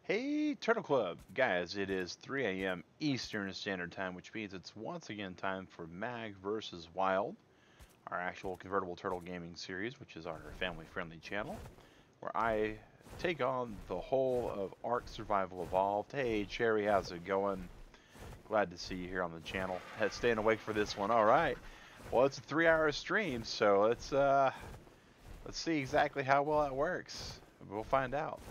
Hey, Turtle Club! Guys, it is 3 a.m. Eastern Standard Time, which means it's once again time for Mag vs. Wild, our actual Convertible Turtle gaming series, which is our family-friendly channel, where I take on the whole of Ark Survival Evolved. Hey, Cherry, how's it going? Glad to see you here on the channel. Staying awake for this one. All right. Well, it's a 3-hour stream, so let's see exactly how well that works. We'll find out.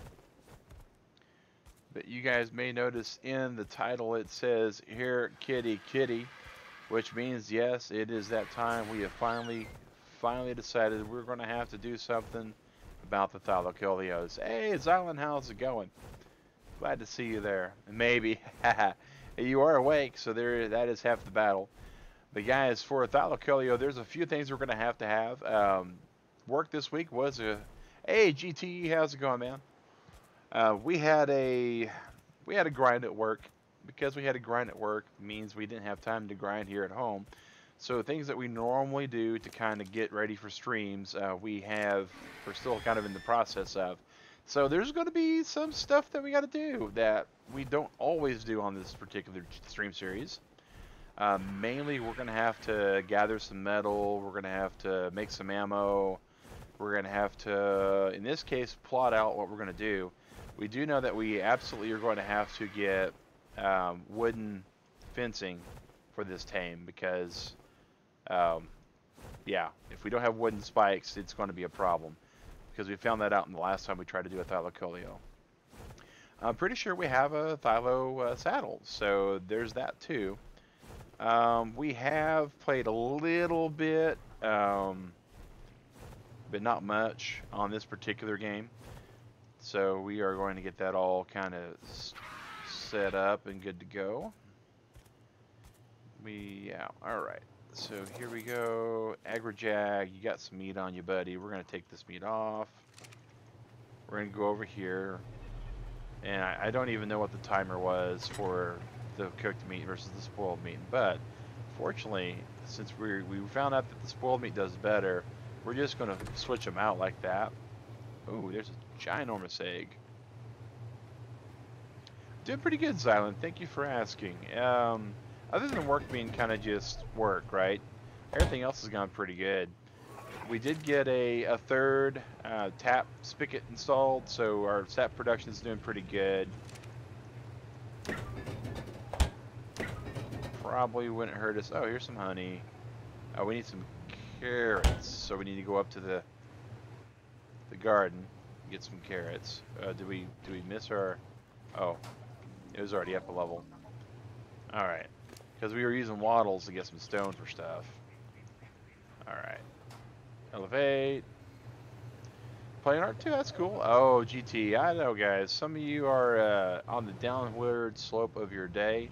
But you guys may notice in the title it says here kitty kitty, which means yes, it is that time. We have finally decided we're going to have to do something about the Thylacoleos. Hey, Zylan, how's it going? Glad to see you there. Maybe you are awake, so that is half the battle. But guys, for a Thylacoleo, there's a few things we're going to have. Work this week was hey, GT, how's it going, man? We had a grind at work. Because we had a grind at work means we didn't have time to grind here at home. So things that we normally do to kind of get ready for streams, we're still kind of in the process of. So there's going to be some stuff that we got to do that we don't always do on this particular stream series. Mainly, we're going to have to gather some metal. We're going to have to make some ammo. We're going to have to, in this case, plot out what we're going to do. We do know that we absolutely are going to have to get wooden fencing for this tame because, yeah, if we don't have wooden spikes, it's going to be a problem because we found that out in the last time we tried to do a Thylacoleo. I'm pretty sure we have a Thylo saddle, so there's that too. We have played a little bit, but not much on this particular game. So we are going to get that all kind of set up and good to go. Yeah, alright. So here we go. Agrajag, you got some meat on you, buddy. We're going to take this meat off. We're going to go over here. And I don't even know what the timer was for the cooked meat versus the spoiled meat. But fortunately, since we found out that the spoiled meat does better, we're just going to switch them out like that. Ooh, there's a ginormous egg. Doing pretty good, Zylan. Thank you for asking. Other than work being kind of just work, right? Everything else has gone pretty good. We did get a third tap spigot installed, so our sap production is doing pretty good. Probably wouldn't hurt us. Oh, here's some honey. We need some carrots, so we need to go up to the garden and get some carrots. Do we miss our? Oh, it was already up a level. All right, because we were using wattles to get some stone for stuff. All right, elevate. Playing art too, that's cool. Oh, GT, I know, guys. Some of you are on the downward slope of your day.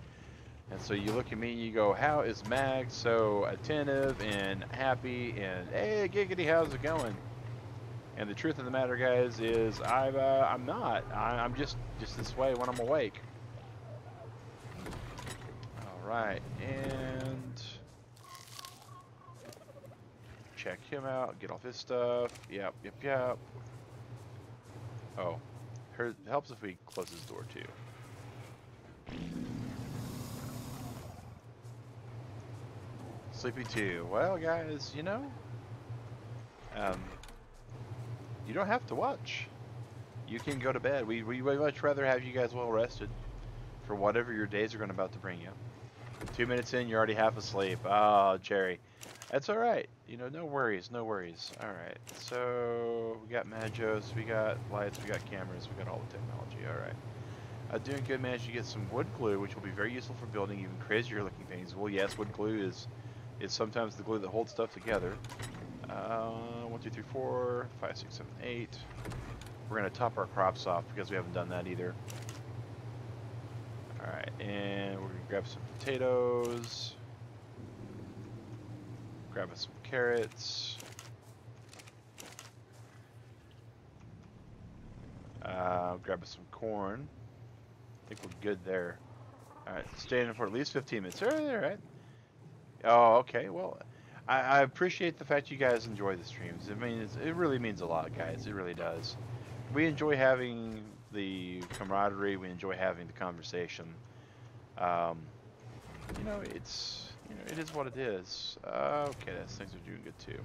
And so you look at me and you go, how is Mag so attentive and happy and, hey, giggity, how's it going? And the truth of the matter, guys, is I'm not. I'm just this way when I'm awake. All right, and check him out. Get off his stuff. Yep. Oh, it helps if we close his door too. Sleepy too. Well, guys, you know, you don't have to watch. You can go to bed. We would much rather have you guys well rested for whatever your days are going to about to bring you. 2 minutes in, you're already half asleep. Oh, Jerry. That's all right. You know, no worries, no worries. All right. So we got Magos, we got lights, we got cameras, we got all the technology. All right. Doing good. Managed to get some wood glue, which will be very useful for building even crazier looking things. Well, yes, wood glue is sometimes the glue that holds stuff together. 1, 2, 3, 4, 5, 6, 7, 8. We're gonna top our crops off because we haven't done that either. All right, and we're gonna grab some potatoes. Grab us some carrots. Grab us some corn. I think we're good there. All right, staying for at least 15 minutes. All right. Oh, okay. Well, I appreciate the fact you guys enjoy the streams. I mean, it really means a lot, guys. It really does. We enjoy having the camaraderie. We enjoy having the conversation. You know, it's, you know, it is what it is. Okay, those things are doing good too.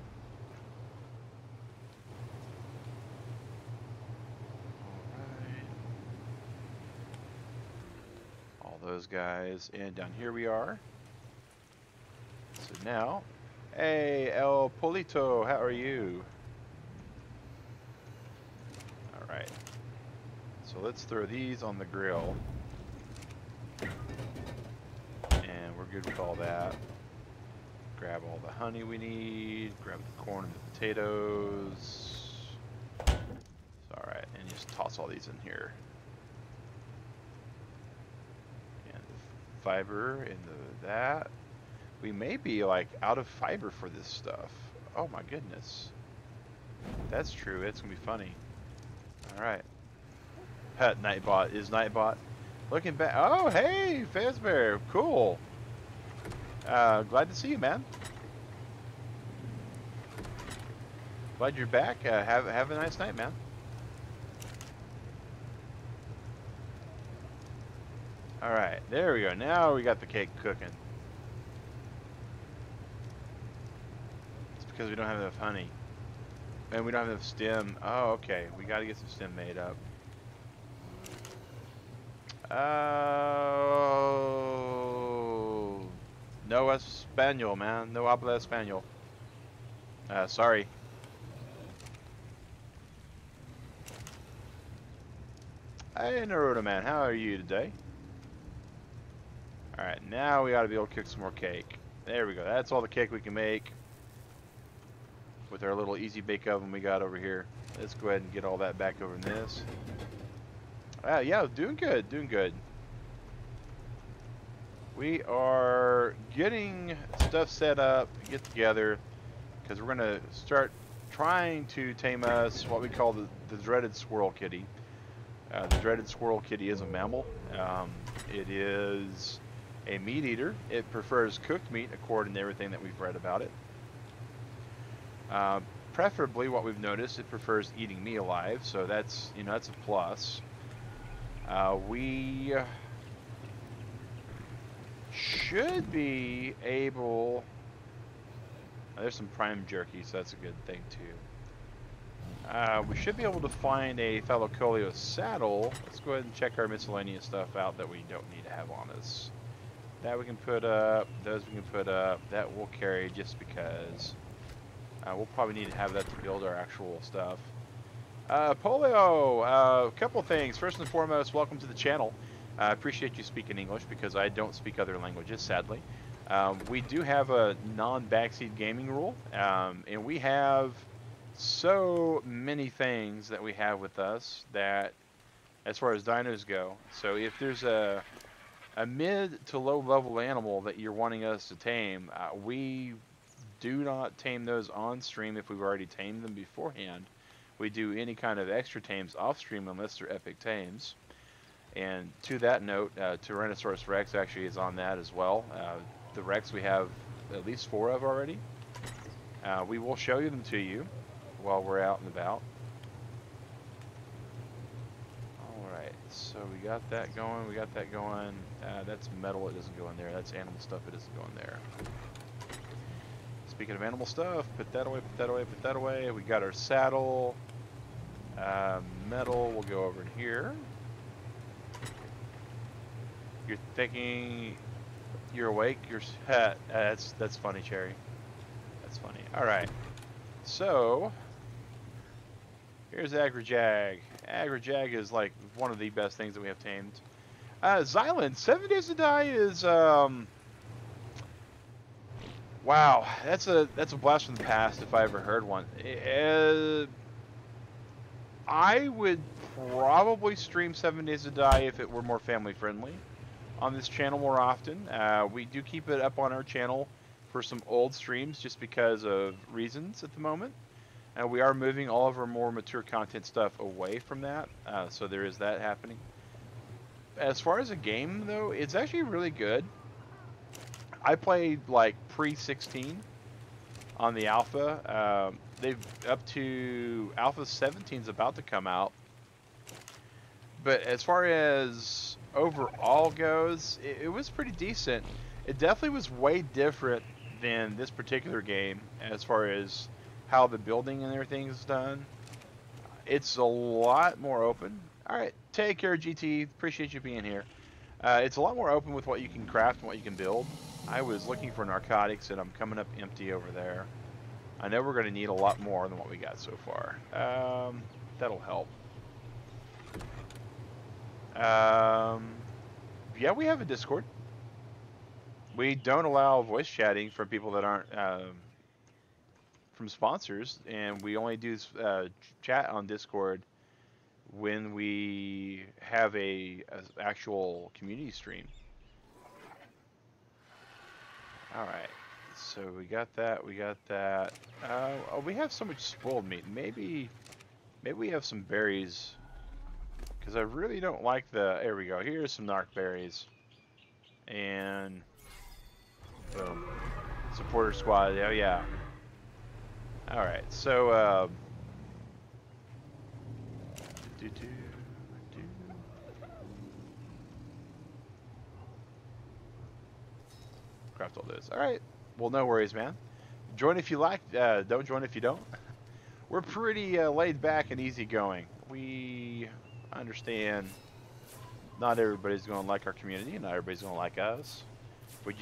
All those guys, and down here we are. So now, hey El Polito, how are you? All right. So let's throw these on the grill, and we're good with all that. Grab all the honey we need. Grab the corn and the potatoes. All right, and just toss all these in here. Fiber into that. We may be like out of fiber for this stuff. Oh my goodness. That's true. It's gonna be funny. All right. NightBot is NightBot. Looking back. Oh hey, Fazbear. Cool. Glad to see you, man. Glad you're back. Have a nice night, man. Alright, there we go. Now we got the cake cooking. It's because we don't have enough honey. And we don't have enough stem. Oh, okay. We got to get some stem made up. Oh. No Espanol, man. No habla Espanol. Sorry. Hey, Naruto, man. How are you today? Alright, now we ought to be able to cook some more cake. There we go. That's all the cake we can make with our little easy bake oven we got over here. Let's go ahead and get all that back over in this. Yeah, doing good, doing good. We are getting stuff set up, get together, because we're going to start trying to tame us what we call the dreaded squirrel kitty. The dreaded squirrel kitty is a mammal. It is a meat eater. It prefers cooked meat according to everything that we've read about it. Preferably, what we've noticed, it prefers eating me alive, so that's, you know, that's a plus. We should be able... there's some prime jerky, so that's a good thing too. We should be able to find a Thylacoleo saddle. Let's go ahead and check our miscellaneous stuff out that we don't need to have on us. That we can put up, those we can put up, that we'll carry just because. We'll probably need to have that to build our actual stuff. Polio, a couple things. First and foremost, welcome to the channel. I appreciate you speaking English because I don't speak other languages, sadly. We do have a non-backseat gaming rule, and we have so many things that we have with us that, as far as dinos go, so if there's a mid to low level animal that you're wanting us to tame, we do not tame those on stream if we've already tamed them beforehand. We do any kind of extra tames off stream unless they're epic tames. And to that note, Tyrannosaurus Rex actually is on that as well. The Rex we have at least 4 of already. We will show them to you while we're out and about. Alright, so we got that going, that's metal, it doesn't go in there. That's animal stuff, it doesn't go in there. Speaking of animal stuff, put that away, put that away, put that away. We got our saddle. Metal will go over in here. You're thinking you're awake? That's funny, Cherry. That's funny. Alright. So here's Agrajag. Agrajag is like one of the best things that we have tamed. Xylan, 7 Days to Die is wow, that's a blast from the past if I ever heard one. I would probably stream 7 Days to Die if it were more family friendly on this channel more often. We do keep it up on our channel for some old streams just because of reasons at the moment. We are moving all of our more mature content stuff away from that, so there is that happening. As far as a game though, it's actually really good. I played like pre-16 on the alpha. They've up to alpha 17's about to come out. but as far as overall goes, it was pretty decent. It definitely was way different than this particular game as far as how the building and everything is done. It's a lot more open. All right, take care, GT. Appreciate you being here. It's a lot more open with what you can craft and what you can build. I was looking for narcotics, and I'm coming up empty over there. I know we're going to need a lot more than what we got so far. That'll help. Yeah, we have a Discord. We don't allow voice chatting for people that aren't from sponsors, and we only do chat on Discord when we have a actual community stream. All right, so we got that. We got that. Oh, we have so much spoiled meat. Maybe we have some berries, because I really don't like the. There we go. Here's some narc berries, and boom, supporter squad. Oh yeah. All right, so. Craft all this. All right. Well, no worries, man. Join if you like. Don't join if you don't. We're pretty laid back and easygoing. We understand not everybody's going to like our community, not everybody's going to like us. We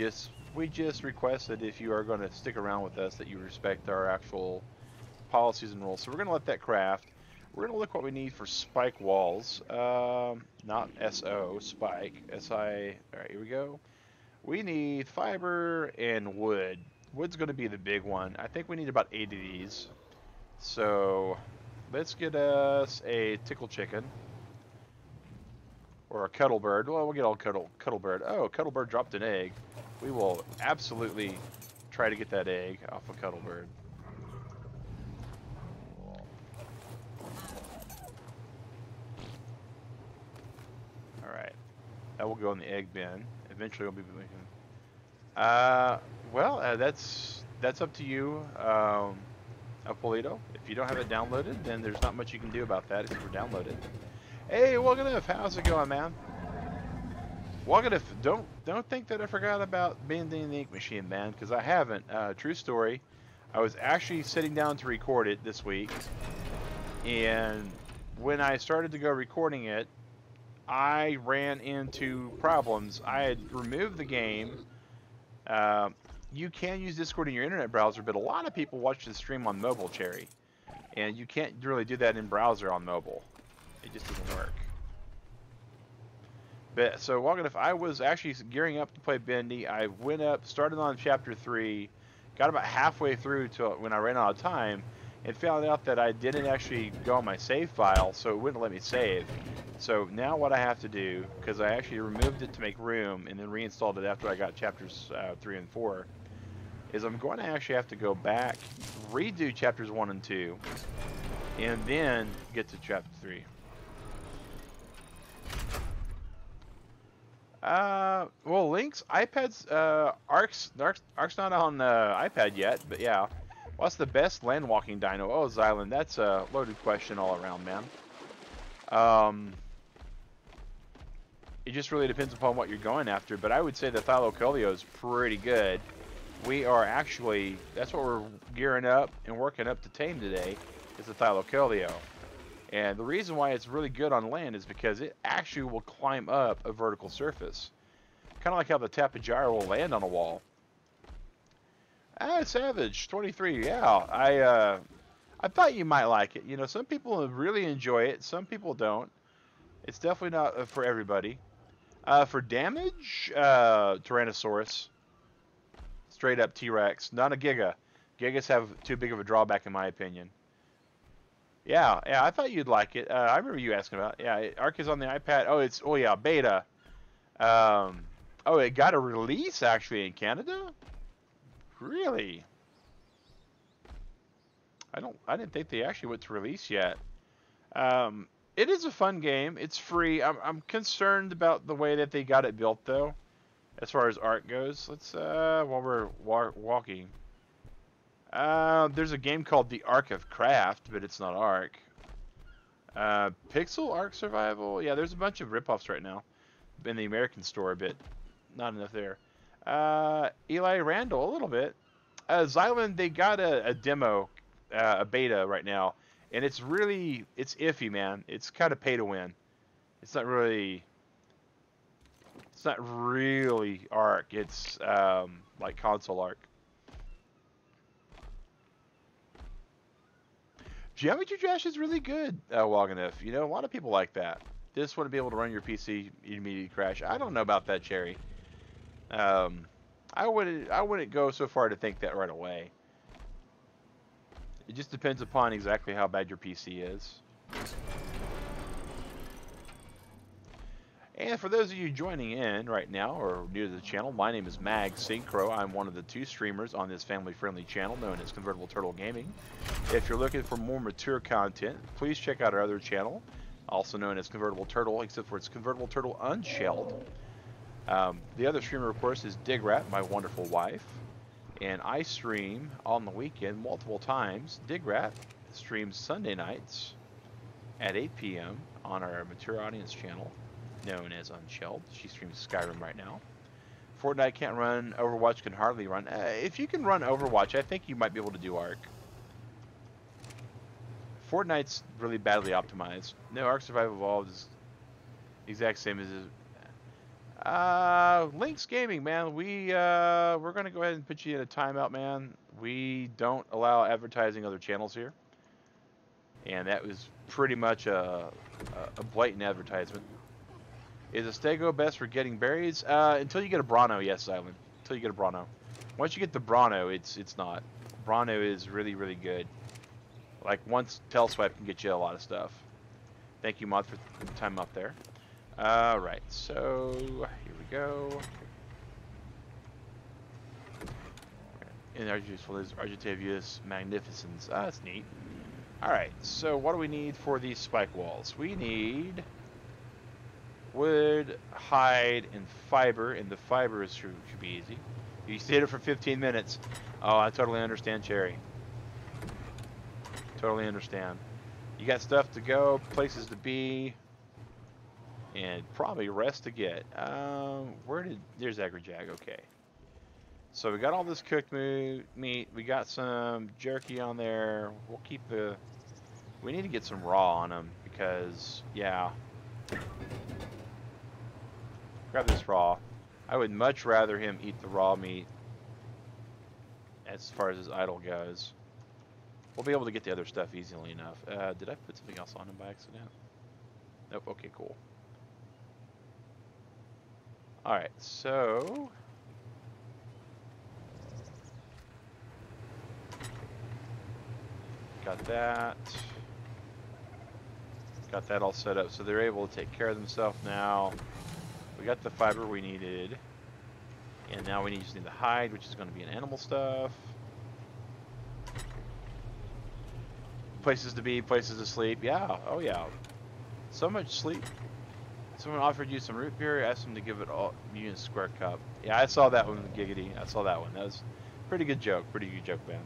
just request that if you are going to stick around with us, that you respect our actual policies and rules. So we're going to let that craft. We're going to look what we need for spike walls. Not SO, spike. SI. All right, here we go. We need fiber and wood. Wood's going to be the big one. I think we need about 8 of these. So let's get us a tickle chicken. Or a cuddle bird. Well, we'll get all cuddle bird. Oh, cuddle bird dropped an egg. We will absolutely try to get that egg off a cuddle bird. Alright. That will go in the egg bin. Eventually we'll be making. Well, that's up to you, Apolito. If you don't have it downloaded, then there's not much you can do about that if you download it. Hey, Welcome, how's it going, man? Welcome. Don't think that I forgot about bending the ink machine, man, because I haven't. True story. I was actually sitting down to record it this week, and when I started to go recording it, I ran into problems. I had removed the game. You can use Discord in your internet browser, but a lot of people watch the stream on mobile, Cherry. And you can't really do that in browser on mobile. It just doesn't work. But, so, Walking, if I was actually gearing up to play Bendy, I went up, started on Chapter 3, got about halfway through to when I ran out of time, and found out that I didn't actually go on my save file, so it wouldn't let me save. So now what I have to do, because I actually removed it to make room and then reinstalled it after I got chapters 3 and 4, is I'm going to actually have to go back, redo chapters 1 and 2, and then get to chapter 3. Well, Link's iPad's, Ark's not on iPad yet, but yeah. What's the best land walking dino? Oh, Xylan, that's a loaded question all around, man. It just really depends upon what you're going after, but I would say the Thylacoleo is pretty good. We are actually, that's what we're gearing up and working up to tame today, is the Thylacoleo. And the reason why it's really good on land is because it actually will climb up a vertical surface. Kind of like how the Tapejara will land on a wall. Savage 23, yeah. I thought you might like it. You know, some people really enjoy it, some people don't. It's definitely not for everybody. For damage, Tyrannosaurus. Straight up T-Rex, not a Giga. Gigas have too big of a drawback in my opinion. Yeah, I thought you'd like it. I remember you asking about it. Yeah, Ark is on the iPad. Oh yeah, beta. Oh, it got a release actually in Canada? Really? I didn't think they actually went to release yet. It is a fun game. It's free. I'm concerned about the way that they got it built though, as far as art goes. Let's while we're walking. There's a game called The Ark of Craft, but it's not Ark. Pixel Arc Survival. Yeah, there's a bunch of ripoffs right now in the American store, but not enough there. Eli Randall, a little bit. Xylan, they got a demo, a beta right now, and it's iffy, man. It's kind of pay to win. It's not really, it's not really Arc. It's like console Arc. Geometry Dash is really good, Waganif. You know, a lot of people like that. Just want to be able to run your PC immediately crash. I don't know about that, Cherry. Um, I wouldn't go so far to think that right away. It just depends upon exactly how bad your PC is. And for those of you joining in right now or new to the channel, my name is Mag Synchro. I'm one of the 2 streamers on this family-friendly channel known as Convertible Turtle Gaming. If you're looking for more mature content, please check out our other channel, also known as Convertible Turtle, except for it's Convertible Turtle Unshelled. The other streamer, of course, is Digrat, my wonderful wife. And I stream on the weekend multiple times. Digrat streams Sunday nights at 8 p.m. on our mature audience channel, known as Unshelled. She streams Skyrim right now. Fortnite can't run. Overwatch can hardly run. If you can run Overwatch, I think you might be able to do Arc. Fortnite's really badly optimized. No, Arc Survive Evolved is the exact same as Lynx Gaming, man. We're gonna go ahead and put you in a timeout, man. We don't allow advertising other channels here, and that was pretty much a blatant advertisement. Is a Stego best for getting berries? Until you get a Bronno, yes, Silent. Until you get a Bronno. Once you get the Bronno, it's not. Bronno is really, really good. Like, once Tailswipe can get you a lot of stuff. Thank you, Mod, for the time up there. Alright, so here we go. And Argentavius Magnificens. Ah, that's neat. Alright, so what do we need for these spike walls? We need wood, hide, and fiber, and the fiber should be easy. You stayed it for 15 minutes. Oh, I totally understand, Cherry. Totally understand. You got stuff to go, places to be, and probably rest to get. There's Agrajag, okay. So we got all this cooked meat, we got some jerky on there. We'll keep we need to get some raw on them because, yeah. Grab this raw. I would much rather him eat the raw meat as far as his idle goes. We'll be able to get the other stuff easily enough. Did I put something else on him by accident? Nope, okay, cool. Alright, so got that. Got that all set up so they're able to take care of themselves now. We got the fiber we needed. And now we just need the hide, which is going to be an animal stuff. Places to be, places to sleep. Yeah, oh yeah. So much sleep. Someone offered you some root beer, asked them to give it all you in a square cup. Yeah, I saw that one, Giggity. I saw that one. That was a pretty good joke, man.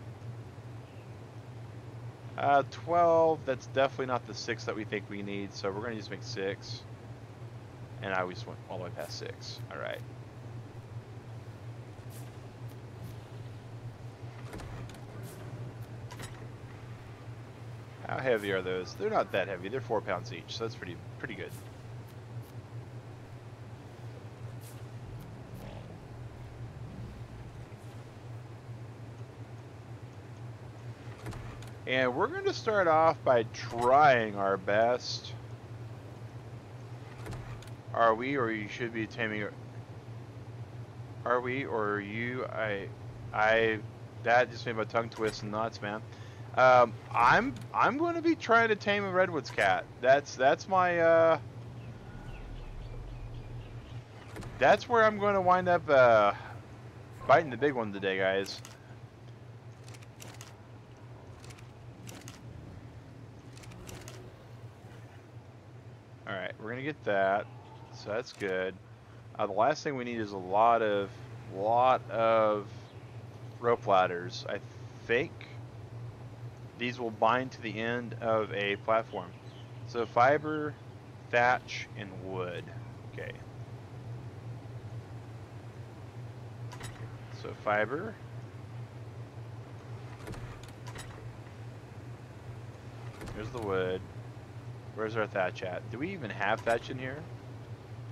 12, that's definitely not the 6 that we think we need, so we're going to just make 6. And I always went all the way past 6. Alright. How heavy are those? They're not that heavy. They're 4 pounds each, so that's pretty good. And we're going to start off by trying our best. Are we, or you should be taming? Are we, or are you? That just made my tongue twist and nuts, man. I'm going to be trying to tame a redwoods cat. That's my that's where I'm going to wind up biting the big one today, guys. All right, we're gonna get that, so that's good. The last thing we need is a lot of rope ladders. I think these will bind to the end of a platform. So fiber, thatch, and wood. Okay. So fiber. Here's the wood. Where's our thatch at? Do we even have thatch in here?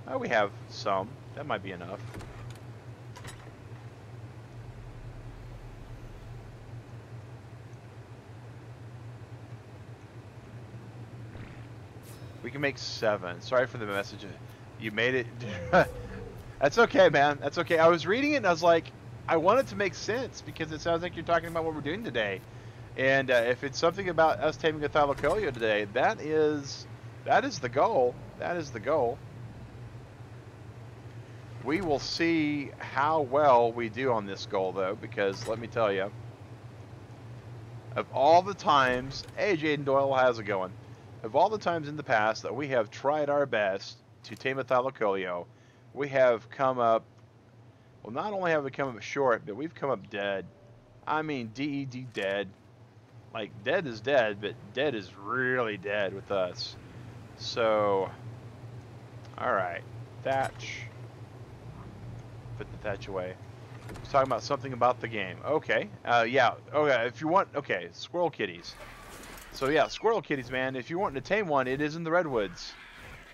Oh, we have some. That might be enough. We can make 7. Sorry for the message. You made it. That's okay, man. That's okay. I was reading it and I was like, I want it to make sense because it sounds like you're talking about what we're doing today. And if it's something about us taming a Thylacoleo today, that is the goal. That is the goal. We will see how well we do on this goal, though, because let me tell you, of all the times, hey, Jaden Doyle, how's it going? Of all the times in the past that we have tried our best to tame a Thylacoleo, we have come up, well, not only have we come up short, but we've come up dead. I mean, DED dead. Like, dead is dead, but dead is really dead with us. So, alright. Thatch. Put the thatch away. He's talking about something about the game. Okay. Yeah. Okay, if you want... Okay, squirrel kitties. So, yeah, squirrel kitties, man. If you want to tame one, it is in the redwoods.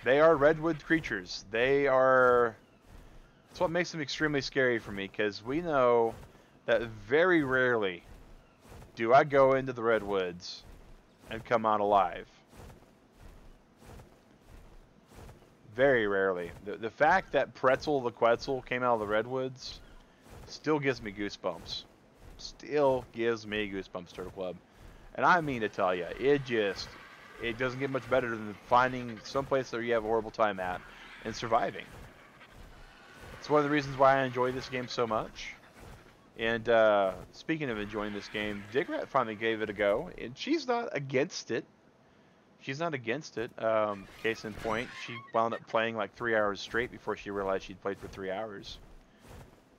They are redwood creatures. They are... That's what makes them extremely scary for me, because we know that very rarely do I go into the redwoods and come out alive. Very rarely. The fact that Pretzel the Quetzal came out of the redwoods still gives me goosebumps. Still gives me goosebumps, Turtle Club. And I mean to tell you, it doesn't get much better than finding someplace that you have a horrible time at and surviving. It's one of the reasons why I enjoy this game so much. And speaking of enjoying this game, Digrat finally gave it a go, and she's not against it. She's not against it. Case in point, she wound up playing like 3 hours straight before she realized she'd played for 3 hours.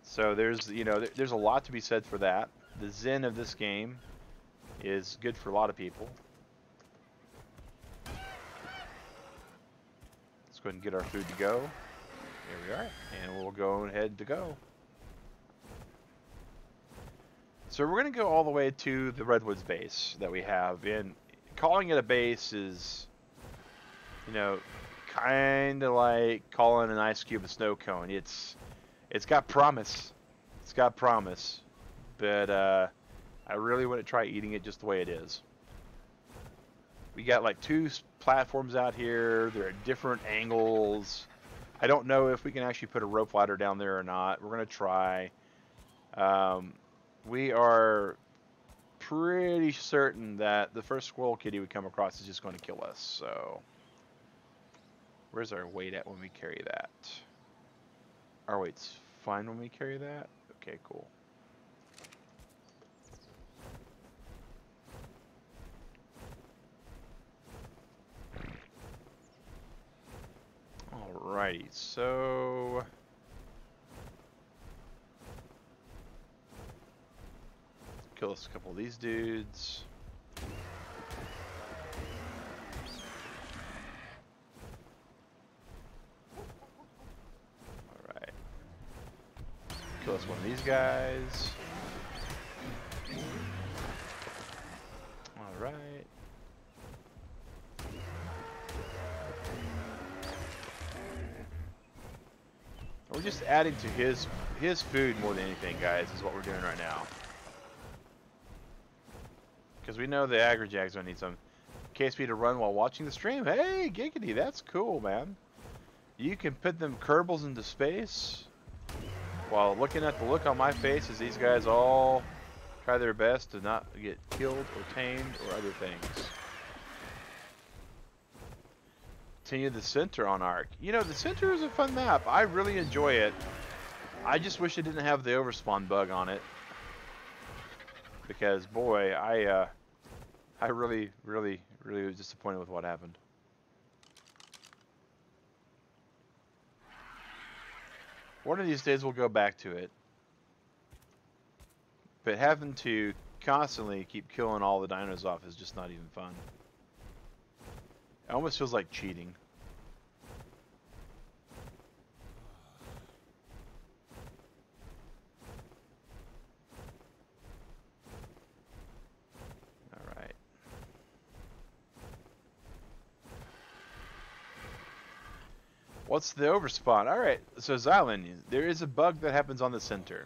So there's, you know, there's a lot to be said for that. The zen of this game is good for a lot of people. Let's go ahead and get our food to go. Here we are, and we'll go ahead to go. So we're going to go all the way to the Redwoods base that we have, and calling it a base is, you know, kind of like calling an ice cube a snow cone. It's got promise. It's got promise. But I really want to try eating it just the way it is. We got like 2 platforms out here. They're at different angles. I don't know if we can actually put a rope ladder down there or not. We're going to try. We are pretty certain that the first squirrel kitty we come across is just going to kill us. So, where's our weight at when we carry that? Our weight's fine when we carry that? Okay, cool. Alrighty, so... kill us a couple of these dudes. Alright. Kill us one of these guys. Alright. We're just adding to his food more than anything, guys, is what we're doing right now. Because we know the Agri-Jag's gonna need some KSP to run while watching the stream. Hey, Giggity, that's cool, man. You can put them Kerbals into space while looking at the look on my face as these guys all try their best to not get killed or tamed or other things. Continue the center on Ark. You know, the center is a fun map. I really enjoy it. I just wish it didn't have the overspawn bug on it. Because, boy, I really was disappointed with what happened. One of these days we'll go back to it. But having to constantly keep killing all the dinos off is just not even fun. almost feels like cheating. All right. What's the overspawn? All right. So Xylan, there is a bug that happens on the center.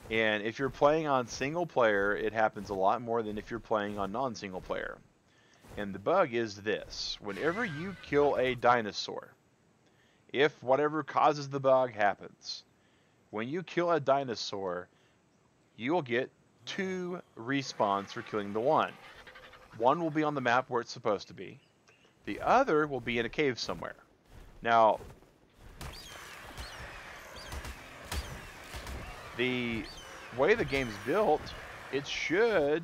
And if you're playing on single player, it happens a lot more than if you're playing on non-single player. And the bug is this. Whenever you kill a dinosaur, if whatever causes the bug happens, when you kill a dinosaur, you'll get 2 respawns for killing the one. One will be on the map where it's supposed to be. The other will be in a cave somewhere. Now, the way the game's built, it should...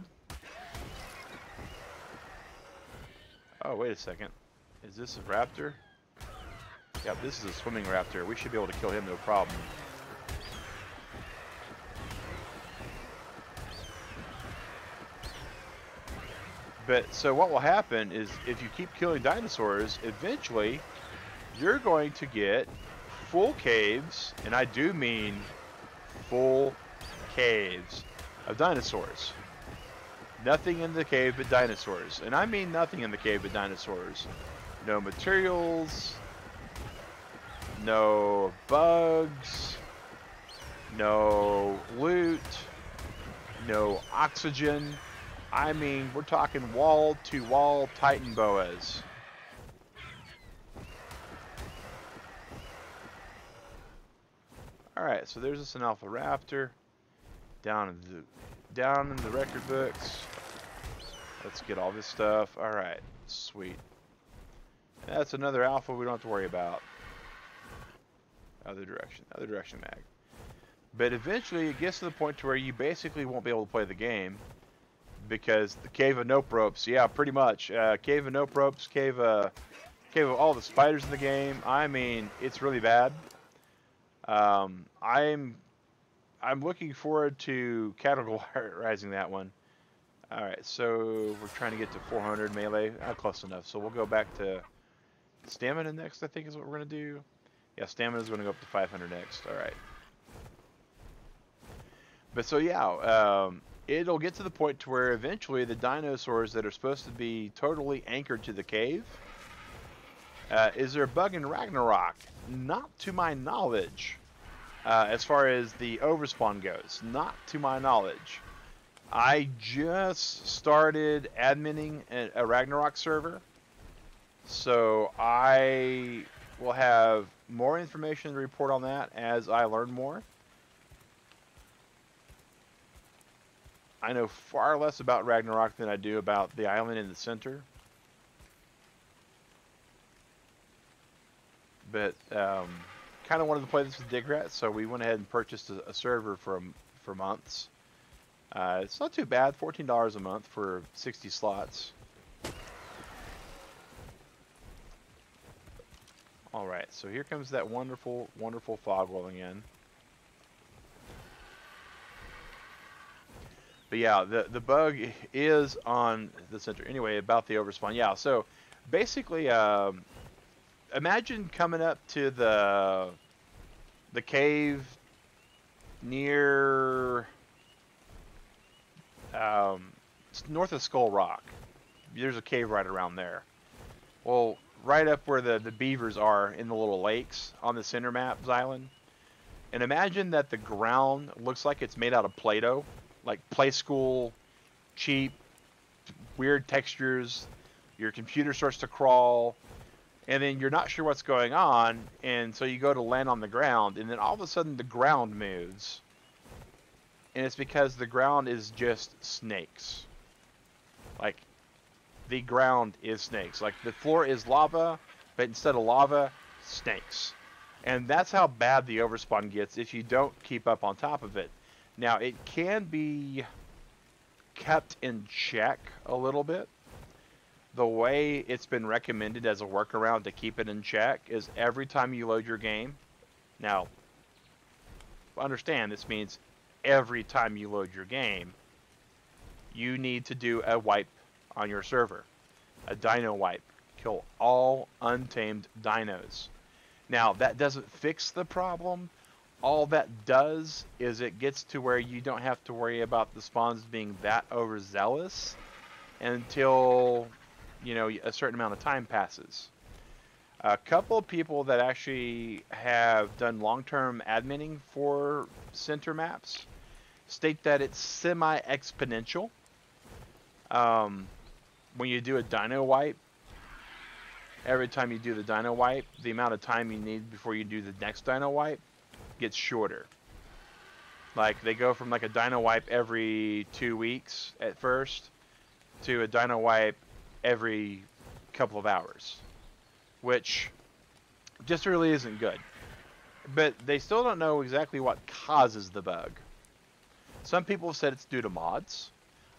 Oh, wait a second. Is this a raptor? Yep, this is a swimming raptor. We should be able to kill him, no problem. But, so what will happen is, if you keep killing dinosaurs, eventually, you're going to get full caves, and I do mean full caves of dinosaurs. Nothing in the cave but dinosaurs. And I mean nothing in the cave but dinosaurs. No materials, no bugs, no loot, no oxygen. I mean, we're talking wall-to-wall Titan boas. Alright, so there's an alpha raptor down in the record books. Let's get all this stuff. Alright, sweet. That's another alpha we don't have to worry about. Other direction mag. But eventually it gets to the point to where you basically won't be able to play the game because the cave of nope ropes, yeah, pretty much. Cave of nope ropes, cave of all the spiders in the game. I mean, it's really bad. I'm looking forward to categorizing that one. Alright, so we're trying to get to 400 melee. Close enough. So we'll go back to stamina next, I think is what we're going to do. Yeah, stamina is going to go up to 500 next. Alright. But so yeah, it'll get to the point to where eventually the dinosaurs that are supposed to be totally anchored to the cave. Is there a bug in Ragnarok? Not to my knowledge. As far as the overspawn goes, not to my knowledge. I just started adminning a Ragnarok server, so I will have more information to report on that as I learn more. I know far less about Ragnarok than I do about the island in the center. But kind of wanted to play this with Digrat, so we went ahead and purchased a server for months. It's not too bad, $14 a month for 60 slots. Alright, so here comes that wonderful, wonderful fog rolling in. But yeah, the bug is on the center. Anyway, about the overspawn. Yeah, so basically, imagine coming up to the cave near north of Skull Rock. There's a cave right around there. Well, right up where the beavers are in the little lakes on the center map, Xylan. And imagine that the ground looks like it's made out of Play-Doh. Like play school, cheap, weird textures. Your computer starts to crawl. And then you're not sure what's going on. And so you go to land on the ground. And then all of a sudden the ground moves. And it's because the ground is just snakes. Like, the ground is snakes. Like, the floor is lava, but instead of lava, snakes. And that's how bad the overspawn gets if you don't keep up on top of it. Now, it can be kept in check a little bit. The way it's been recommended as a workaround to keep it in check is every time you load your game. Now, understand this means every time you load your game, you need to do a wipe on your server. A dino wipe. kill all untamed dinos. Now, that doesn't fix the problem. All that does is it gets to where you don't have to worry about the spawns being that overzealous until, you know, a certain amount of time passes. A couple of people that actually have done long-term adminning for center maps state that it's semi-exponential. When you do a dino wipe, every time you do the dino wipe, the amount of time you need before you do the next dino wipe gets shorter. Like, they go from like a dino wipe every 2 weeks at first to a dino wipe every couple of hours, which just really isn't good. But they still don't know exactly what causes the bug. Some people have said it's due to mods.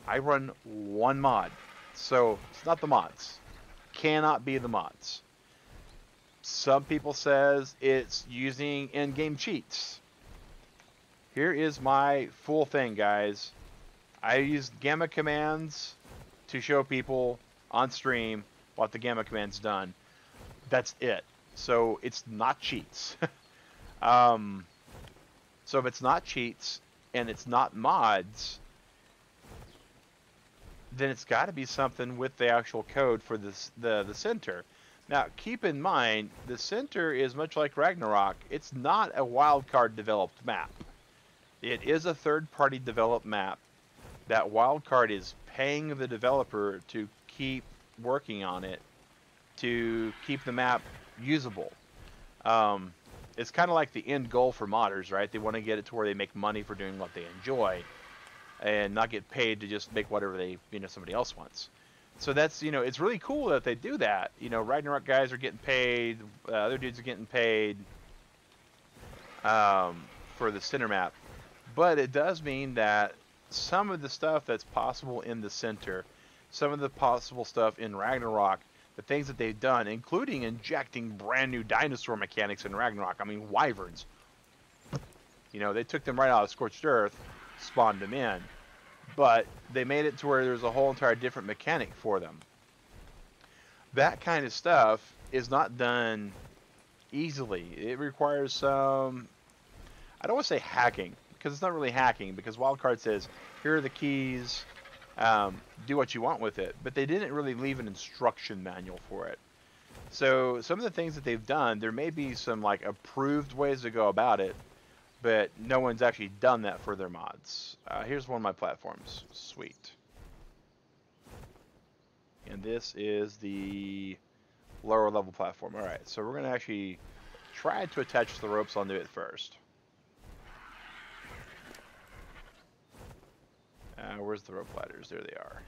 I run one mod, so it's not the mods. Cannot be the mods. Some people says it's using in-game cheats. Here is my full thing, guys. I use gamma commands to show people on stream what the gamma command's done. That's it. So it's not cheats. So if it's not cheats and it's not mods, then it's got to be something with the actual code for this, the center. Now, keep in mind, the center is much like Ragnarok. It's not a wildcard developed map. It is a third-party developed map. That wildcard is paying the developer to keep working on it, to keep the map usable. It's kind of like the end goal for modders, right? They want to get it to where they make money for doing what they enjoy and not get paid to just make whatever they, somebody else wants. So that's, it's really cool that they do that. Ragnarok guys are getting paid, other dudes are getting paid for the center map. But it does mean that some of the stuff that's possible in the center, some of the possible stuff in Ragnarok, the things that they've done, including injecting brand new dinosaur mechanics in Ragnarok. I mean, wyverns. They took them right out of Scorched Earth, spawned them in. But they made it to where there's a whole entire different mechanic for them. That kind of stuff is not done easily. It requires some, I don't want to say hacking, because it's not really hacking, because Wildcard says, here are the keys, do what you want with it. But they didn't really leave an instruction manual for it. So some of the things that they've done, there may be some like approved ways to go about it, but no one's actually done that for their mods. Here's one of my platforms. Sweet. And this is the lower level platform. Alright, so we're going to actually try to attach the ropes onto it first. Where's the rope ladders? There they are.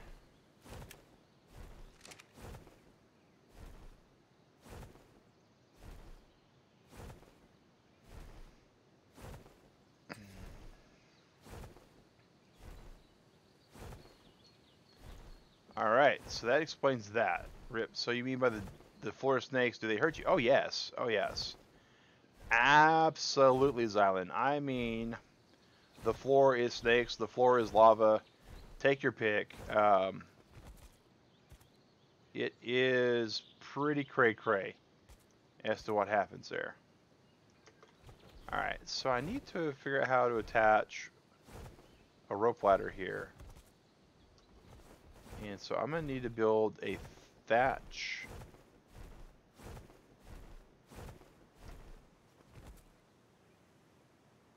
Alright, so that explains that. Rip. So you mean by the floor snakes, do they hurt you? Oh yes. Oh yes. Absolutely, Xylan. I mean, the floor is snakes, the floor is lava. Take your pick. It is pretty cray-cray as to what happens there. Alright, so I need to figure out how to attach a rope ladder here. And so I'm going to need to build a thatch.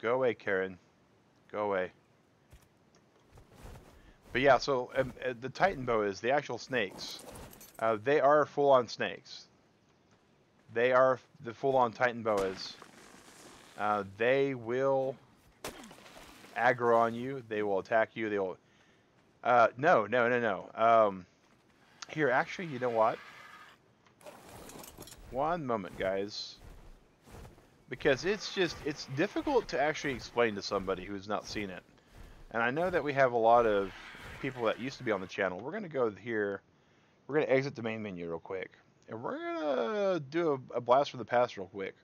Go away, Karen. Go away. But yeah, so the Titan boas, the actual snakes, they are full-on snakes. They are the full-on Titan boas. They will aggro on you. They will attack you. They will... No. Here, actually, you know what? One moment, guys. Because it's difficult to actually explain to somebody who's not seen it. And I know that we have a lot of people that used to be on the channel. We're going to go here. We're going to exit the main menu real quick. And we're going to do a blast from the past real quick.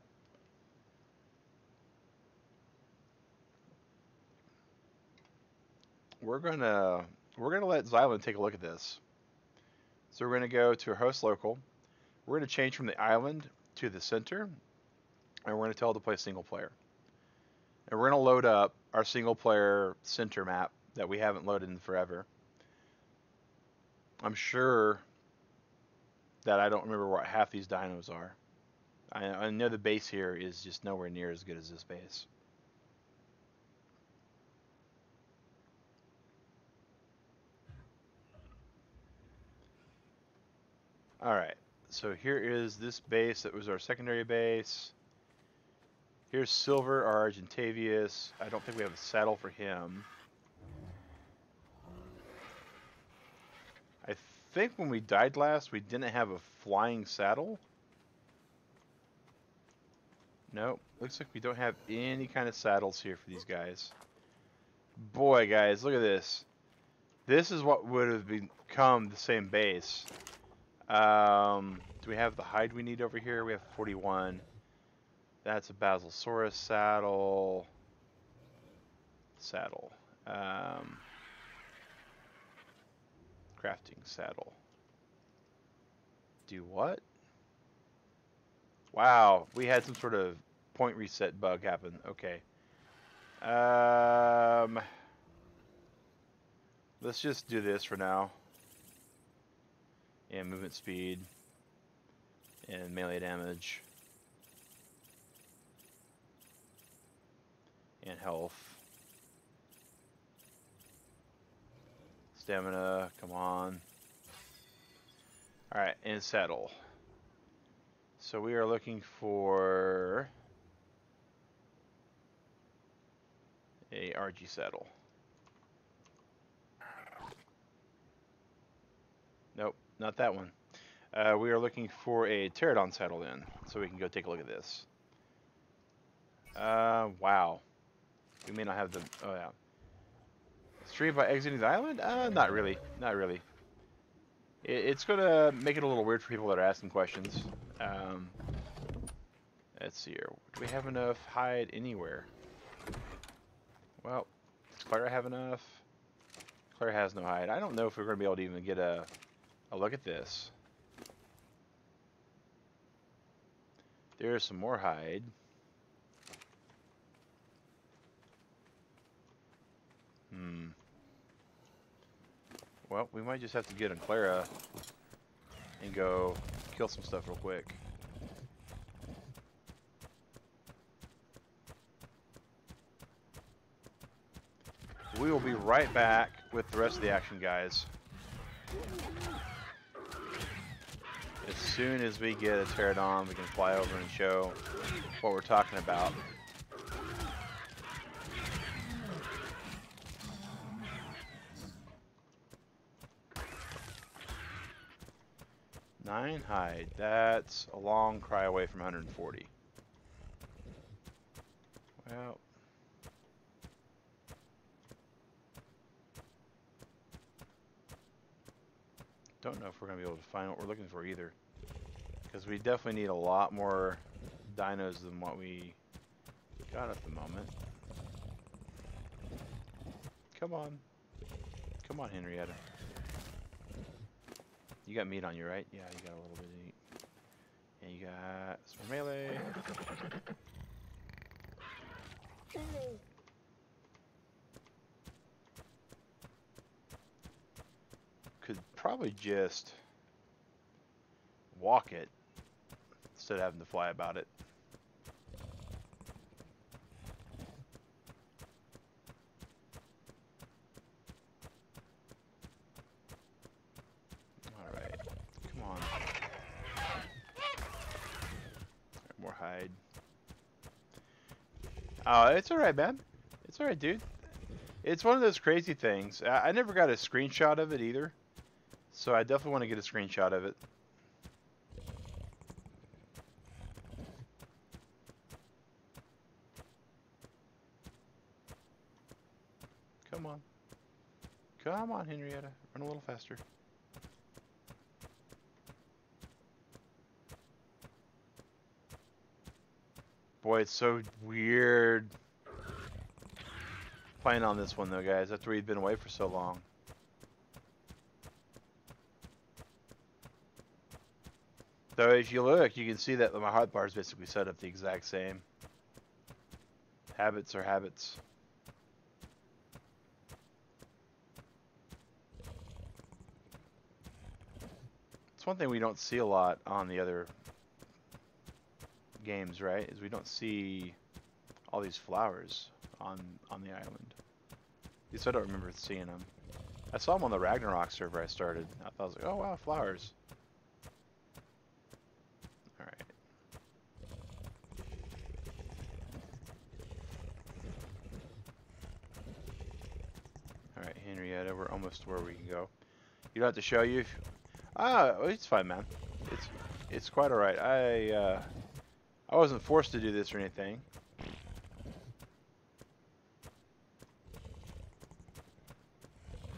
We're gonna let Xylan take a look at this. So we're gonna go to host local. We're going to change from the island to the center, and we're going to tell it to play single player. And we're going to load up our single player center map that we haven't loaded in forever. I'm sure that I don't remember what half these dinos are. I know the base here is just nowhere near as good as this base. Alright, so here is this base that was our secondary base. Here's Silver, our Argentavius. I don't think we have a saddle for him. I think when we died last, we didn't have a flying saddle. Nope, looks like we don't have any kind of saddles here for these guys. Boy, guys, look at this. This is what would have become the same base. Do we have the hide we need over here? We have 41. That's a Basilosaurus saddle. Crafting saddle. Do what? Wow, we had some sort of point reset bug happen. Okay. Let's just do this for now. And movement speed. And melee damage. And health. Stamina, come on. Alright, and saddle. So we are looking for a RG saddle. Nope, not that one. We are looking for a pterodon saddle then, so we can go take a look at this. Wow. We may not have the... Oh, yeah. Stream by exiting the island? Not really. Not really. It's going to make it a little weird for people that are asking questions. Let's see here. Do we have enough hide anywhere? Well, does Clara have enough? Clara has no hide. I don't know if we're going to be able to even get a look at this. There's some more hide. Well, we might just have to get on Clara and go kill some stuff real quick. We will be right back with the rest of the action, guys. As soon as we get a pterodon, we can fly over and show what we're talking about. Nine hide. That's a long cry away from 140. Well, don't know if we're going to be able to find what we're looking for either. Because we definitely need a lot more dinos than what we got at the moment. Come on. Come on, Henrietta. You got meat on you, right? Yeah, you got a little bit of meat. And you got some melee. Could probably just walk it instead of having to fly about it. Alright, come on. More hide. Oh, it's alright, man. It's alright, dude. It's one of those crazy things. I never got a screenshot of it either. So I definitely want to get a screenshot of it. Come on. Come on, Henrietta. Run a little faster. Boy, it's so weird playing on this one though, guys, after we've been away for so long. So if you look, you can see that my hotbar is basically set up the exact same. Habits are habits. It's one thing we don't see a lot on the other games, right? Is we don't see all these flowers on the island. At least I don't remember seeing them. I saw them on the Ragnarok server I started. I thought I was like, oh wow, flowers. All right. All right, Henrietta, we're almost to where we can go. You don't have to show you. It's fine, man. It's quite all right. I wasn't forced to do this or anything.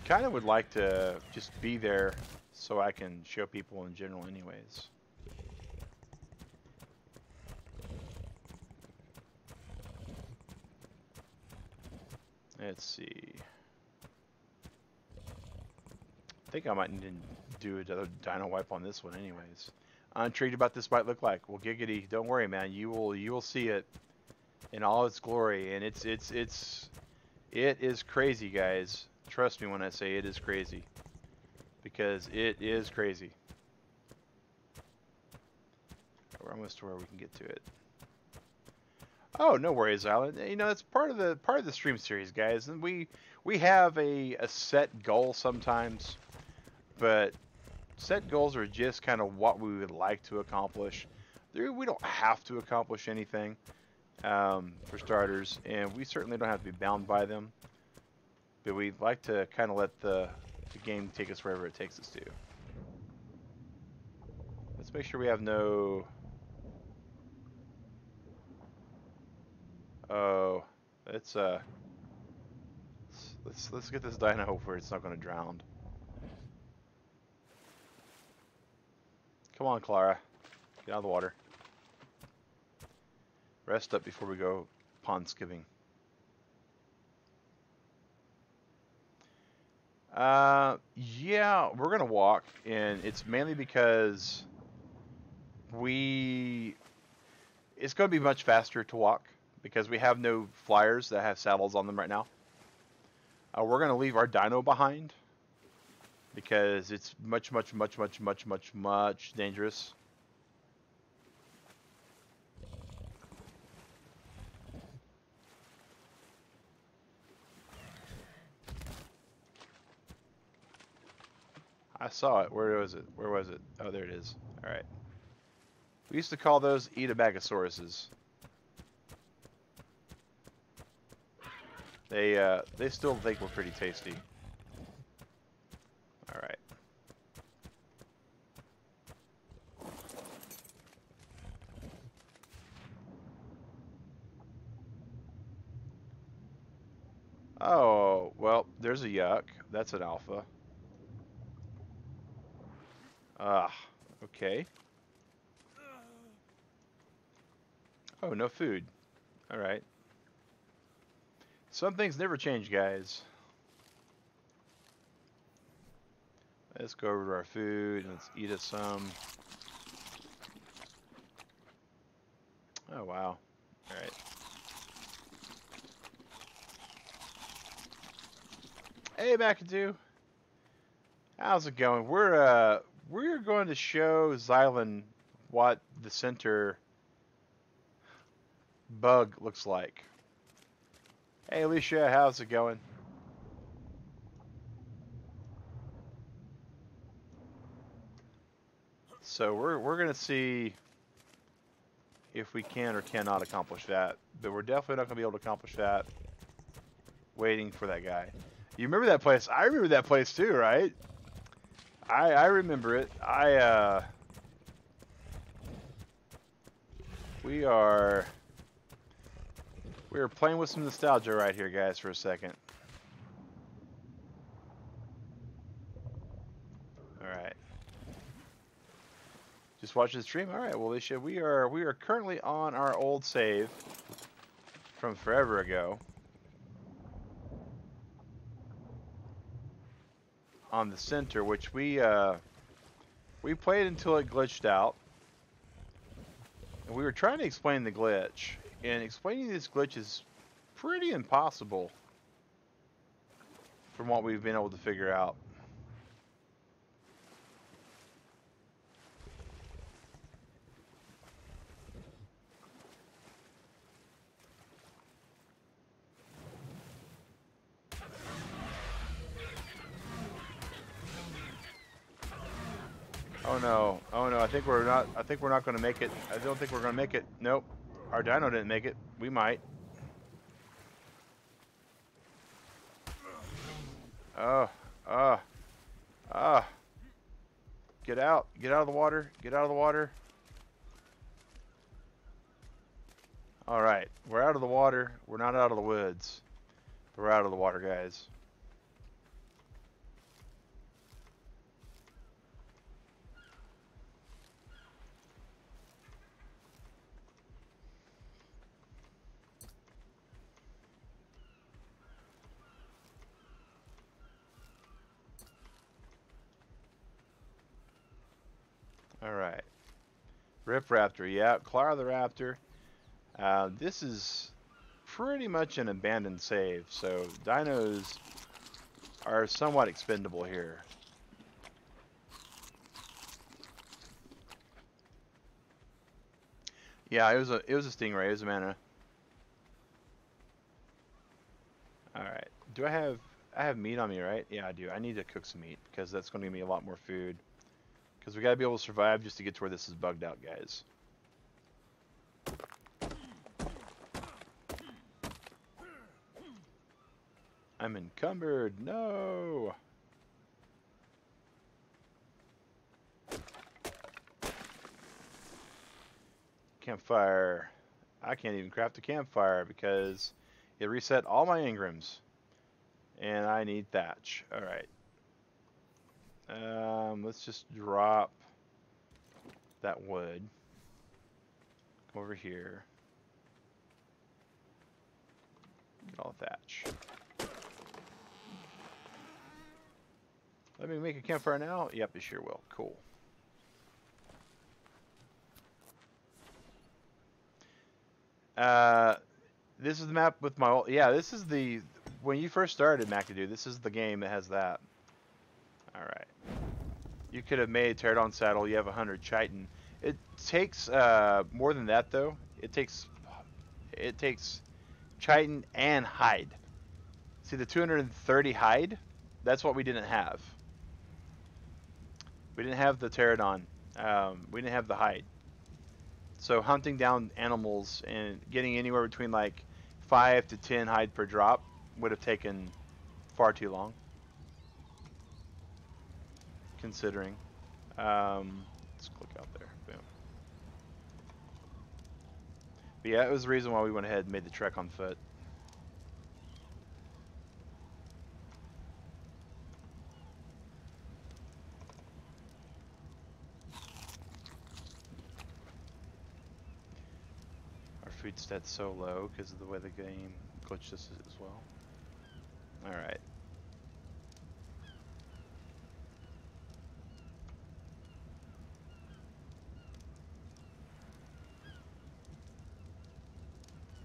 Kind of would like to just be there so I can show people in general anyways. Let's see. I think I might need to do another dino wipe on this one anyways. I'm intrigued about this might look like. Well, giggity, don't worry, man. You will see it in all its glory, and it is crazy, guys. Trust me when I say it is crazy, because it is crazy. We're almost to where we can get to it. Oh, no worries, Alan. You know, it's part of the stream series, guys, and we have a set goal sometimes, but set goals are just kind of what we would like to accomplish. We don't have to accomplish anything, for starters, and we certainly don't have to be bound by them. But we'd like to kind of let the game take us wherever it takes us to. Let's make sure we have no... Oh, let's get this dino where it's not going to drown. Come on, Clara. Get out of the water. Rest up before we go pond skipping. Yeah, we're gonna walk, and it's mainly because it's gonna be much faster to walk because we have no flyers that have saddles on them right now. We're gonna leave our dino behind because it's much dangerous. I saw it. Where was it? Where was it? Oh, there it is. All right. We used to call those Eatabagosauruses. They still think we're pretty tasty. All right. Oh, well, there's a yuck. That's an alpha. Okay. Oh, no food. All right. Some things never change, guys. Let's go over to our food and let's eat us some. Oh, wow. All right. Hey, McAdoo. How's it going? We're going to show Xylan what the center bug looks like. Hey, Alicia, how's it going? So we're gonna see if we can or cannot accomplish that, but we're definitely not gonna be able to accomplish that waiting for that guy. You remember that place? I remember that place too, right? I remember it. We are playing with some nostalgia right here, guys, for a second. All right. Just watch the stream. All right, well, Alicia, we are currently on our old save from forever ago. On the center, which we played until it glitched out, We were trying to explain the glitch, and explaining this glitch is pretty impossible from what we've been able to figure out. Oh no, oh no, I think we're not going to make it. I don't think we're going to make it. Nope, our dino didn't make it. We might. Oh, ah, ah. Get out of the water, get out of the water. Alright, we're out of the water, we're not out of the woods. We're out of the water, guys. Alright. Rip Raptor, yeah, Clara the Raptor. This is pretty much an abandoned save, so dinos are somewhat expendable here. Yeah, it was a stingray, it was a mana. Alright. Do I have meat on me, right? Yeah, I do. I need to cook some meat because that's going to give me a lot more food. Because we got to be able to survive just to get to where this is bugged out, guys. I'm encumbered. No. Campfire. I can't even craft a campfire because it reset all my engrams. And I need thatch. Alright. Let's just drop that wood. Come over here. Get all the thatch. Let me make a campfire now? Yep, it sure will. Cool. This is the map with my old... Yeah, this is the... When you first started, McAdoo, this is the game that has that. Alright. You could have made Pterodon Saddle. You have 100 chitin. It takes more than that, though. It takes chitin and hide. See, the 230 hide? That's what we didn't have. We didn't have the Pterodon. We didn't have the hide. So hunting down animals and getting anywhere between like 5 to 10 hide per drop would have taken far too long. Considering. Let's click out there. Boom. But yeah, it was the reason why we went ahead and made the trek on foot. Food stats so low because of the way the game glitched us as well. Alright.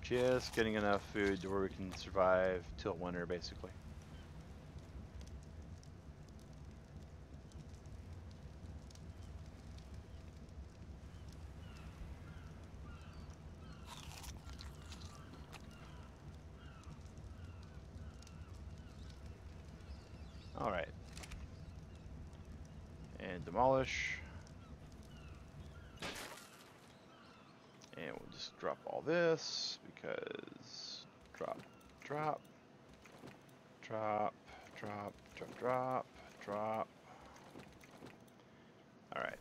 Just getting enough food to where we can survive till winter, basically. Alright. And demolish. And we'll just drop all this because drop, drop, drop, drop, drop, drop, drop. Alright.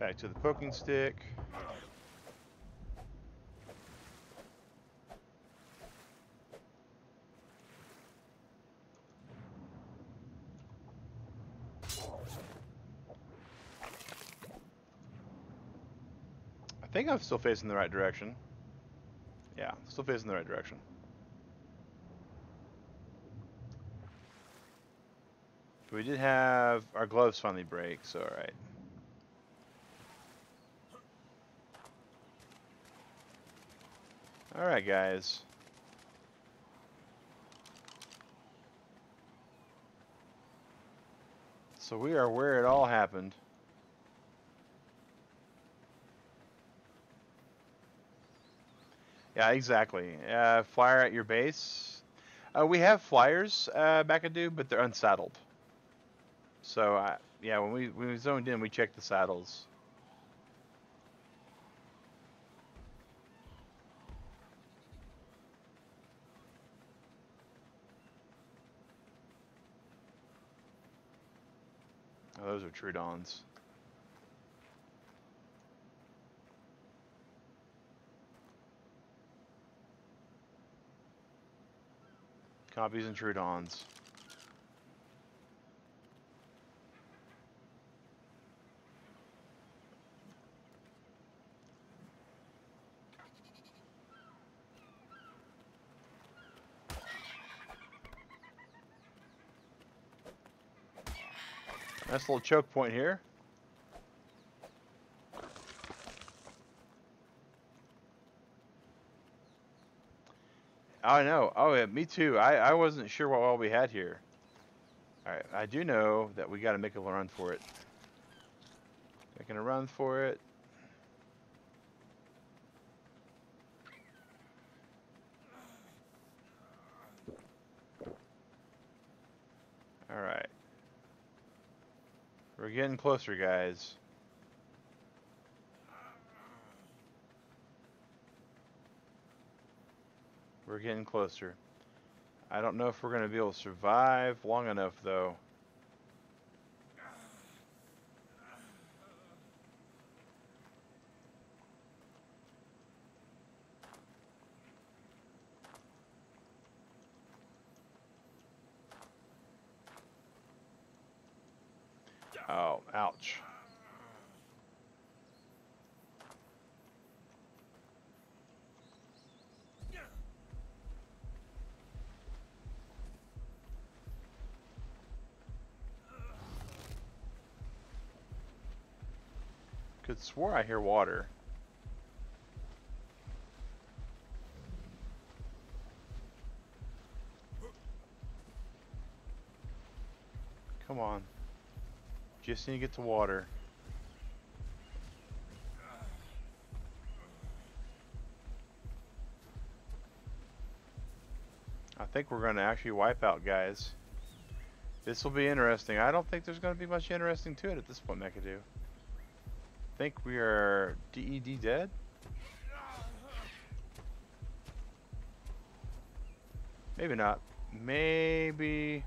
Back to the poking stick. I think I'm still facing the right direction. Yeah, still facing the right direction. We did have our gloves finally break, so alright. Alright, guys. So we are where it all happened. Yeah, exactly. Flyer at your base. We have flyers back at Dude, but they're unsaddled. So yeah, when we zoned in, we checked the saddles. Oh, those are Trudons. Copies and Trudons. Nice little choke point here. I know. Oh yeah, me too. I wasn't sure what all we had here. Alright, I do know that we gotta make a run for it. Making a run for it. Alright. We're getting closer, guys. We're getting closer. I don't know if we're going to be able to survive long enough, though. Oh, ouch. Could swear I hear water. Come on. Just need to get to water. I think we're going to actually wipe out, guys. This will be interesting. I don't think there's going to be much interesting to it at this point, McAdoo. I think we are DED dead? Maybe not. Maybe...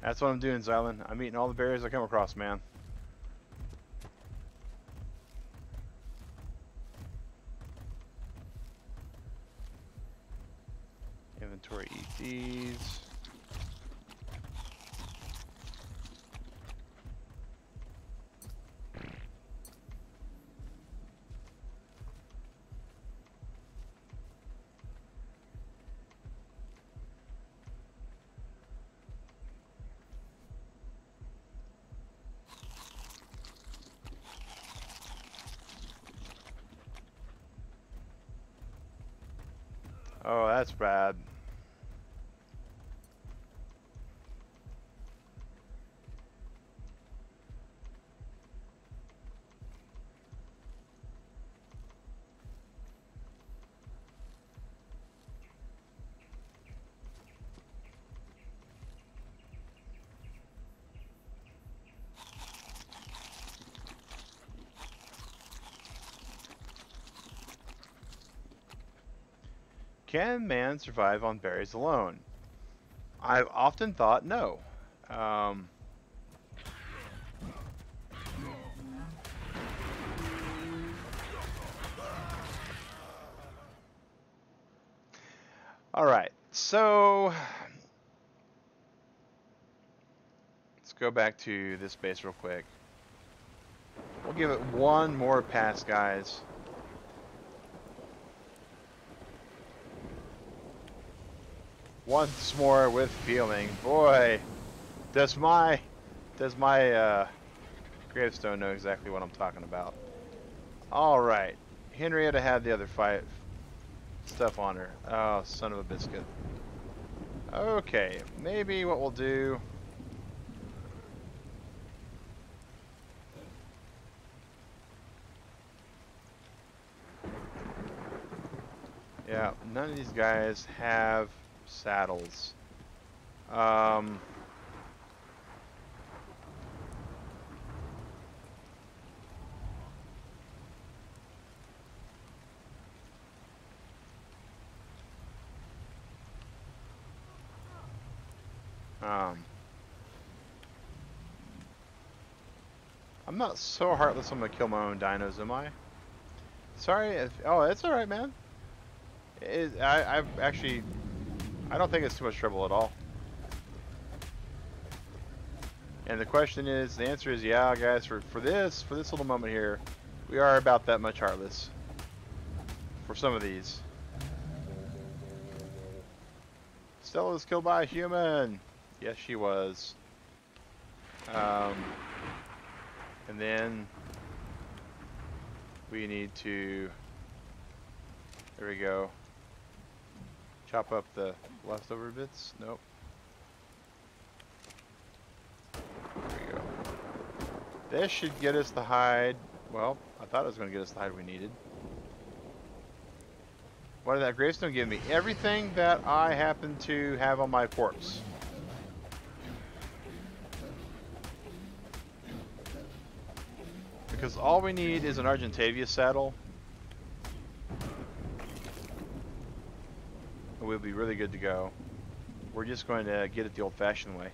That's what I'm doing, Xylan. I'm eating all the berries I come across, man. Inventory, eat these. Oh, that's bad. Can man survive on berries alone? I've often thought no. All right, so let's go back to this base real quick. We'll give it one more pass, guys. Once more with feeling. Boy, does my gravestone know exactly what I'm talking about. All right, Henrietta had the other fight stuff on her. Oh, son of a biscuit. Okay, maybe what we'll do. Yeah, none of these guys have saddles. I'm not so heartless I'm gonna kill my own dinos, am I? Sorry if, oh, it's alright, man. I've actually, I don't think it's too much trouble at all. And the question is, the answer is yeah, guys, for this little moment here, we are about that much heartless. For some of these. Stella was killed by a human! Yes, she was. And then we need to, there we go, chop up the leftover bits. Nope. There we go. This should get us the hide. Well, I thought it was going to get us the hide we needed. What did that gravestone give me? Everything that I happen to have on my corpse. Because all we need is an Argentavia saddle. And we'll be really good to go. We're just going to get it the old-fashioned way.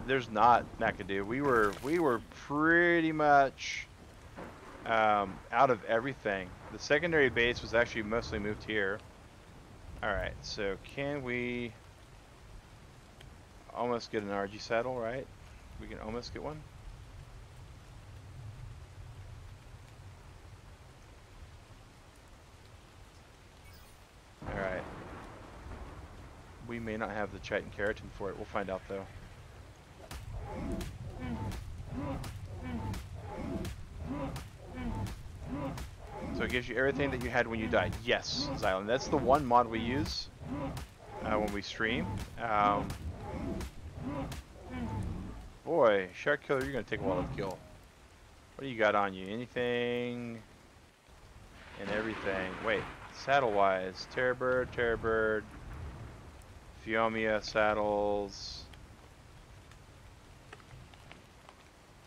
There's not, McAdoo. We were pretty much out of everything. The secondary base was actually mostly moved here. Alright, so can we almost get an RG saddle, right? We can almost get one. Alright. We may not have the chitin keratin for it. We'll find out though. So it gives you everything that you had when you died. Yes, Xylan. That's the one mod we use when we stream. Boy, Shark Killer, you're going to take a while to kill. What do you got on you? Anything and everything. Wait, saddle-wise. Terrorbird, Phiomia saddles,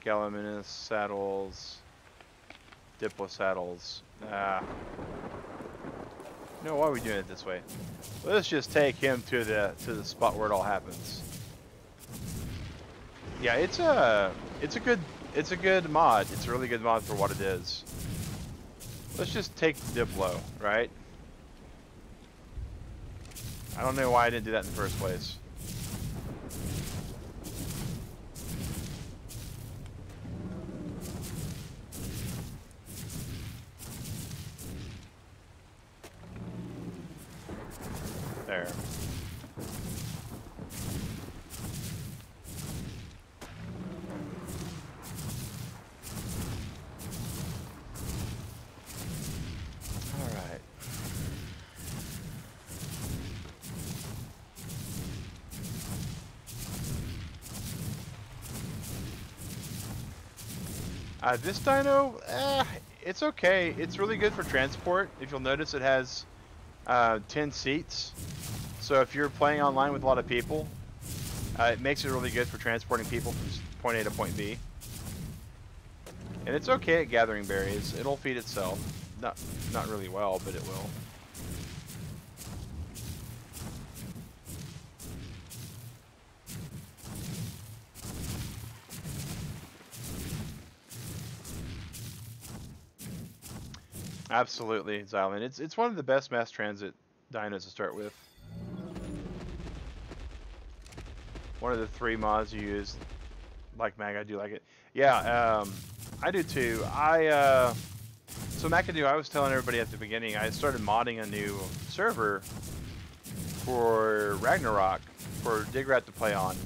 Gallimimus saddles, Diplo saddles. No, why are we doing it this way? Let's just take him to the spot where it all happens. Yeah, it's a good mod. It's a really good mod for what it is. Let's just take the Diplo, right? I don't know why I didn't do that in the first place. There. All right. This dino, it's okay. It's really good for transport. If you'll notice, it has 10 seats. So if you're playing online with a lot of people, it makes it really good for transporting people from point A to point B. And it's okay at gathering berries. It'll feed itself. Not really well, but it will. Absolutely, Xylan. It's one of the best mass transit dinos to start with. One of the 3 mods you use. Like Mag, I do like it. Yeah, I do too. So McAdoo, I was telling everybody at the beginning, I started modding a new server for Ragnarok for Digrat to play on.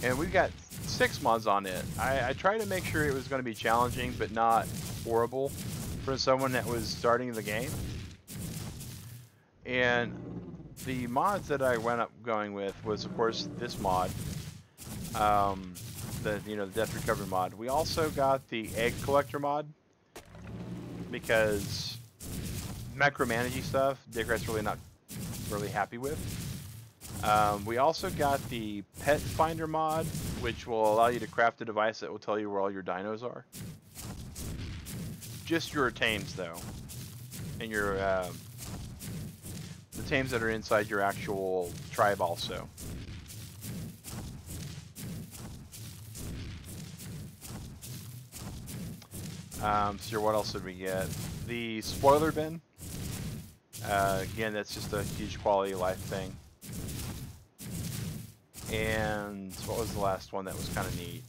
And we've got 6 mods on it. I tried to make sure it was going to be challenging, but not horrible for someone that was starting the game. And the mods that I went up going with was, of course, this mod. The Death Recovery mod. We also got the Egg Collector mod, because macromanagey stuff, Digrat's really not really happy with. We also got the Pet Finder mod, which will allow you to craft a device that will tell you where all your dinos are. Just your tames, though, and your the tames that are inside your actual tribe also. So what else did we get? The spoiler bin. Again, that's just a huge quality of life thing. And what was the last one that was kind of neat?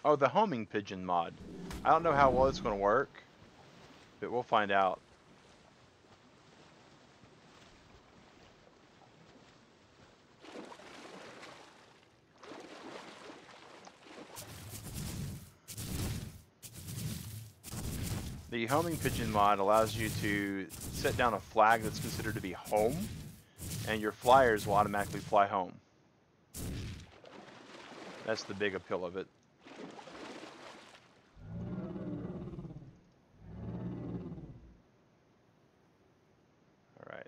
Oh, the homing pigeon mod. I don't know how well it's going to work, but we'll find out. The homing pigeon mod allows you to set down a flag that's considered to be home, and your flyers will automatically fly home. That's the big appeal of it. Alright.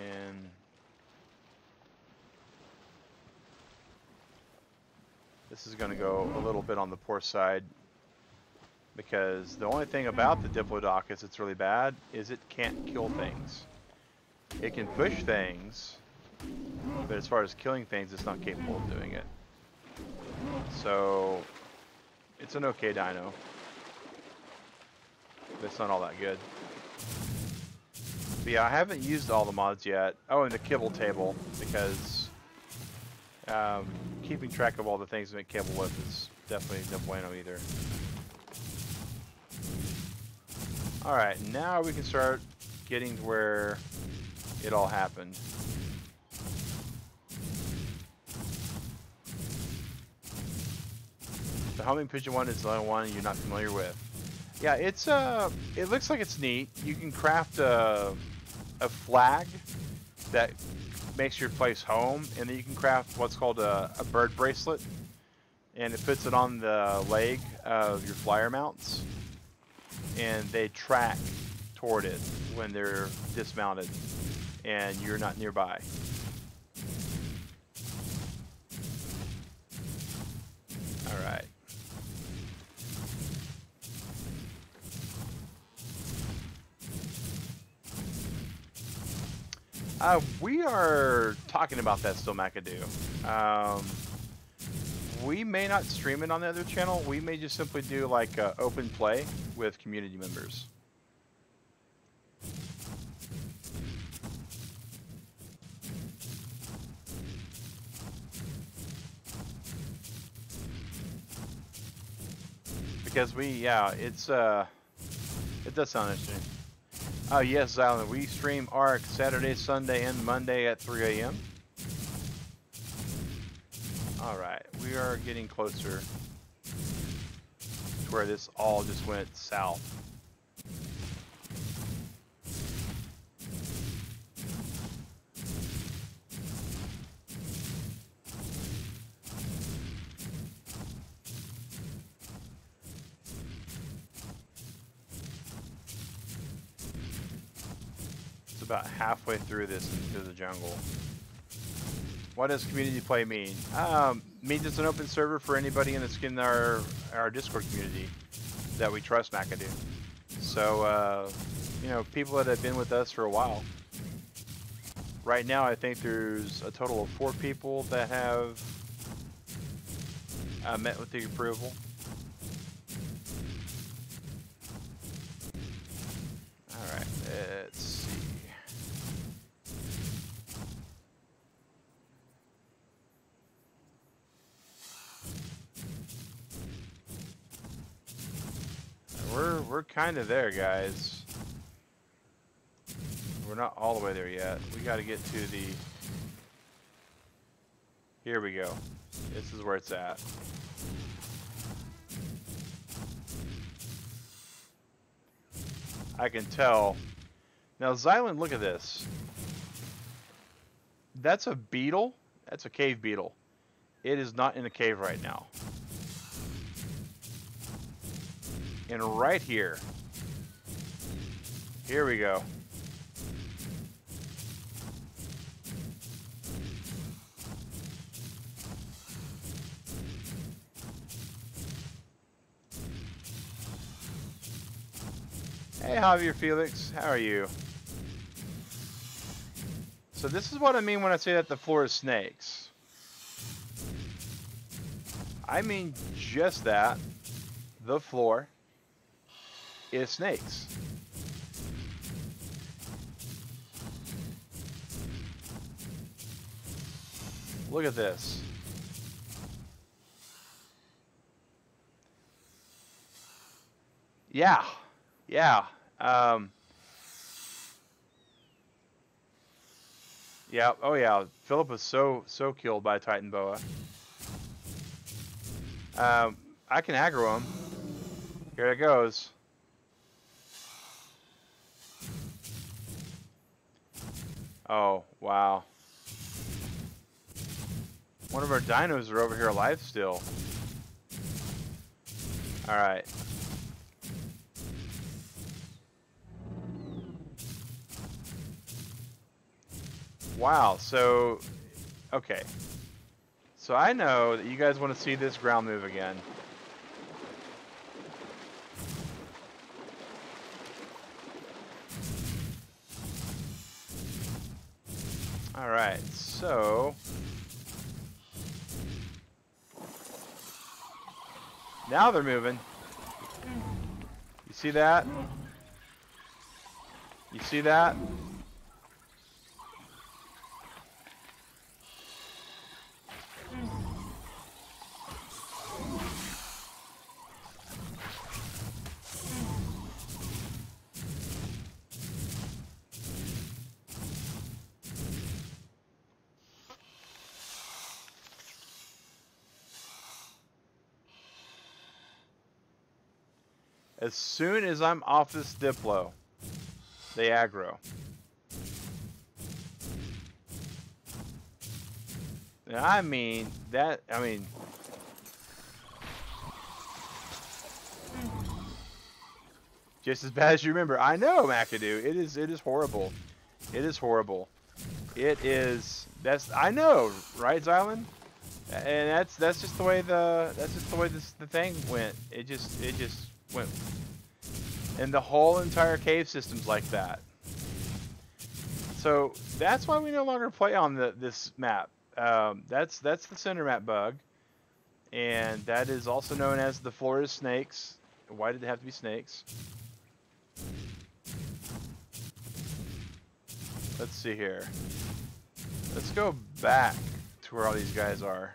And this is going to go a little bit on the poor side, because the only thing about the Diplodocus that's really bad is it can't kill things. It can push things, but as far as killing things, it's not capable of doing it. So it's an okay dino, but it's not all that good. But yeah, I haven't used all the mods yet. Oh, and the kibble table, because keeping track of all the things to make kibble with is definitely no bueno either. Alright, now we can start getting to where it all happened. The homing pigeon one is the only one you're not familiar with. Yeah, it's it looks like it's neat. You can craft a flag that makes your place home, and then you can craft what's called a bird bracelet, and it puts it on the leg of your flyer mounts, and they track toward it when they're dismounted and you're not nearby. Alright. We are talking about that still, McAdoo. We may not stream it on the other channel. We may just simply do like open play with community members. Because it's it does sound interesting. Oh yes, Xylan, we stream ARC Saturday, Sunday, and Monday at 3 a.m. Alright, we are getting closer to where this all just went south. about halfway through this into the jungle. What does community play mean? Means it's an open server for anybody in our Discord community that we trust McAdoo. So, you know, people that have been with us for a while. Right now, I think there's a total of 4 people that have met with the approval. Alright, let's see. We're kind of there, guys. We're not all the way there yet. We got to get to the... Here we go. This is where it's at. I can tell. Now, Xylan, look at this. That's a beetle. That's a cave beetle. It is not in a cave right now. And right here. Here we go. Hey, Javier Felix, how are you? So this is what I mean when I say that the floor is snakes. I mean just that. The floor is snakes. Look at this. Yeah. Yeah. Yeah. Oh yeah. Philip was so killed by a Titan boa. I can aggro him. Here it goes. Oh wow. One of our dinos are over here alive still. All right. Wow, so, okay. So I know that you guys want to see this ground move again. Alright, so... Now they're moving. You see that? You see that? As soon as I'm off this Diplo, they aggro. And I mean, just as bad as you remember. I know, McAdoo. It is horrible. It is horrible. It is, I know, right, Xylan? And that's just the way the thing went. It just went, and the whole entire cave system's like that. So that's why we no longer play on this map. That's the center map bug, and that is also known as the floor is snakes. Why did it have to be snakes? Let's see here. Let's go back to where all these guys are.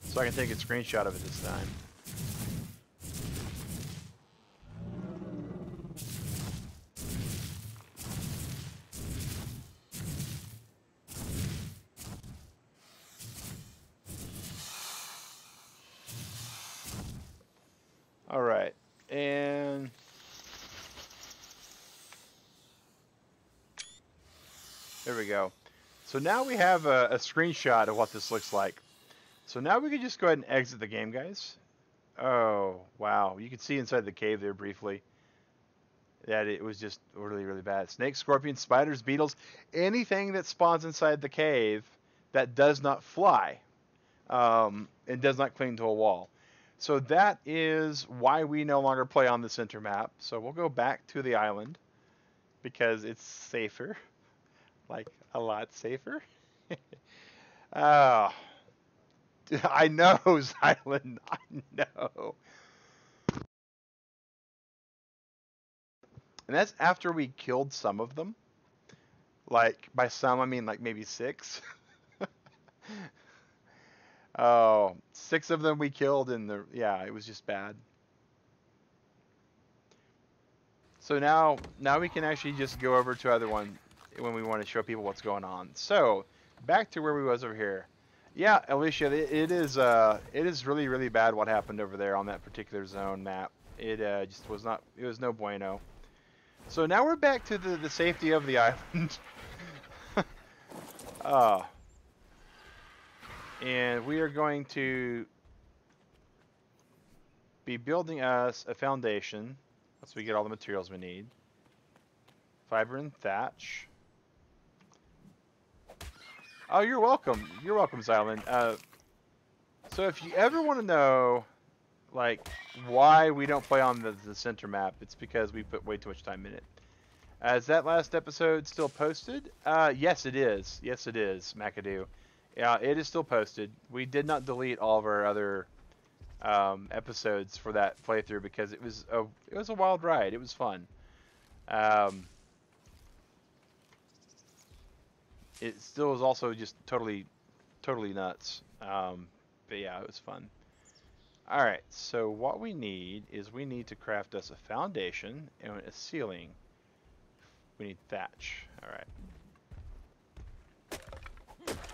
So I can take a screenshot of it this time. All right, and there we go. So now we have a screenshot of what this looks like. So now we can just go ahead and exit the game, guys. Oh, wow. You could see inside the cave there briefly that it was just really, really bad. Snakes, scorpions, spiders, beetles, anything that spawns inside the cave that does not fly and does not cling to a wall. So that is why we no longer play on the center map. So we'll go back to the island because it's safer, like a lot safer. Oh, I know, Island. I know. And that's after we killed some of them. Like, by some, I mean like maybe six. Oh, six of them we killed in the, yeah, it was just bad. So now we can actually just go over to other one when we want to show people what's going on. So, back to where we was over here. Yeah, Alicia, it is really, really bad what happened over there on that particular zone map. It just was not, it was no bueno. So now we're back to the safety of the island. uh, and we are going to be building us a foundation once we get all the materials we need. Fiber and thatch. Oh, you're welcome. You're welcome, Xylan. So if you ever want to know, like, why we don't play on the center map, it's because we put way too much time in it. Is that last episode still posted? Yes, it is. Yes, it is, McAdoo. Yeah, it is still posted. We did not delete all of our other episodes for that playthrough because it was a wild ride. It was fun. It still was also just totally nuts. But yeah, it was fun. All right, so what we need is we need to craft us a foundation and a ceiling. We need thatch. All right.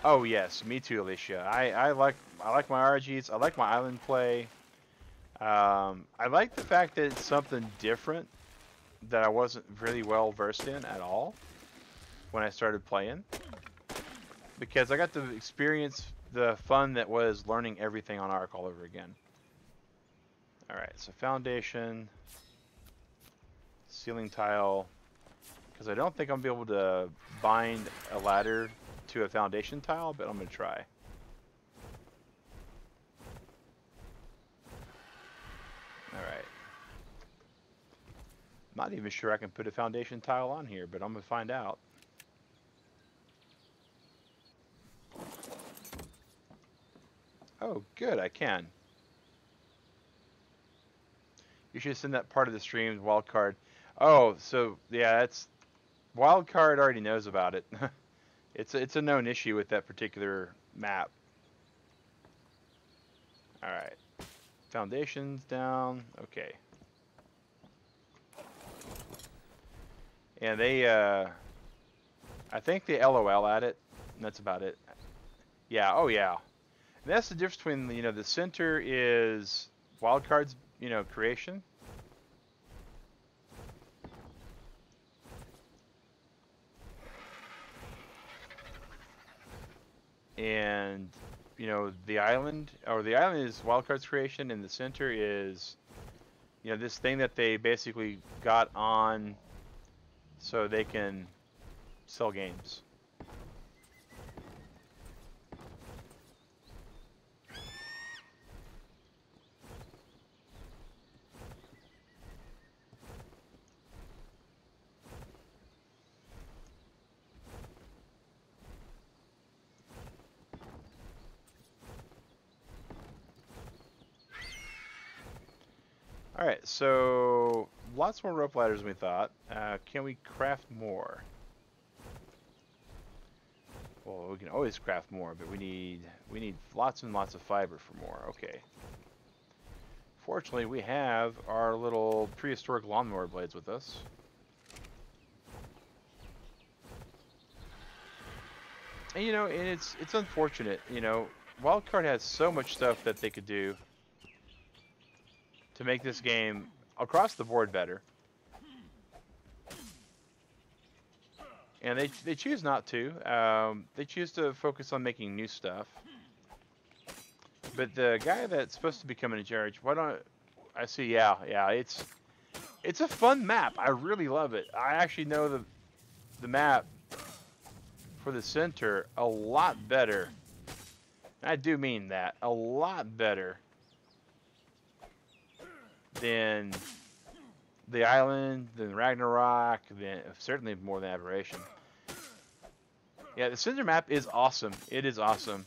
Oh yes, me too, Alicia. I like my RGs. I like my island play. I like the fact that it's something different that I wasn't really well versed in at all when I started playing, because I got to experience the fun that was learning everything on Ark all over again. All right, so foundation, ceiling tile, because I don't think I'm gonna be able to bind a ladder to a foundation tile, but I'm gonna try. Alright. Not even sure I can put a foundation tile on here, but I'm gonna find out. Oh, good, I can. You should send that part of the stream wildcard. Oh, so yeah, that's wildcard already knows about it. It's a known issue with that particular map. All right, foundations down. Okay, and they I think they LOL at it, and that's about it. Yeah. Oh yeah. And that's the difference between the center is wildcard's creation. And the island is wildcard's creation, and the center is this thing that they basically got on so they can sell games. Alright, so lots more rope ladders than we thought. Can we craft more? Well, we can always craft more, but we need lots and lots of fiber for more. Okay. Fortunately, we have our little prehistoric lawnmower blades with us. And it's unfortunate. Wildcard has so much stuff that they could do to make this game across the board better, and they choose not to. They choose to focus on making new stuff. But the guy that's supposed to be coming in charge, why don't I see? Yeah, yeah, it's a fun map. I really love it. I actually know the map for the center a lot better. I do mean that, a lot better than the island, than Ragnarok, than certainly more than Aberration. Yeah, the center map is awesome. It is awesome.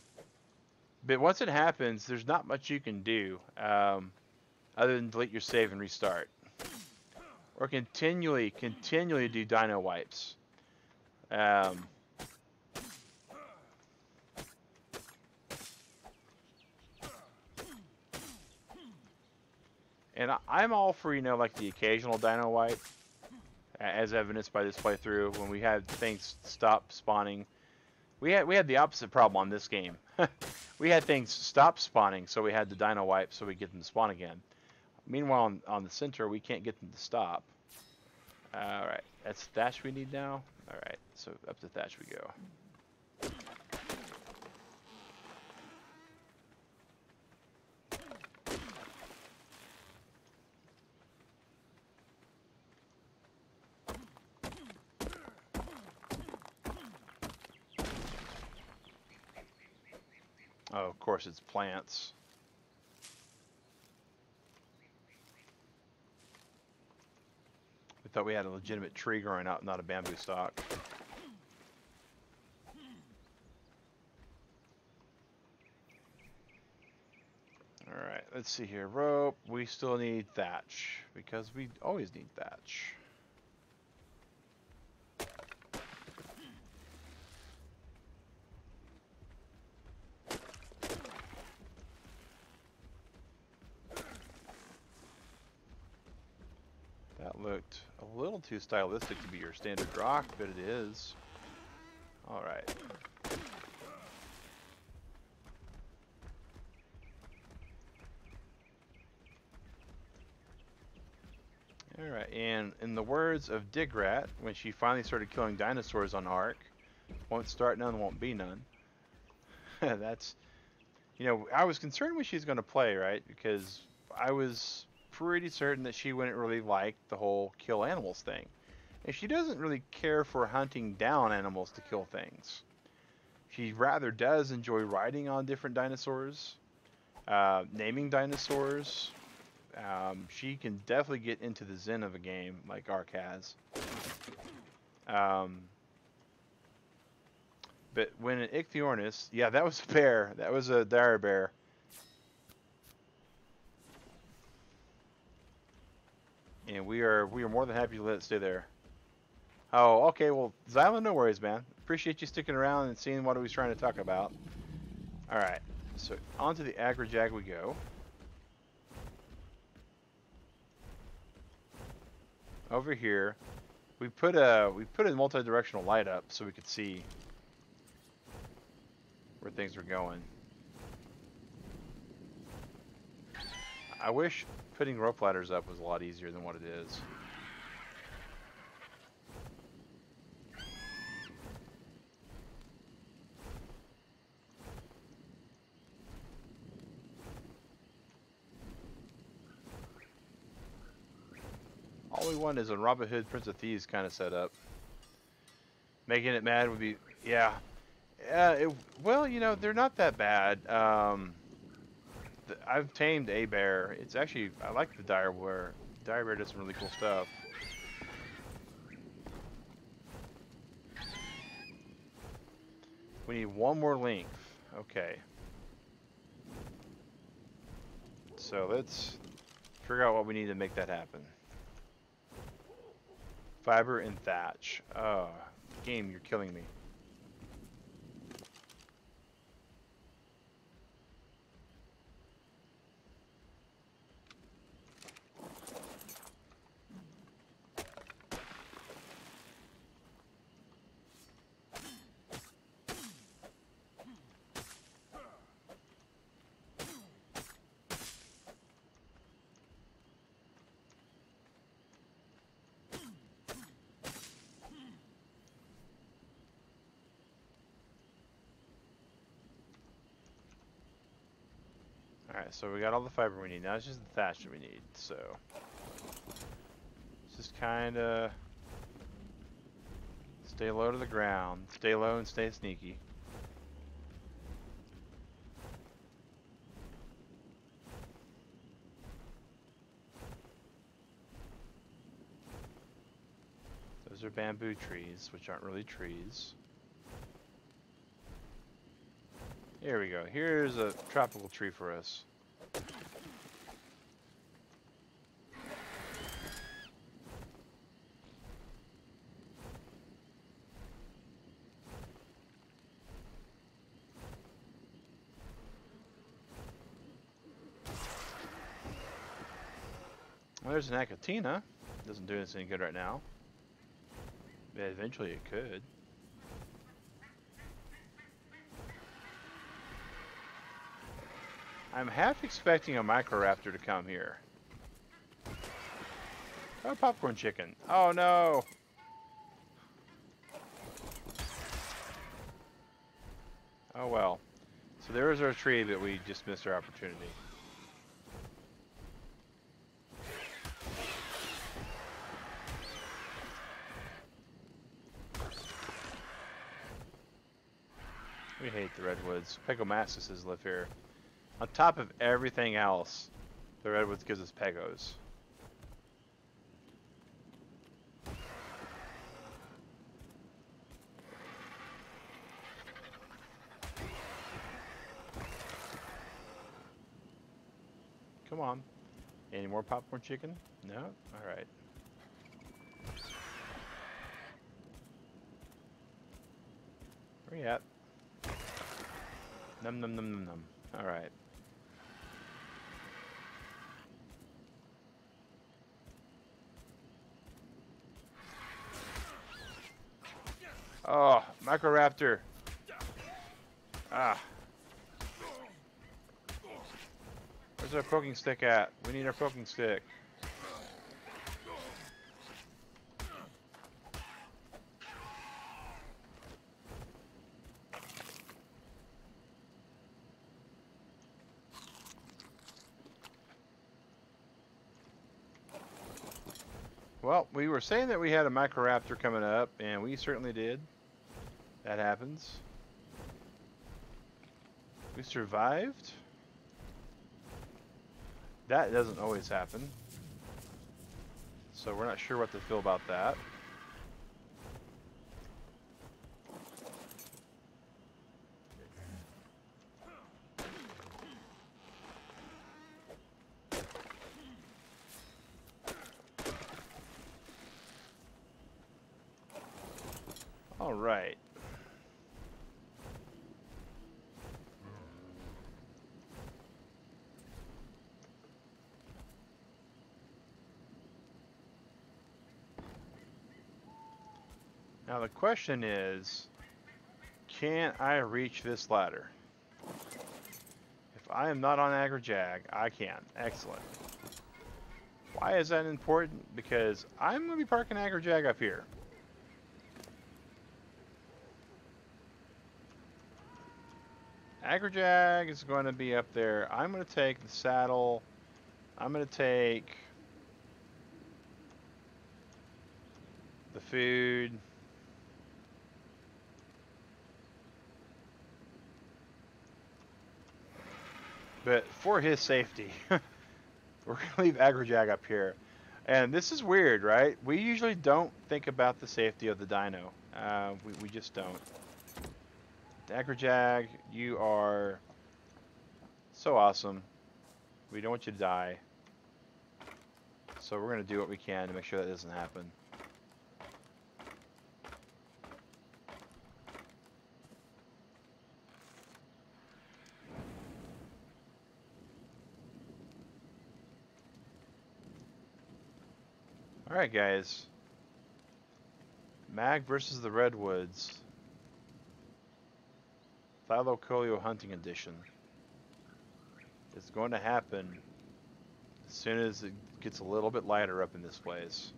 But once it happens, there's not much you can do other than delete your save and restart. Or continually do dino wipes. And I'm all for, you know, like the occasional dino wipe, as evidenced by this playthrough, when we had things stop spawning. We had the opposite problem on this game. We had things stop spawning, so we had the dino wipe so we get them to spawn again. Meanwhile, on the center, we can't get them to stop. Alright, that's thatch we need now. Alright, so up to thatch we go. Oh, of course, it's plants. We thought we had a legitimate tree growing out, not a bamboo stalk. Alright, let's see here. Rope. We still need thatch, because we always need thatch. That looked a little too stylistic to be your standard rock, but it is. Alright. Alright, and in the words of Digrat, when she finally started killing dinosaurs on Ark, won't start none, won't be none. That's, you know, I was concerned when she's going to play, right? Because I was pretty certain that she wouldn't really like the whole kill animals thing. And she doesn't really care for hunting down animals to kill things. She rather does enjoy riding on different dinosaurs, naming dinosaurs. She can definitely get into the zen of a game like Ark has. But when an Ichthyornis, yeah, that was a bear. That was a dire bear. And we are more than happy to let it stay there. Oh, okay. Well, Xylan, no worries, man. Appreciate you sticking around and seeing what he was trying to talk about. All right. So onto the Agrajag we go. Over here, we put a multi-directional light up so we could see where things are going. I wish putting rope ladders up was a lot easier than what it is. All we want is a Robin Hood Prince of Thieves kind of setup. Making it mad would be, yeah. Well, you know, they're not that bad. I've tamed a bear. It's actually, I like the dire bear. Dire bear does some really cool stuff. We need one more length. Okay. So let's figure out what we need to make that happen. Fiber and thatch. Oh, game, you're killing me. so we got all the fiber we need. Now it's just the thatch that we need. So just kind of stay low to the ground. Stay low and stay sneaky. Those are bamboo trees, which aren't really trees. Here we go. Here's a tropical tree for us. Well, there's an Acatina. Doesn't do us any good right now. But eventually it could. I'm half expecting a Microraptor to come here. Oh, popcorn chicken. Oh no! Oh well. So there is our tree that we just missed our opportunity. We hate the redwoods. Pegomastuses live here. On top of everything else, the redwoods gives us pegos. Come on. Any more popcorn chicken? No? Alright. Where you at? Num num num num num. Alright. Oh, Microraptor. Ah. Where's our poking stick at? We need our poking stick. Well, we were saying that we had a Microraptor coming up, and we certainly did. That happens. We survived. That doesn't always happen. So we're not sure what to feel about that. All right. Now the question is, can I reach this ladder? If I am not on AgriJag, I can. Excellent. Why is that important? Because I'm going to be parking AgriJag up here. AgriJag is going to be up there. I'm going to take the saddle. I'm going to take the food. But for his safety, we're going to leave AgriJag up here. And this is weird, right? We usually don't think about the safety of the dino. We just don't. AgriJag, you are so awesome. We don't want you to die. So we're going to do what we can to make sure that doesn't happen. Alright guys, Mag versus the Redwoods, Thylacoleo Hunting Edition. It's going to happen as soon as it gets a little bit lighter up in this place.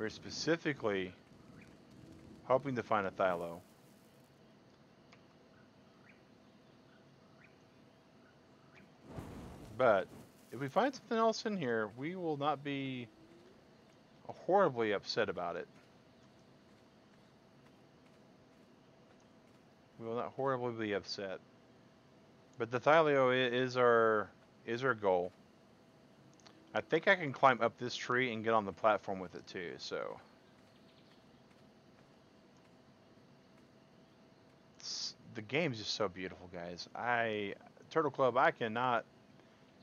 We're specifically hoping to find a Thylo. But if we find something else in here, we will not be horribly upset about it. We will not horribly be upset. But the Thylacoleo is our goal. I think I can climb up this tree and get on the platform with it too, so. The game's just so beautiful, guys. Turtle Club, I cannot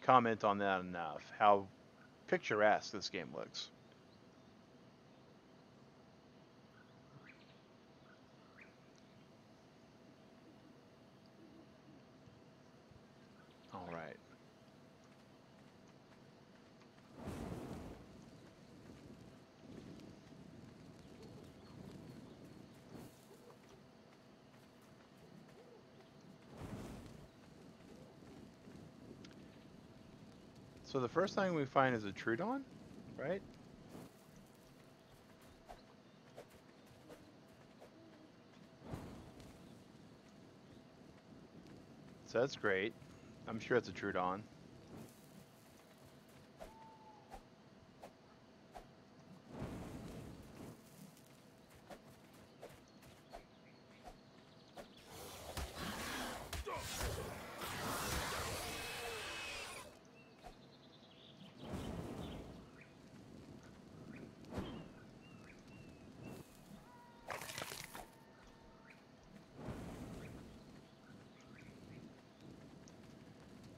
comment on that enough. How picturesque this game looks. All right. So the first thing we find is a Trudon, right? So that's great. I'm sure it's a Trudon.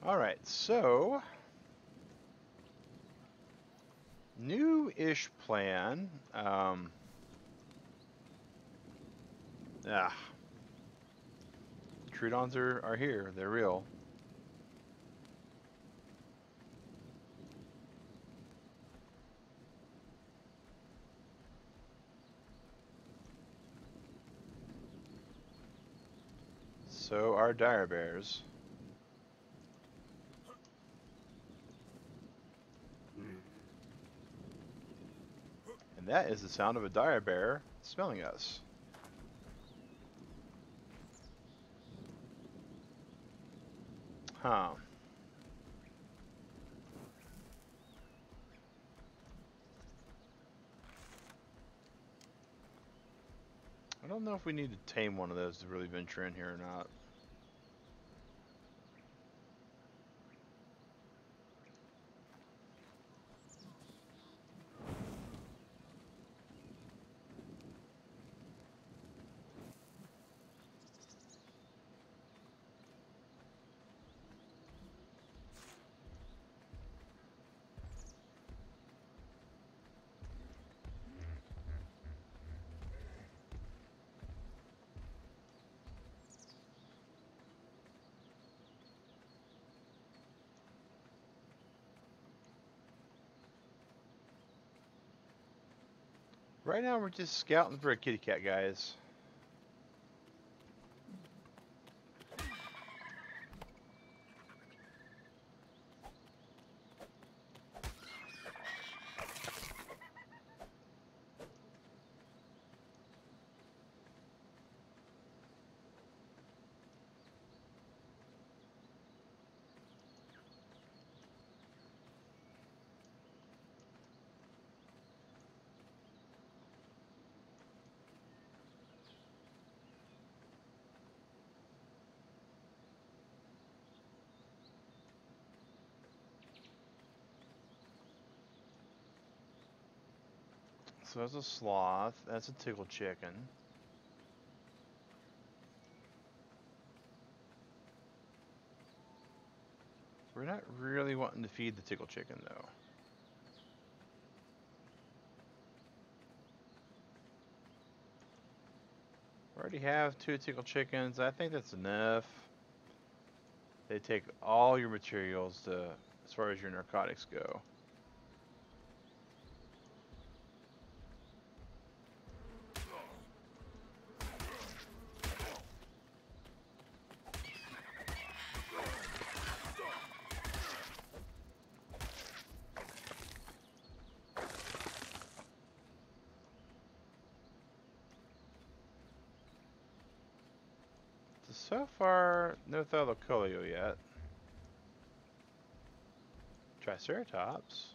All right, so new-ish plan. Trudons are here. They're real. So are dire bears. And that is the sound of a dire bear smelling us. Huh. I don't know if we need to tame one of those to really venture in here or not. Right now we're just scouting for a kitty cat, guys. So that's a sloth. That's a tickle chicken. We're not really wanting to feed the tickle chicken, though. We already have 2 tickle chickens. I think that's enough. They take all your materials as far as your narcotics go. So far, no Thylacoleo yet. Triceratops.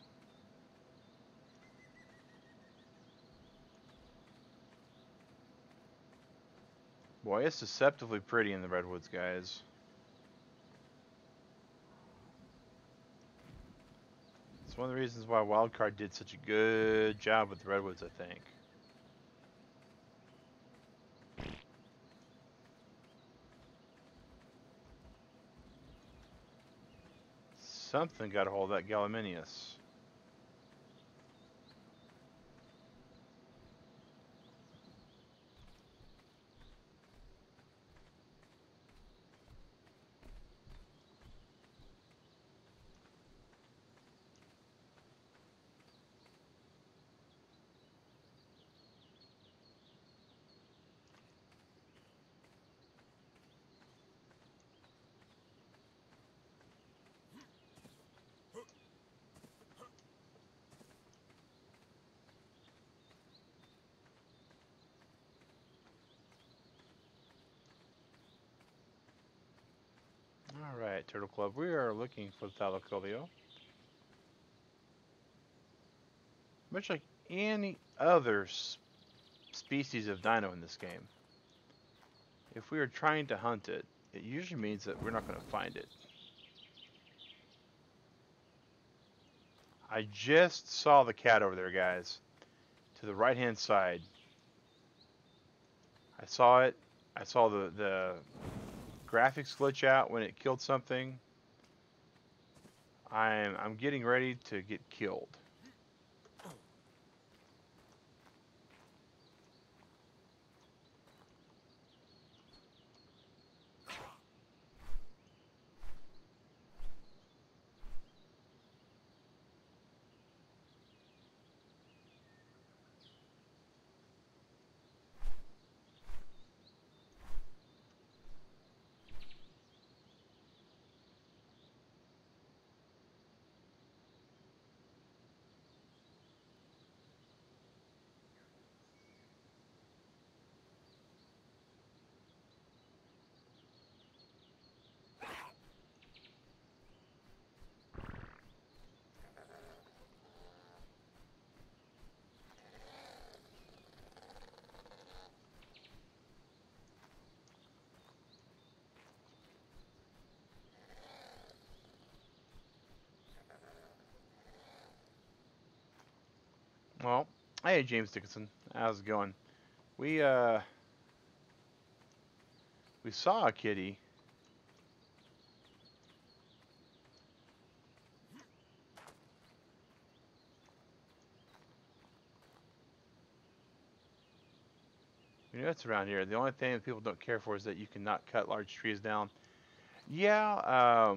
Boy, it's deceptively pretty in the redwoods, guys. It's one of the reasons why Wildcard did such a good job with the redwoods, I think. Something got a hold of that Gallimimus. Alright, Turtle Club, we are looking for the Thylacoleo. Much like any other species of dino in this game, if we are trying to hunt it, it usually means that we're not going to find it. I just saw the cat over there, guys. To the right-hand side. I saw it. I saw the graphics glitch out when it killed something. I'm getting ready to get killed. Well, hey James Dickinson, how's it going? We saw a kitty. We know it's around here. The only thing that people don't care for is that you cannot cut large trees down. Yeah,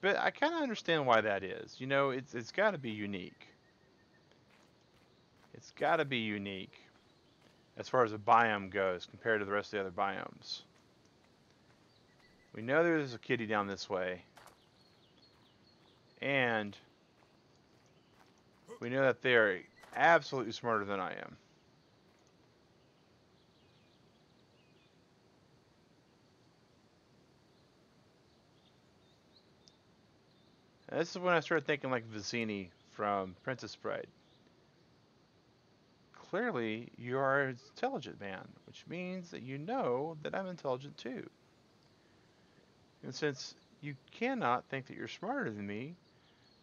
but I kind of understand why that is. You know, it's got to be unique. It's got to be unique as far as the biome goes compared to the rest of the other biomes. We know there's a kitty down this way, and we know that they are absolutely smarter than I am. And this is when I started thinking like Vicini from Princess Bride. Clearly, you are an intelligent man, which means that you know that I'm intelligent too. And since you cannot think that you're smarter than me,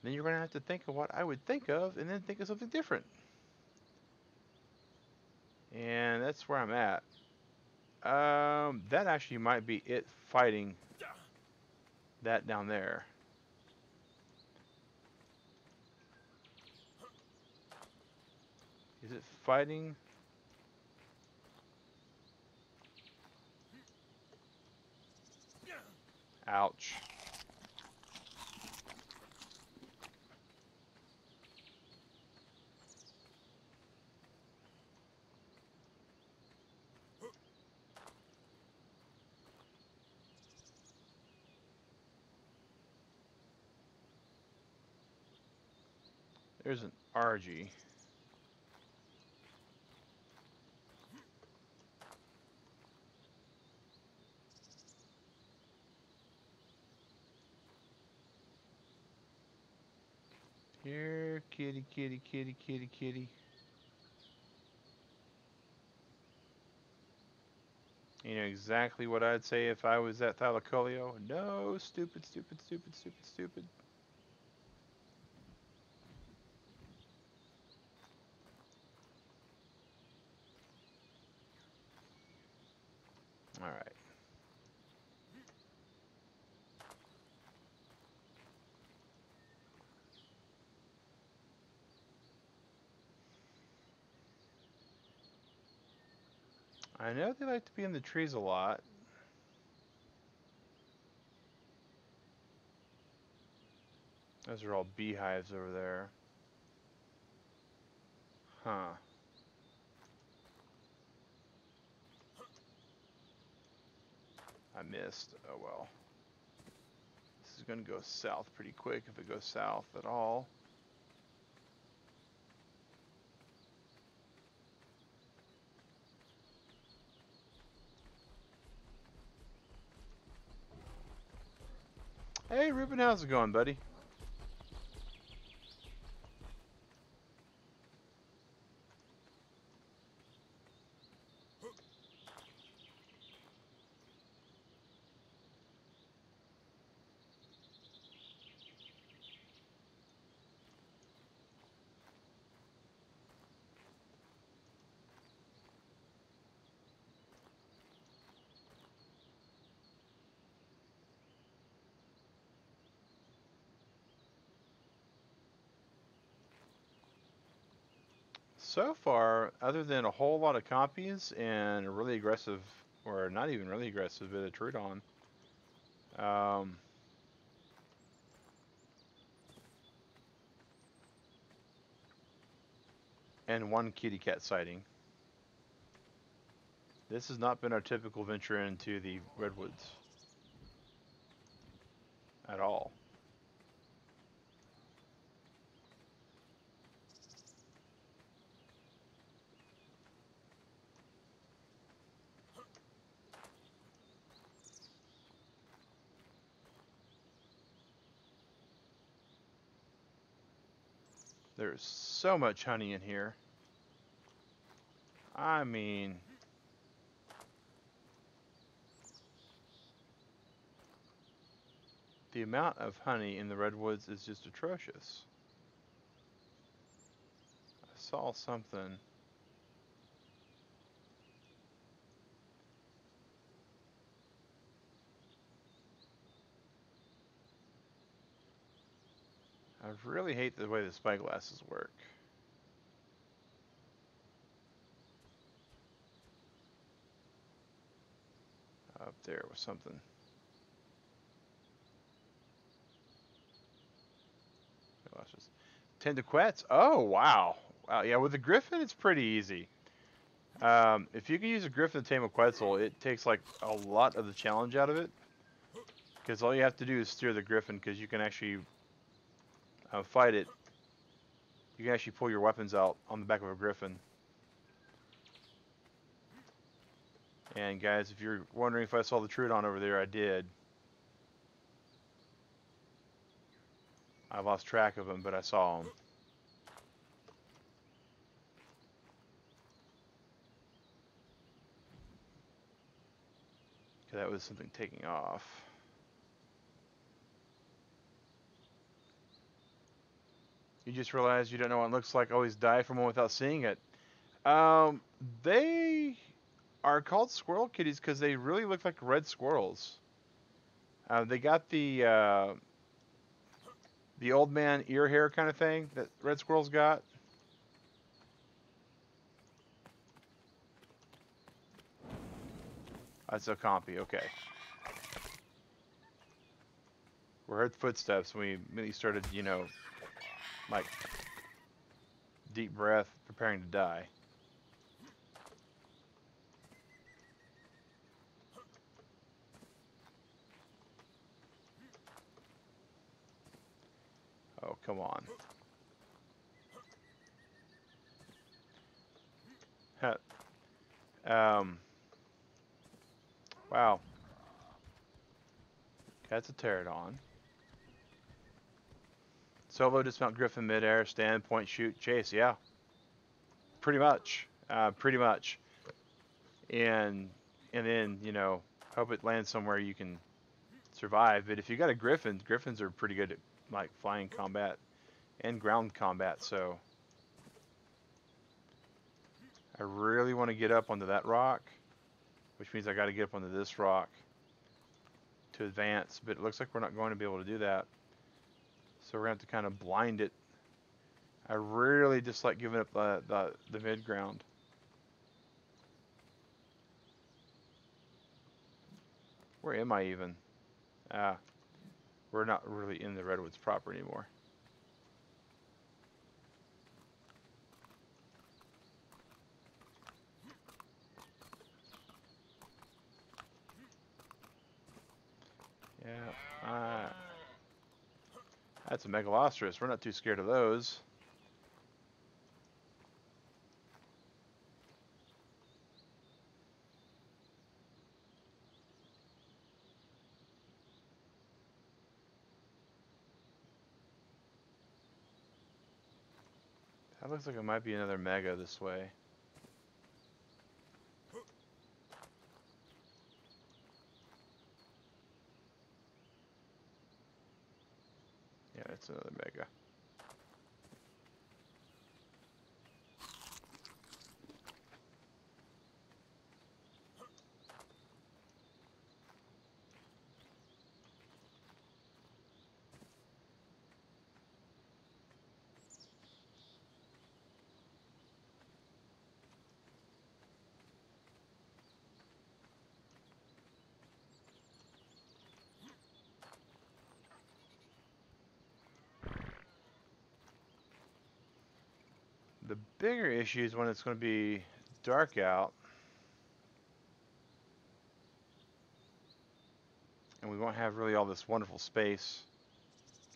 then you're going to have to think of what I would think of and then think of something different. And that's where I'm at. That actually might be it fighting that down there. Is it fighting? Ouch. There's an RG. Here, kitty, kitty, kitty, kitty, kitty. You know exactly what I'd say if I was at Thylacoleo. No, stupid, stupid, stupid, stupid, stupid. All right. I know they like to be in the trees a lot. Those are all beehives over there. Huh. I missed. Oh well. This is going to go south pretty quick if it goes south at all. Hey, Ruben, how's it going, buddy? So far, other than a whole lot of copies and a really aggressive, or not even really aggressive, bit of Trudon, um, and one kitty cat sighting. This has not been our typical venture into the redwoods at all. There's so much honey in here. I mean, the amount of honey in the redwoods is just atrocious. I saw something. I really hate the way the spyglasses work. Up there was something. Tendequets? Oh, wow. Wow, yeah, with the griffin, it's pretty easy. If you can use a griffin to tame a quetzal, it takes like a lot of the challenge out of it. Because all you have to do is steer the griffin, because you can actually fight it. You can actually pull your weapons out on the back of a griffin. And guys, if you're wondering if I saw the Trudon over there, I did. I lost track of him, but I saw him. That was something taking off. You just realized you don't know what it looks like. Always die from one without seeing it. They are called squirrel kitties because they really look like red squirrels. They got the old man ear hair kind of thing that red squirrels got. That's a compy. Okay. We heard footsteps and we immediately started, you know, like deep breath, preparing to die. Oh, come on. Wow. That's a pterodon. Solo dismount griffin midair, stand, point, shoot, chase. Yeah, pretty much. Pretty much. And then, you know, hope it lands somewhere you can survive. But if you got a griffin, griffins are pretty good at like flying combat and ground combat. So I really want to get up onto that rock, which means I got to get up onto this rock to advance. But it looks like we're not going to be able to do that. So we're going to have to kind of blind it. I really dislike giving up the mid ground. Where am I even? We're not really in the redwoods proper anymore. Yeah, that's a megaloceros. We're not too scared of those. That looks like it might be another mega this way. Yeah, it's another mega. The bigger issue is when it's going to be dark out and we won't have really all this wonderful space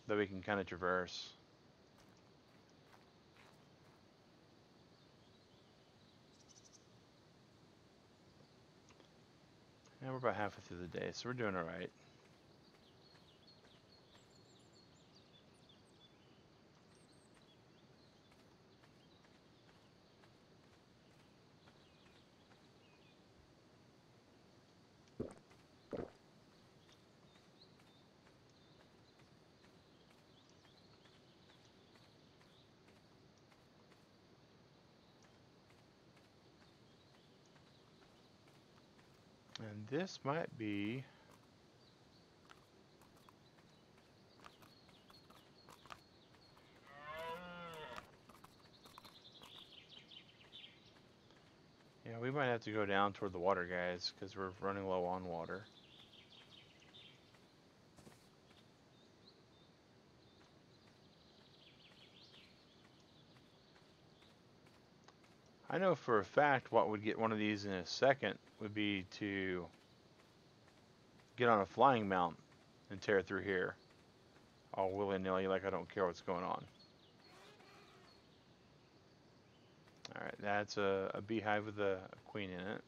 that we can kind of traverse. And we're about halfway through the day, so we're doing all right. And this might be... Yeah, we might have to go down toward the water, guys, because we're running low on water. I know for a fact what would get one of these in a second would be to get on a flying mount and tear through here all willy-nilly like I don't care what's going on. Alright, that's a beehive with a queen in it.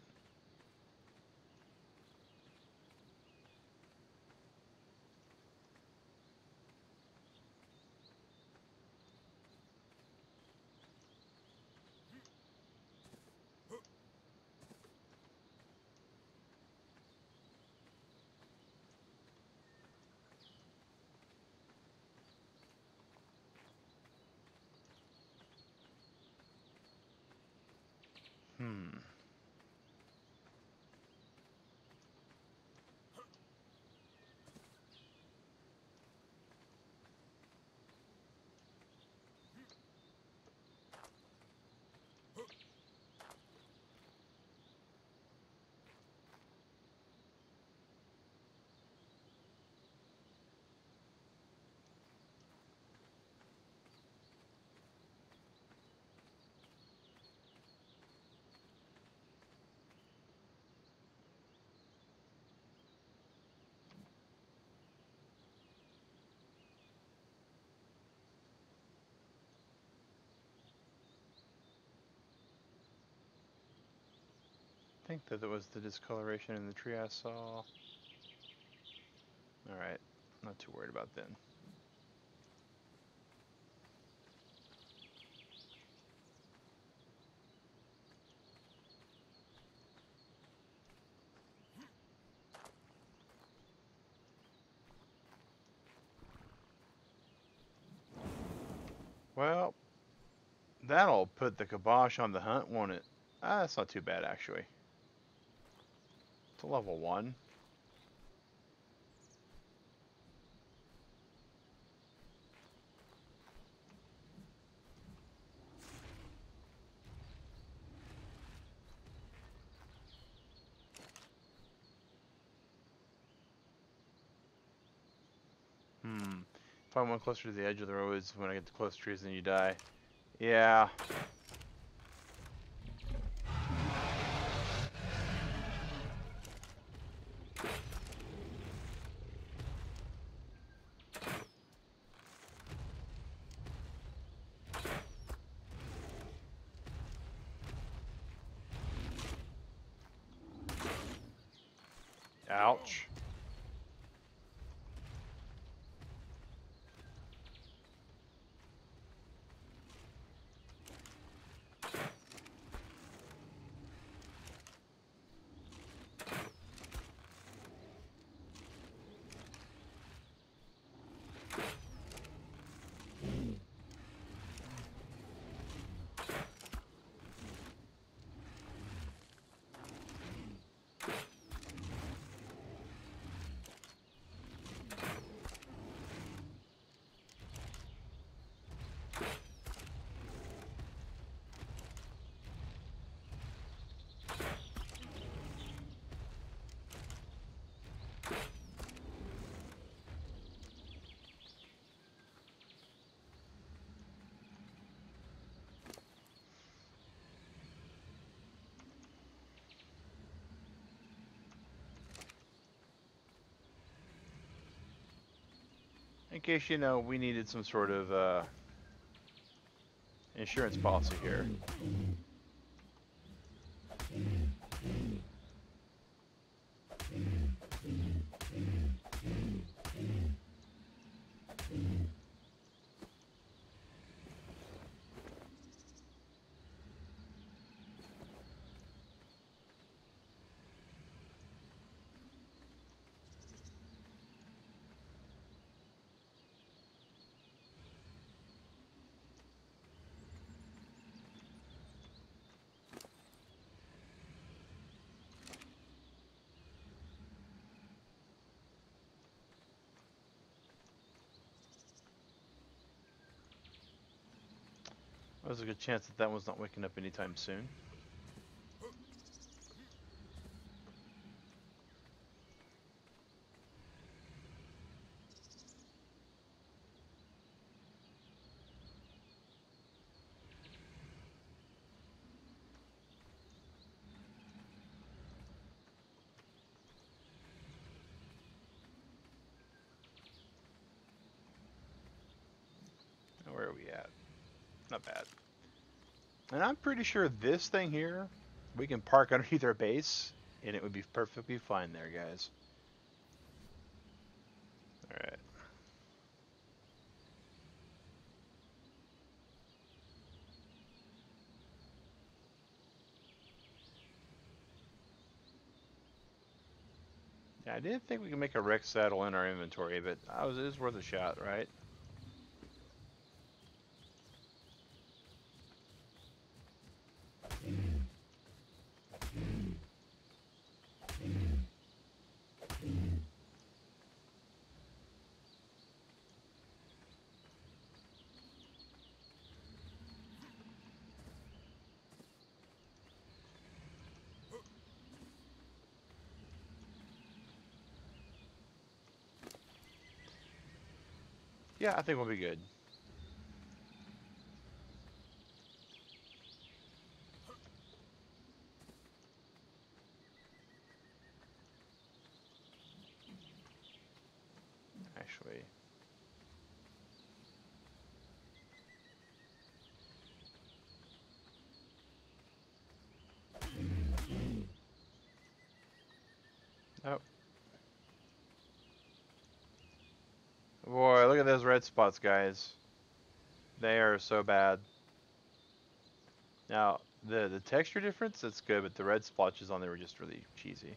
Hmm. I think that was the discoloration in the tree I saw. Alright, not too worried about then. Well, that'll put the kibosh on the hunt, won't it? Ah, that's not too bad, actually. It's a level 1. If I went closer to the edge of the roads, when I get to close trees, then you die. Yeah. Ouch. In case you know, we needed some sort of insurance policy here. There's a good chance that that one's not waking up anytime soon. Where are we at? Not bad. And I'm pretty sure this thing here, we can park underneath our base, and it would be perfectly fine there, guys. Alright. Yeah, I didn't think we could make a wreck saddle in our inventory, but it was worth a shot, right? Yeah, I think we'll be good. Actually. Oh. Boy, look at those red spots, guys. They are so bad. Now, the texture difference, that's good, but the red splotches on there were just really cheesy.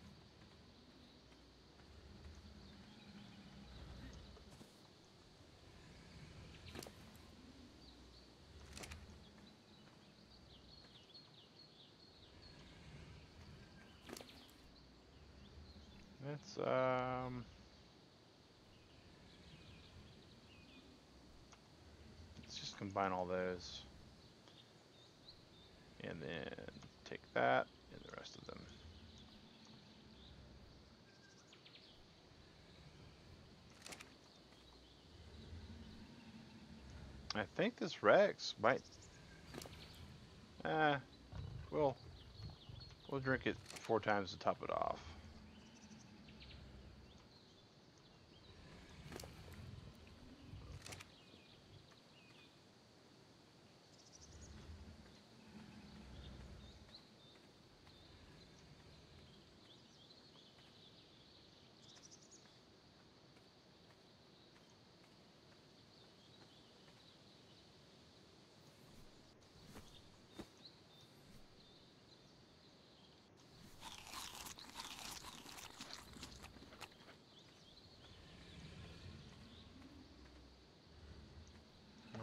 let's just combine all those. And then take that and the rest of them. I think this Rex might. We'll drink it 4 times to top it off.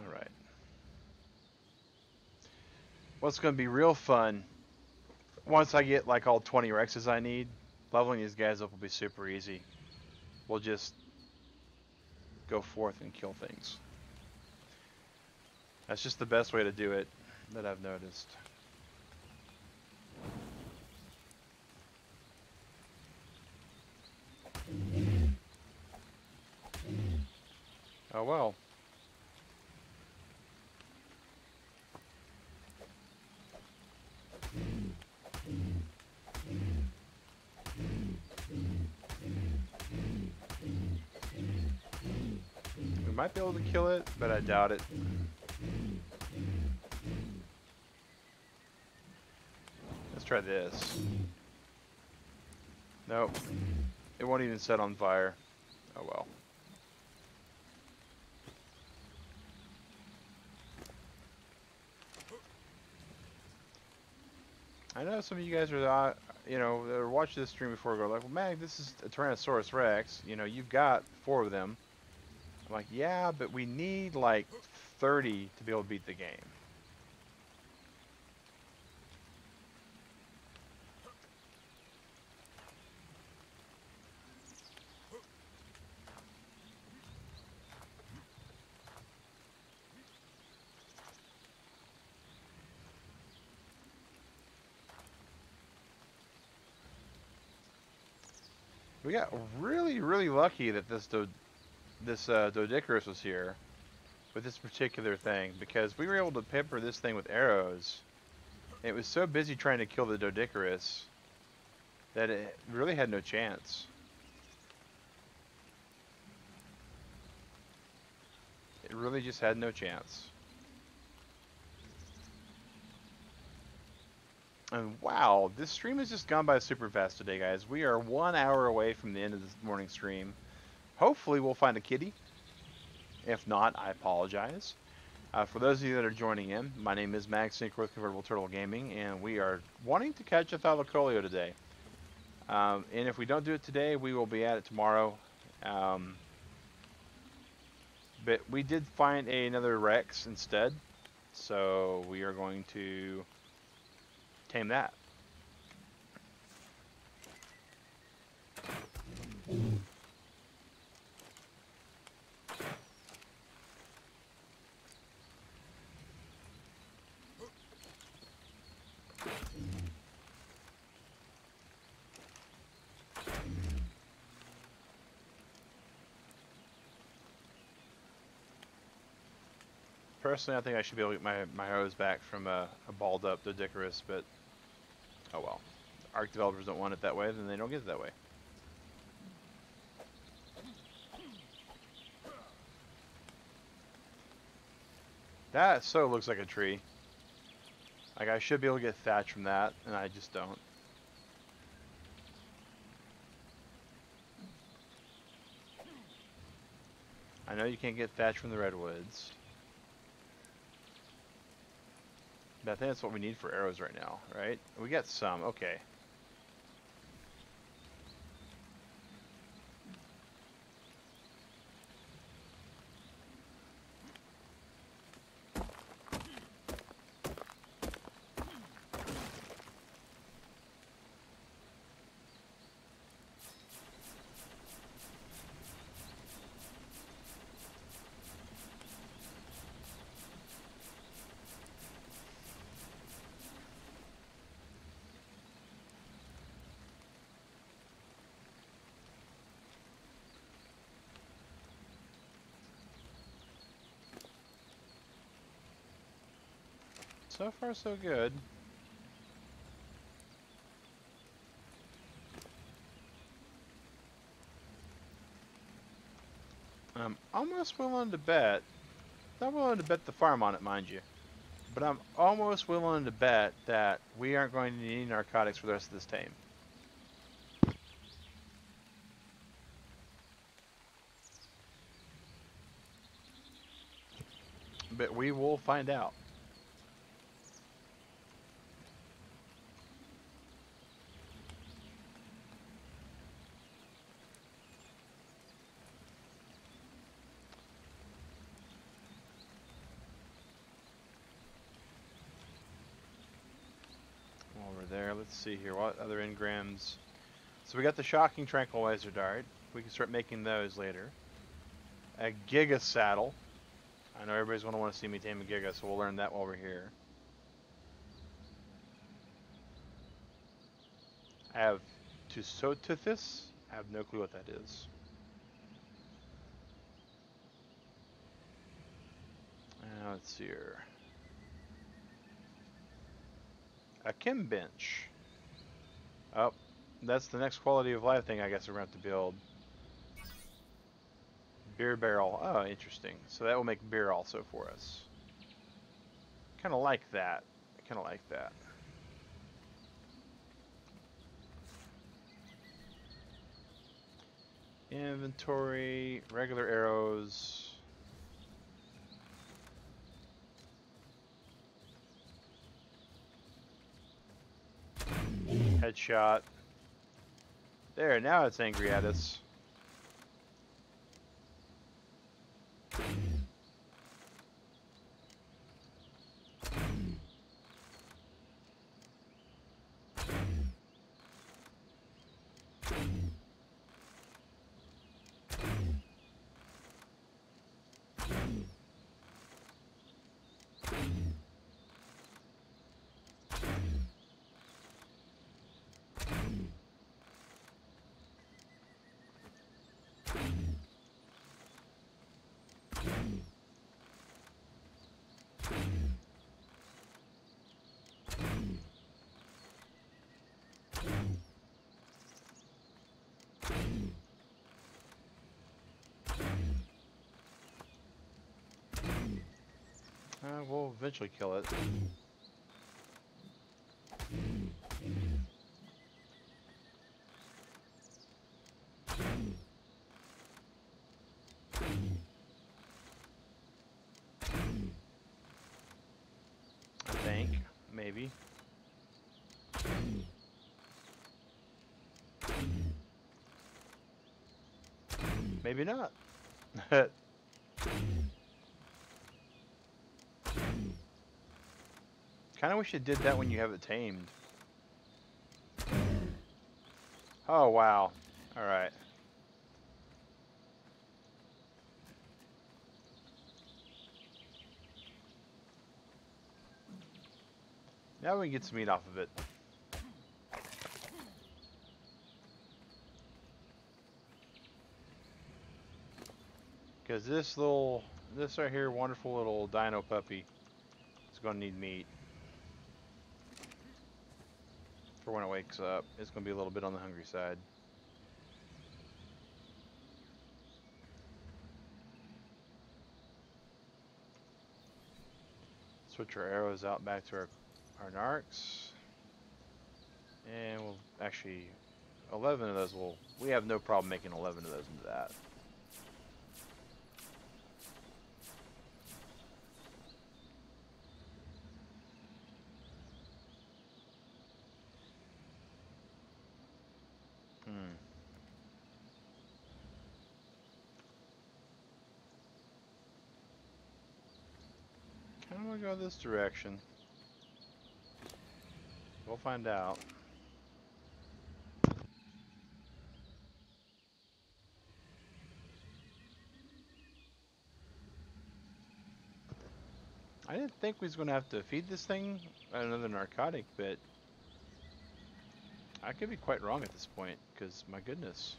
Alright. What's going to be real fun, once I get like all 20 Rexes I need, leveling these guys up will be super easy. We'll just go forth and kill things. That's just the best way to do it that I've noticed. Oh well. We might be able to kill it, but I doubt it. Let's try this. Nope. It won't even set on fire. Oh well. I know some of you guys are, you know, that are watching this stream before go like, well, Mag, this is a Tyrannosaurus Rex. You know, you've got 4 of them. I'm like, yeah, but we need like 30 to be able to beat the game. We got really, really lucky that this Doedicurus was here with this particular thing, because we were able to pepper this thing with arrows. It was so busy trying to kill the Doedicurus that it really had no chance. It really just had no chance. And wow, this stream has just gone by super fast today, guys. We are 1 hour away from the end of this morning stream. Hopefully we'll find a kitty. If not, I apologize. For those of you that are joining in, my name is Mag with Convertible Turtle Gaming, and we are wanting to catch a Thylacoleo today. And if we don't do it today, we will be at it tomorrow. But we did find another Rex instead, so we are going to tame that. Personally, I think I should be able to get my hose back from a balled up Doedicurus, but oh well. Arc developers don't want it that way, then they don't get it that way. That so looks like a tree. Like I should be able to get thatch from that, and I just don't. I know you can't get thatch from the redwoods. But I think that's what we need for arrows right now, right? We got some, okay. So far, so good. I'm almost willing to bet. Not willing to bet the farm on it, mind you. But I'm almost willing to bet that we aren't going to need narcotics for the rest of this tame. But we will find out. Over there, let's see here. What other engrams? So we got the shocking tranquilizer dart. We can start making those later. A giga saddle. I know everybody's going to want to see me tame a giga, so we'll learn that while we're here. I have Tusotithis. I have no clue what that is. Let's see here. A Kim bench. Oh, that's the next quality of life thing I guess we're going to have to build. Beer barrel. Oh, interesting. So that will make beer also for us. Kind of like that. I kind of like that. Inventory, regular arrows. Headshot. There, now it's angry at us. We'll eventually kill it. I think, maybe. Maybe not. Kind of wish it did that when you have it tamed. Oh, wow. Alright. Now we can get some meat off of it. Because this right here, wonderful little dino puppy is going to need meat. For when it wakes up, it's going to be a little bit on the hungry side. Switch our arrows out back to our narcs. And we'll actually, 11 of those we have no problem making 11 of those into that. I'm gonna go this direction. We'll find out. I didn't think we was gonna have to feed this thing another narcotic, but I could be quite wrong at this point, because my goodness.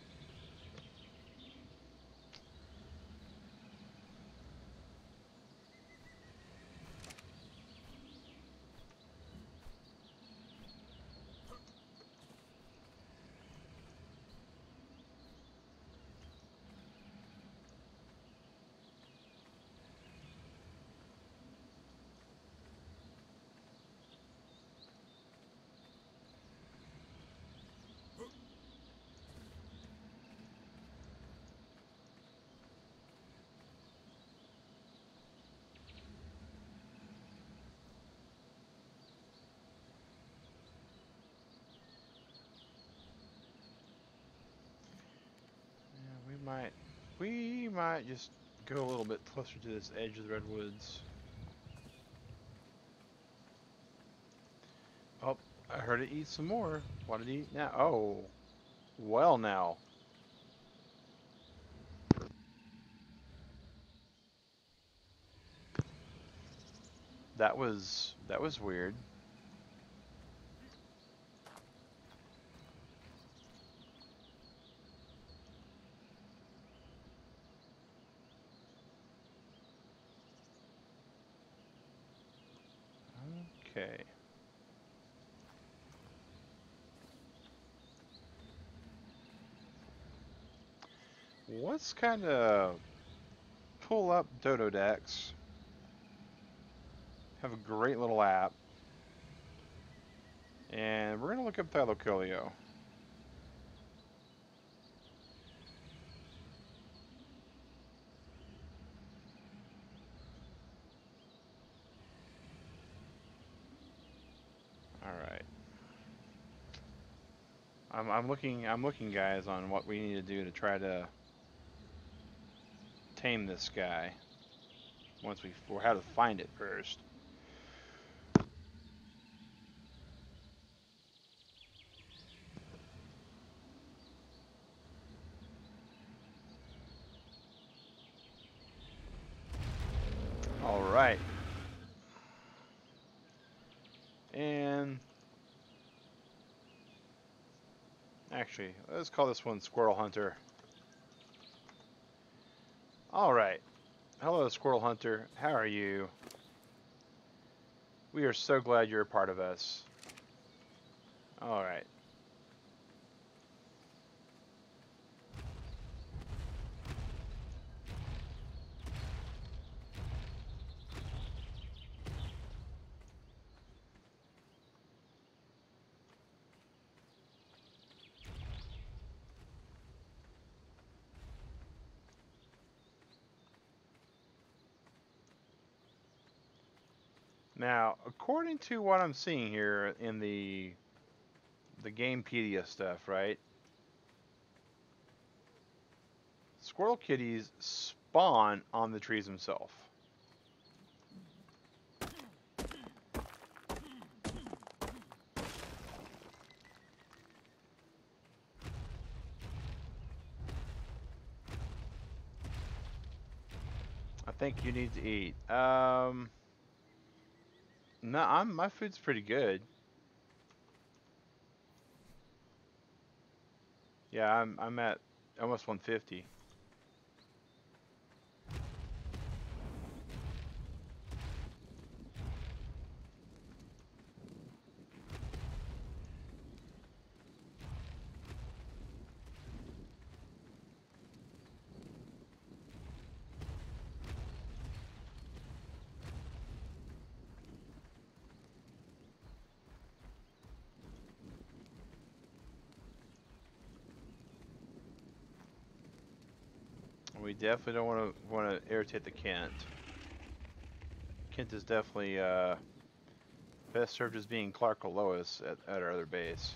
we might just go a little bit closer to this edge of the redwoods. Oh, I heard it eat some more. What did it eat now? Oh, well now. That was weird. Okay. Let's kind of pull up Dododex. Have a great little app. And we're going to look up Thylacoleo. All right. I'm looking guys on what we need to do to try to tame this guy. Or how to find it first. All right. And actually, let's call this one Squirrel Hunter. All right. Hello, Squirrel Hunter. How are you? We are so glad you're a part of us. All right. Now, according to what I'm seeing here in the Gamepedia stuff, right? Squirrel kitties spawn on the trees themselves. I think you need to eat. No, my food's pretty good. Yeah, I'm at almost 150. We definitely don't want to irritate the Kent. Kent is definitely best served as being Clark or Lois at our other base.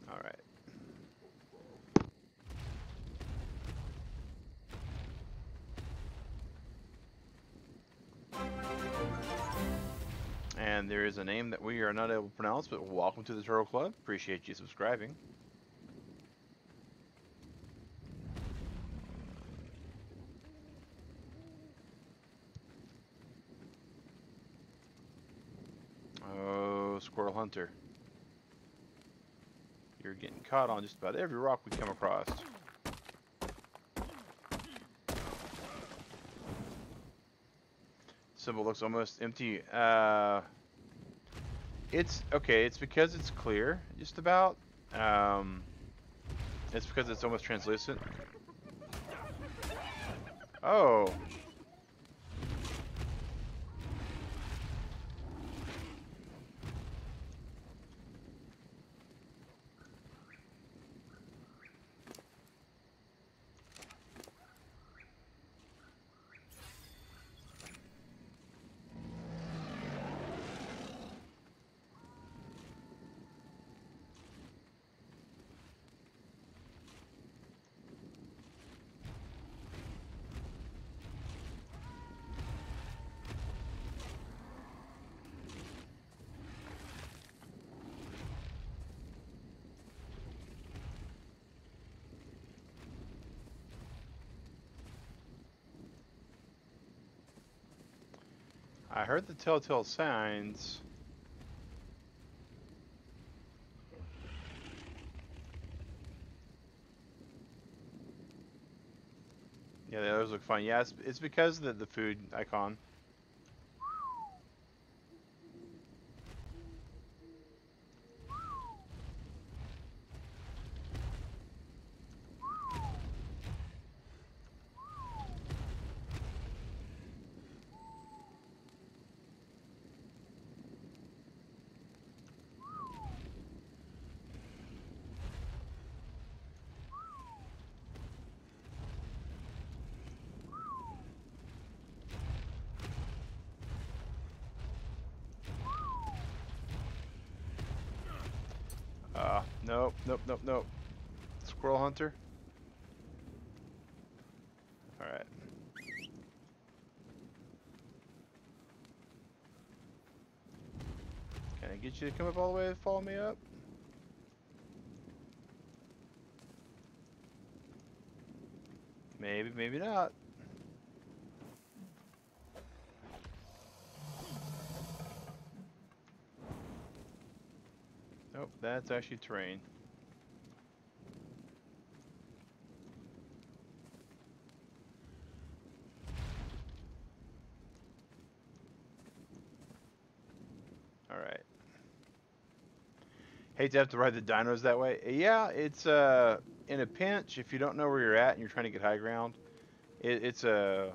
All right. And there is a name that we are not able to pronounce, but welcome to the Turtle Club. Appreciate you subscribing. Oh, Squirrel Hunter. You're getting caught on just about every rock we come across. Symbol looks almost empty. It's okay. It's because it's clear, just about. It's because it's almost translucent. Oh. I heard the telltale signs. Yeah, those look fun. Yeah, it's because of the food icon. Nope, nope, nope, nope. Squirrel hunter. All right. Can I get you to come up all the way and follow me up? Maybe, maybe not. Nope, that's actually terrain. All right. Hate to have to ride the dinos that way. Yeah, it's in a pinch if you don't know where you're at and you're trying to get high ground. It's a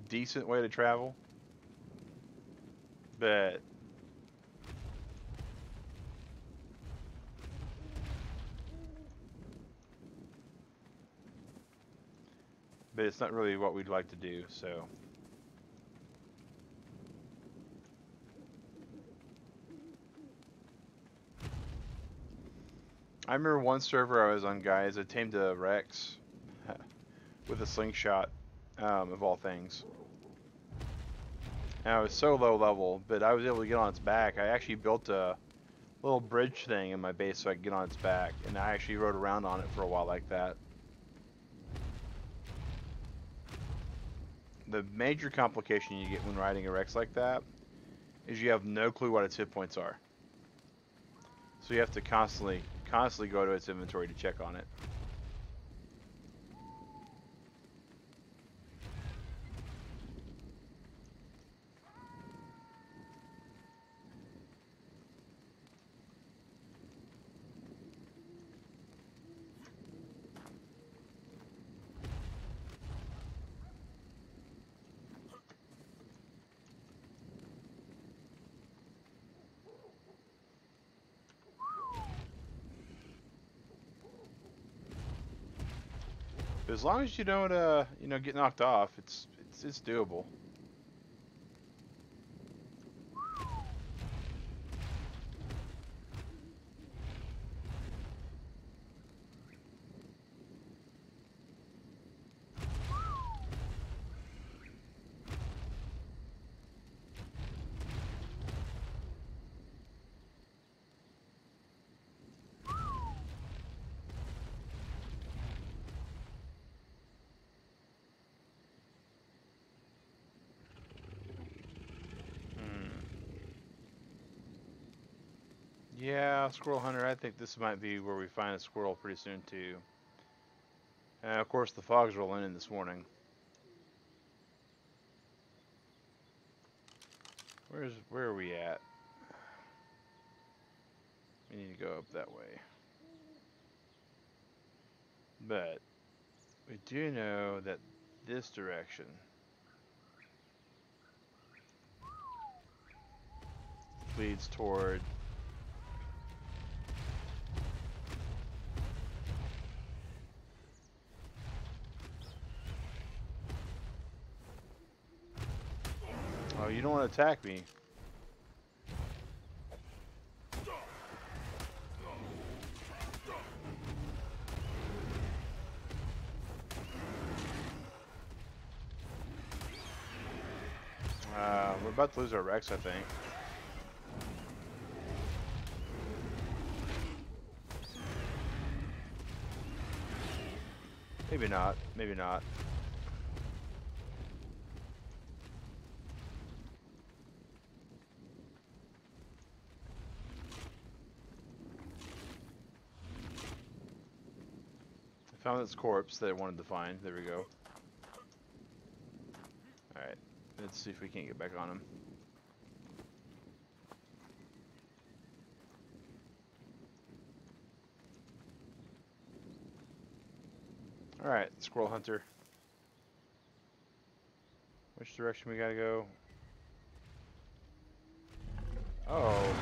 decent way to travel, but it's not really what we'd like to do. So I remember one server I was on, guys. I tamed a Rex with a slingshot, of all things. And I was so low level, but I was able to get on its back. I actually built a little bridge thing in my base so I could get on its back, and I actually rode around on it for a while like that. The major complication you get when riding a Rex like that is you have no clue what its hit points are. So you have to constantly go to its inventory to check on it. But as long as you don't, get knocked off, it's doable. Yeah, Squirrel Hunter, I think this might be where we find a squirrel pretty soon, too. And of course, the fog's rolling in this morning. Where are we at? We need to go up that way. But we do know that this direction leads toward oh, you don't want to attack me. We're about to lose our Rex, I think. Maybe not. Maybe not. I found its corpse that I wanted to find. There we go. Alright. Let's see if we can't get back on him. Alright, Squirrel Hunter. Which direction we gotta go? Oh.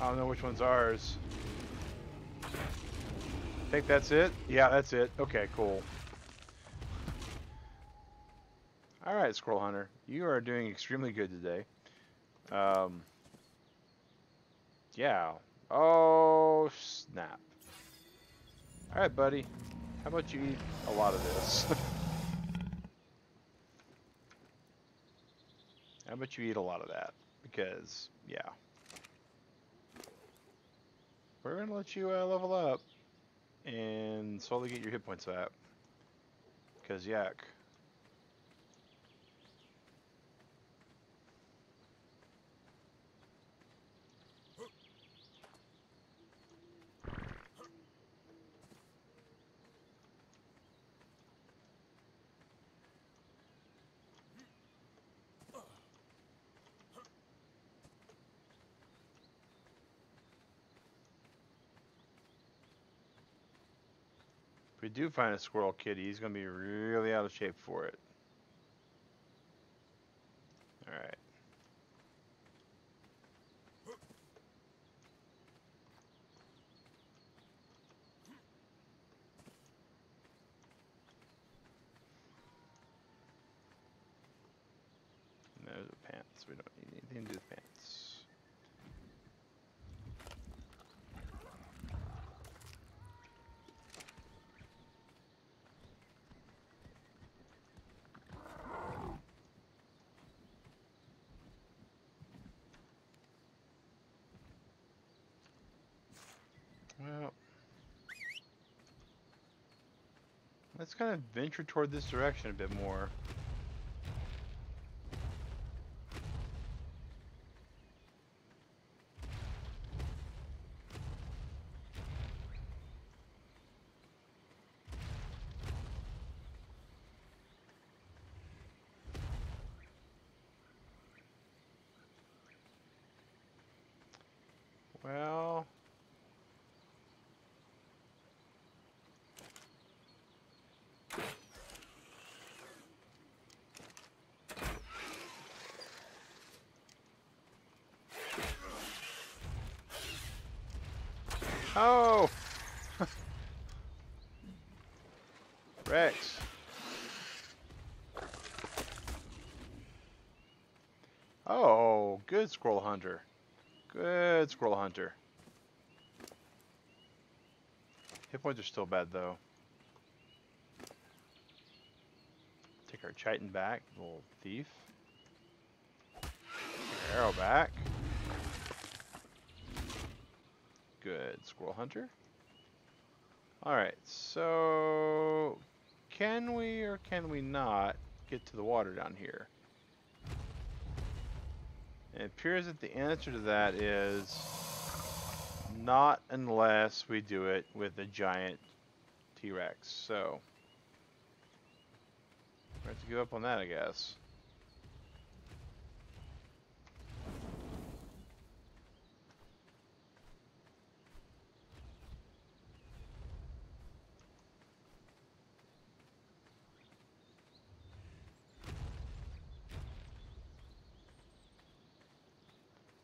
I don't know which one's ours. I think that's it? Yeah, that's it. Okay, cool. Alright, Squirrel Hunter. You are doing extremely good today. Yeah. Oh, snap. Alright, buddy. How about you eat a lot of this? How about you eat a lot of that? Because, yeah. We're going to let you level up and slowly get your hit points back. Because, yuck. If we do find a squirrel kitty, he's going to be really out of shape for it. Alright. There's the pants. We don't need anything to do with pants. Well, let's kind of venture toward this direction a bit more. Well, oh! Rex. Oh, good Squirrel Hunter. Good Squirrel Hunter. Hit points are still bad, though. Take our chitin back, little thief. Take our arrow back. Good Squirrel Hunter. Alright, so can we or can we not get to the water down here? It appears that the answer to that is not unless we do it with a giant T-Rex. So we have to give up on that, I guess.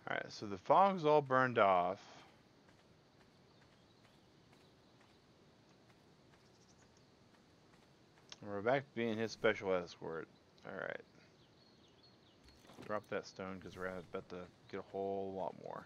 Alright, so the fog's all burned off. We're back to being his special escort. Alright. Drop that stone because we're about to get a whole lot more.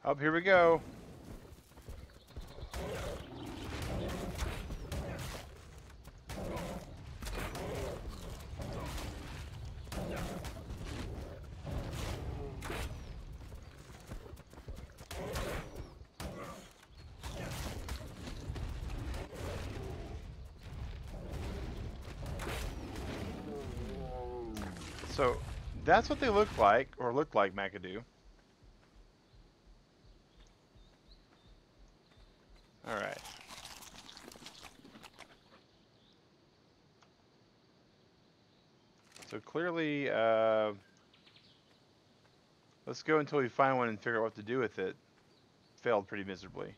Up, here we go. So that's what they look like, or look like, McAdoo. Alright. So clearly, let's go until we find one and figure out what to do with it. Failed pretty miserably.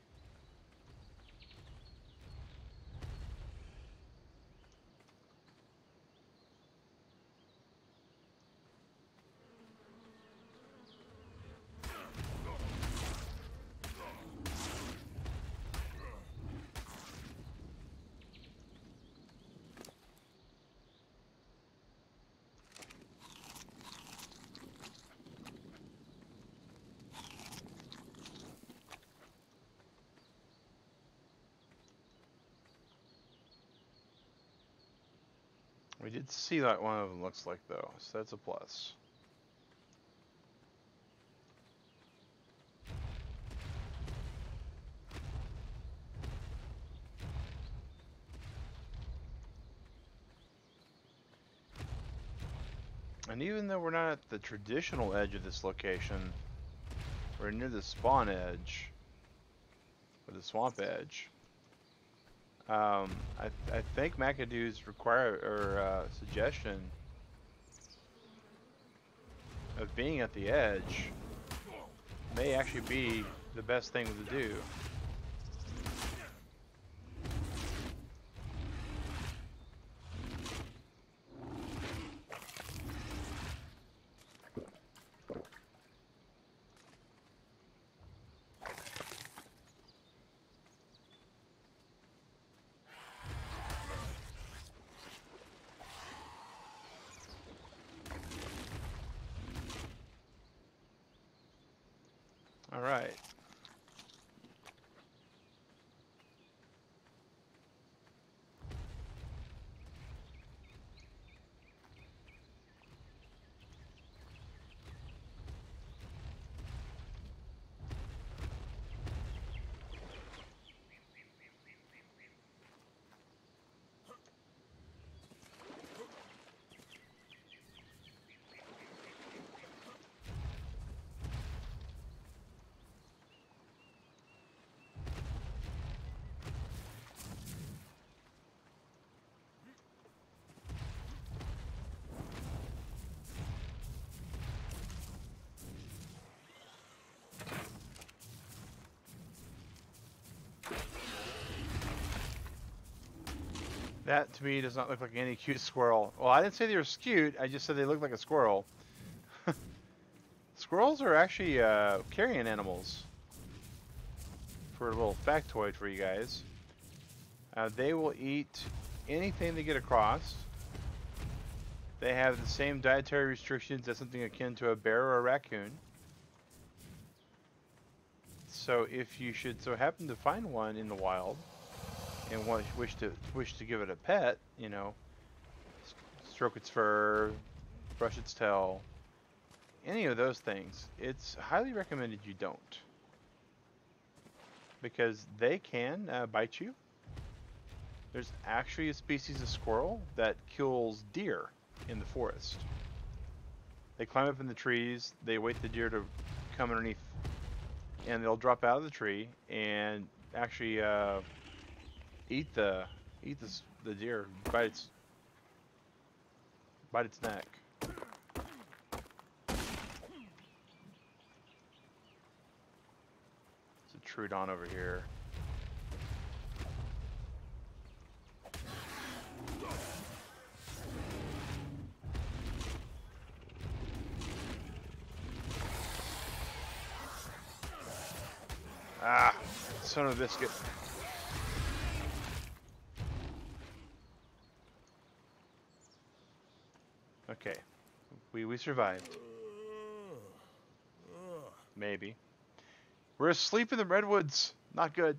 We did see that one of them looks like, though, so that's a plus. And even though we're not at the traditional edge of this location, we're near the spawn edge, or the swamp edge. I think McAdoo's suggestion of being at the edge may actually be the best thing to do. All right. That, to me, does not look like any cute squirrel. Well, I didn't say they were cute, I just said they look like a squirrel. Squirrels are actually carrion animals. For a little factoid for you guys. They will eat anything they get across. They have the same dietary restrictions as something akin to a bear or a raccoon. So if you should so happen to find one in the wild and wish to give it a pet, you know, stroke its fur, brush its tail, any of those things, it's highly recommended you don't, because they can bite you. There's actually a species of squirrel that kills deer in the forest. They climb up in the trees, they wait the deer to come underneath, and they'll drop out of the tree and actually eat the deer, bite its neck. It's a Trudon over here. Ah, son of a biscuit. Okay, we survived. Maybe. We're asleep in the redwoods. Not good.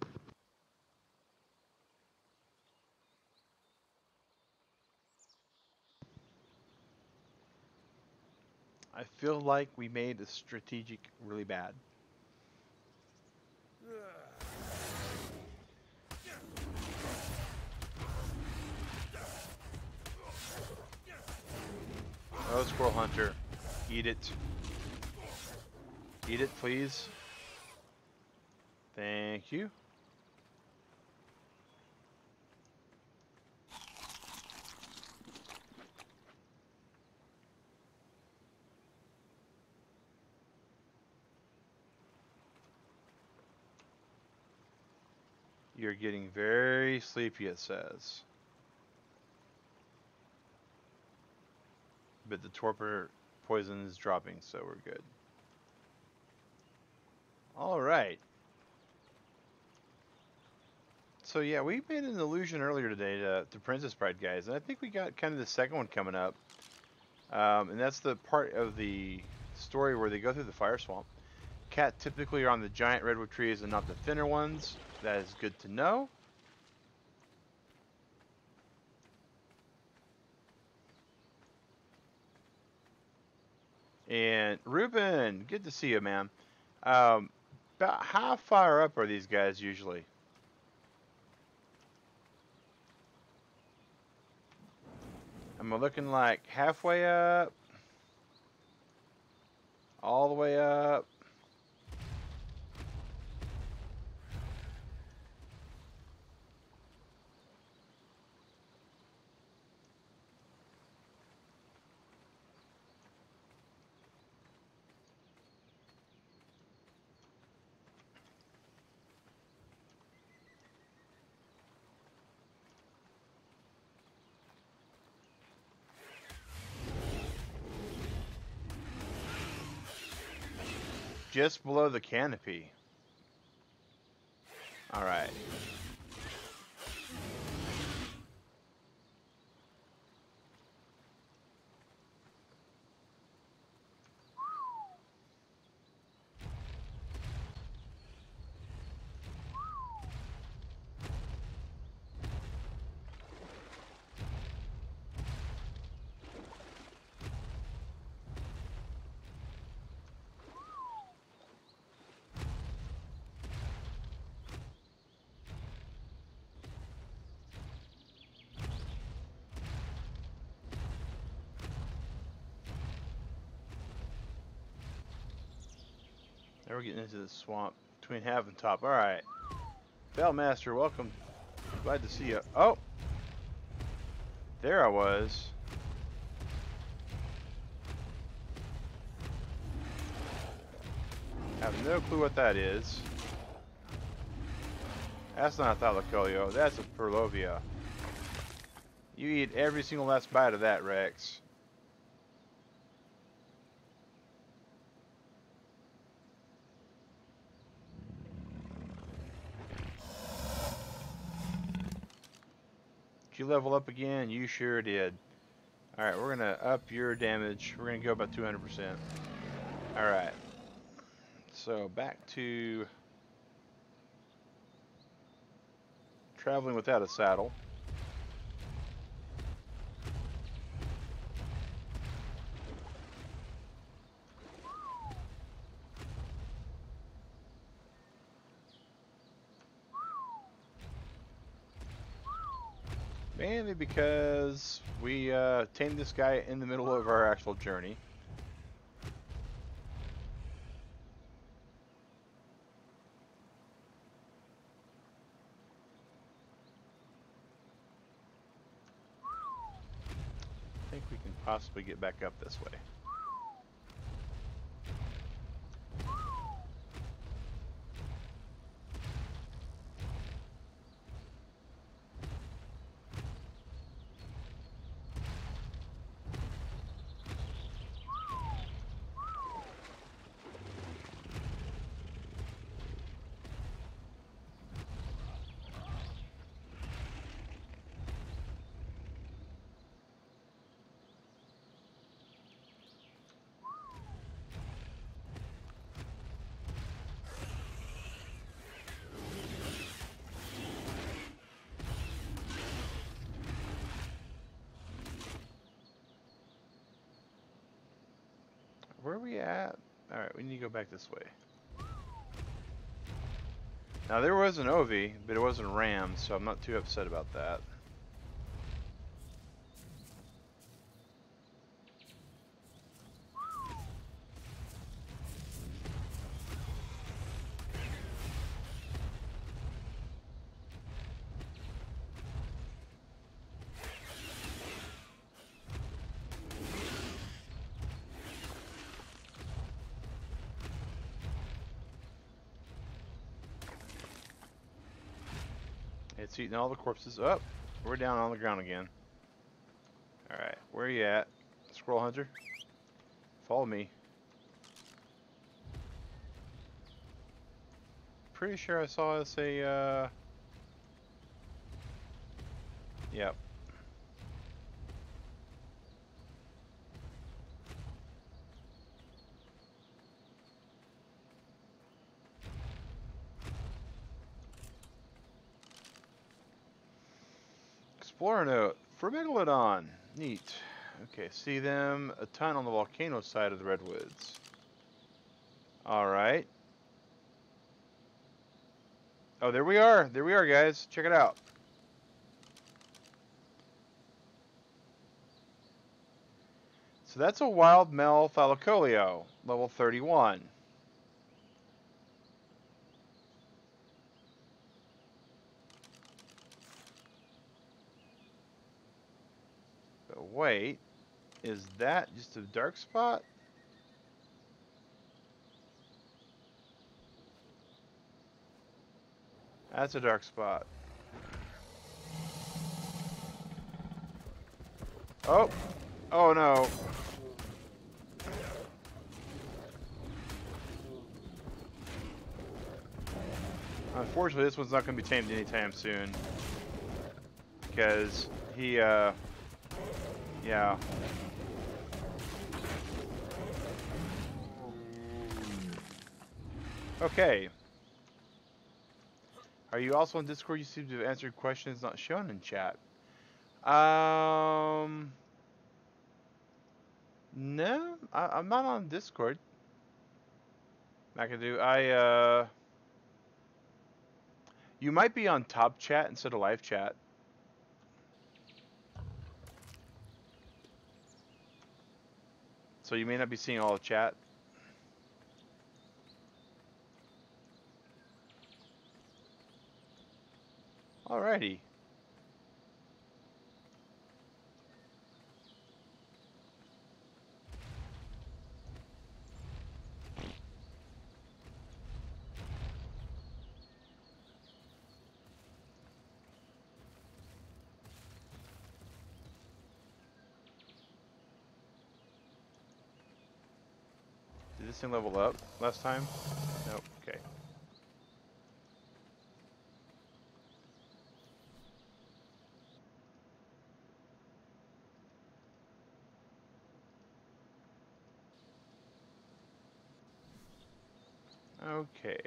I feel like we made a strategic really bad. Oh, squirrel hunter. Eat it. Eat it, please. Thank you. You're getting very sleepy, it says. But the torpor poison is dropping, so we're good. Alright. So yeah, we made an illusion earlier today to Princess Bride, guys. And I think we got kind of the second one coming up. And that's the part of the story where they go through the fire swamp. Cat typically are on the giant redwood trees and not the thinner ones. That is good to know. And Ruben, good to see you, man. About how far up are these guys usually? Am I looking like halfway up? All the way up? Just below the canopy. Alright. Now we're getting into the swamp between half and top. Alright. Bellmaster, welcome. Glad to see you. Oh! There I was. Have no clue what that is. That's not a Thylacoleo, that's a Perlovia. You eat every single last bite of that, Rex. you level up again? You sure did. Alright, we're going to up your damage. We're going to go about 200%. Alright. So, back to traveling without a saddle. Mainly because we tamed this guy in the middle of our actual journey. I think we can possibly get back up this way. Where are we at? Alright, we need to go back this way. Now there was an Ovi, but it wasn't a ram, so I'm not too upset about that. It's eating all the corpses up. We're down on the ground again. Alright, where are you at? Squirrel Hunter? Follow me. Pretty sure I saw us a, Yep. Explorer note for Megalodon. Neat. Okay, see them a ton on the volcano side of the redwoods. Alright. Oh, there we are. There we are, guys. Check it out. So that's a wild male Thylacoleo, level 31. But wait, is that just a dark spot? That's a dark spot. Oh! Oh no! Unfortunately, this one's not going to be tamed anytime soon. Because he, yeah. Okay. Are you also on Discord? You seem to have answered questions not shown in chat. No, I'm not on Discord. McAdoo, you might be on top chat instead of live chat. So you may not be seeing all the chat. Alrighty. Did this thing level up last time? Nope. Okay. Okay.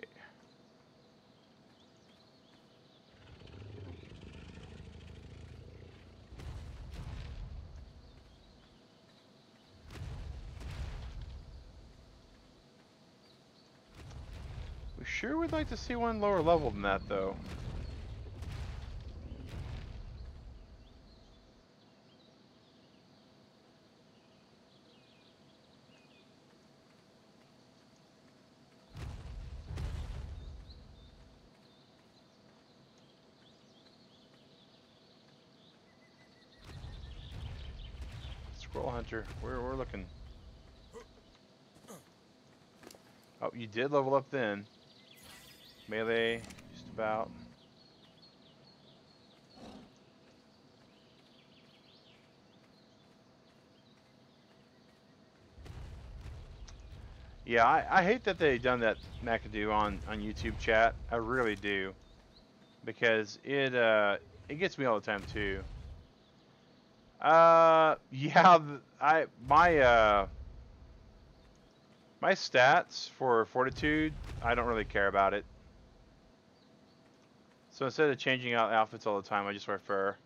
We sure would like to see one lower level than that, though. Squirrel hunter, we're looking. Oh, you did level up then. Melee, just about. Yeah, I hate that they done that McAdoo on YouTube chat. I really do, because it gets me all the time too. Yeah, my stats for fortitude, I don't really care about it. So instead of changing out outfits all the time, I just wear fur.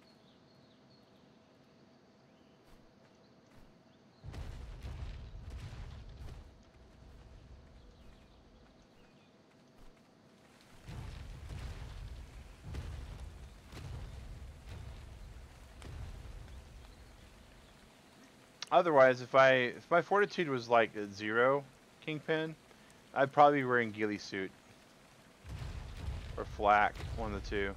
Otherwise, if my fortitude was like a 0 kingpin, I'd probably be wearing ghillie suit or flak, one of the two.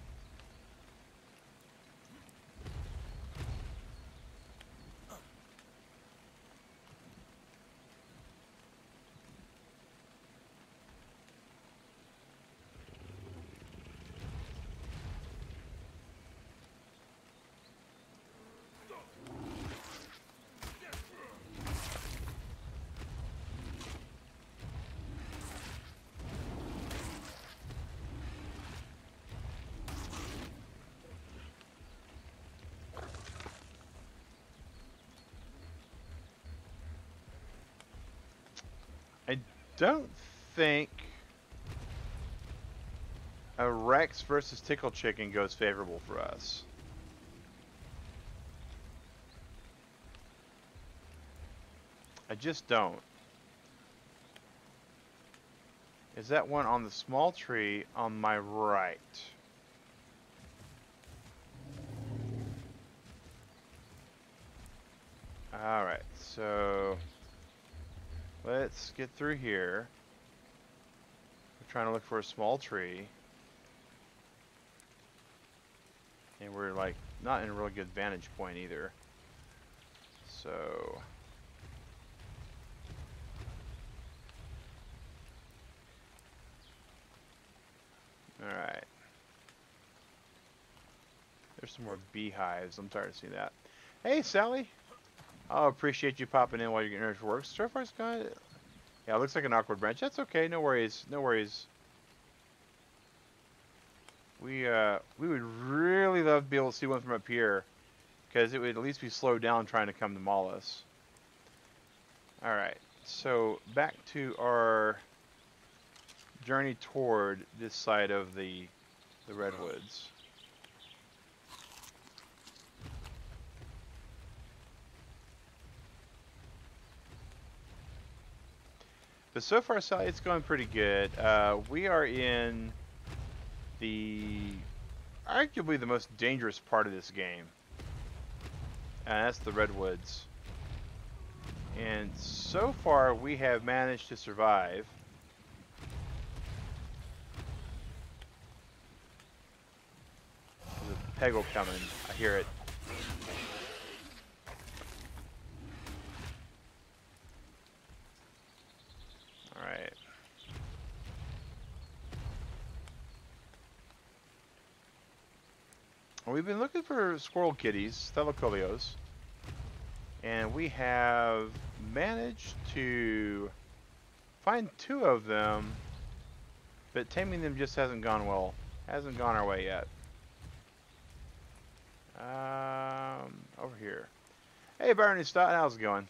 I don't think a Rex versus Tickle Chicken goes favorable for us. I just don't. Is that one on the small tree on my right? Alright, so let's get through here. We're trying to look for a small tree. And we're like not in a really good vantage point either. So alright. There's some more beehives. I'm tired of seeing that. Hey, Sally. I appreciate you popping in while you're getting ready for work. So far's got it. Yeah, it looks like an awkward branch. That's okay. No worries. No worries. We would really love to be able to see one from up here, because it would at least be slowed down trying to come to maul us. All right. So back to our journey toward this side of the redwoods. But so far, Sally, it's going pretty good. We are in arguably the most dangerous part of this game, and that's the redwoods. And so far, we have managed to survive. There's a peggle coming. I hear it. Alright. We've been looking for squirrel kitties, Thylacoleos, and we have managed to find 2 of them, but taming them just hasn't gone well. Hasn't gone our way yet. Over here. Hey, Barney Stott, how's it going?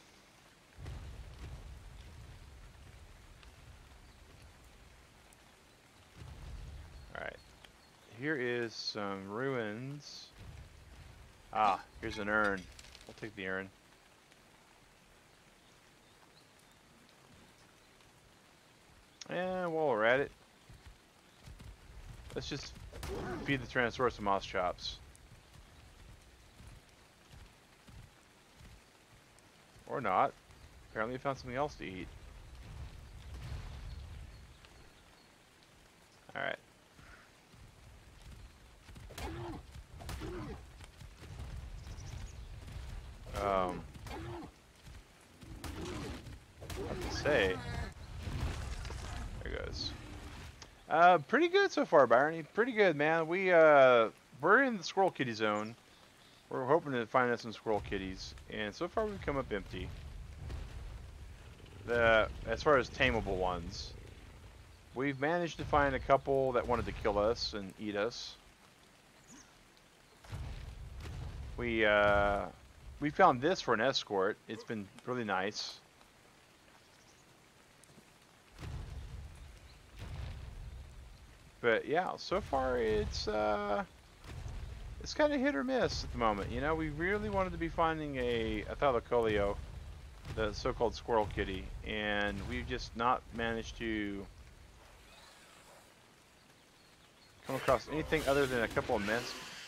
here is some ruins. Ah, here's an urn. We'll take the urn. And while we're at it, let's just feed the Tyrannosaurus some moss chops. Or not. Apparently we found something else to eat. Alright. What to say? There goes. Pretty good so far, Byron. Pretty good, man. We're in the squirrel kitty zone. We're hoping to find us some squirrel kitties, and so far we've come up empty. As far as tameable ones, we've managed to find a couple that wanted to kill us and eat us. We found this for an escort. It's been really nice. But yeah, so far it's kind of hit or miss at the moment. You know, we really wanted to be finding a Thylacoleo, the so-called squirrel kitty, and we've just not managed to come across anything other than a couple of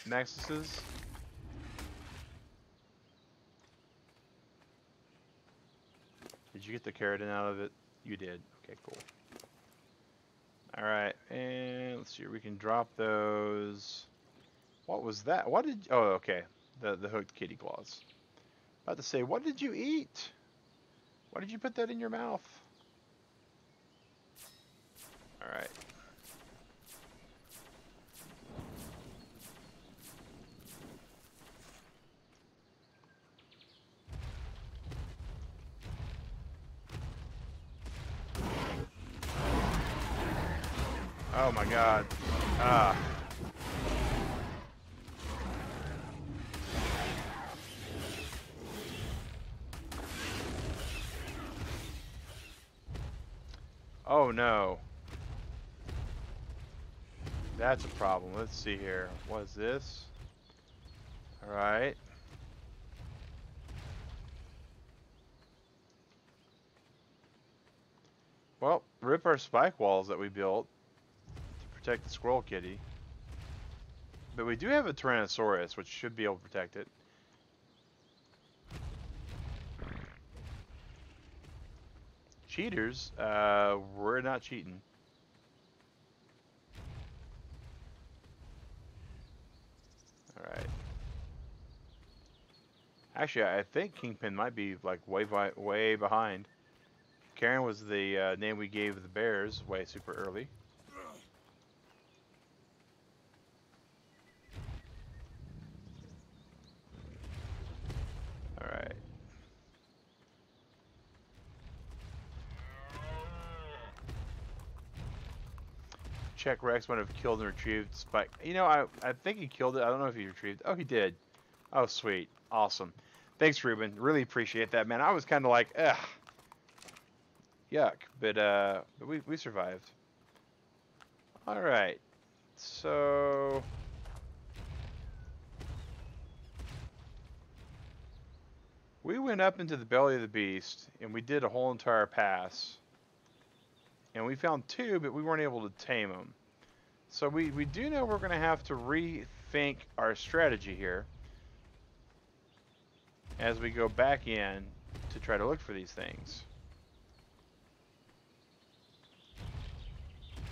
nexuses. Did you get the keratin out of it? You did. Okay, cool. Alright, and let's see, we can drop those. What was that? What did... Oh, okay. The hooked kitty claws. About to say, what did you eat? Why did you put that in your mouth? Alright. Oh my god. Ah. Oh no. That's a problem. Let's see here. What is this? Alright. Well, rip our spike walls that we built to protect the squirrel kitty. But we do have a Tyrannosaurus, which should be able to protect it. Cheaters? We're not cheating. Alright. Actually, I think Kingpin might be like way behind. Karen was the name we gave the bears way super early. Alright. Check Rex might have killed and retrieved Spike. You know, I think he killed it. I don't know if he retrieved. Oh, he did. Oh, sweet. Awesome. Thanks, Ruben. Really appreciate that, man. I was kind of like, ugh. Yuck. But we survived. Alright. So... we went up into the belly of the beast, and we did a whole entire pass. And we found two, but we weren't able to tame them. So we do know we're going to have to rethink our strategy here as we go back in to try to look for these things.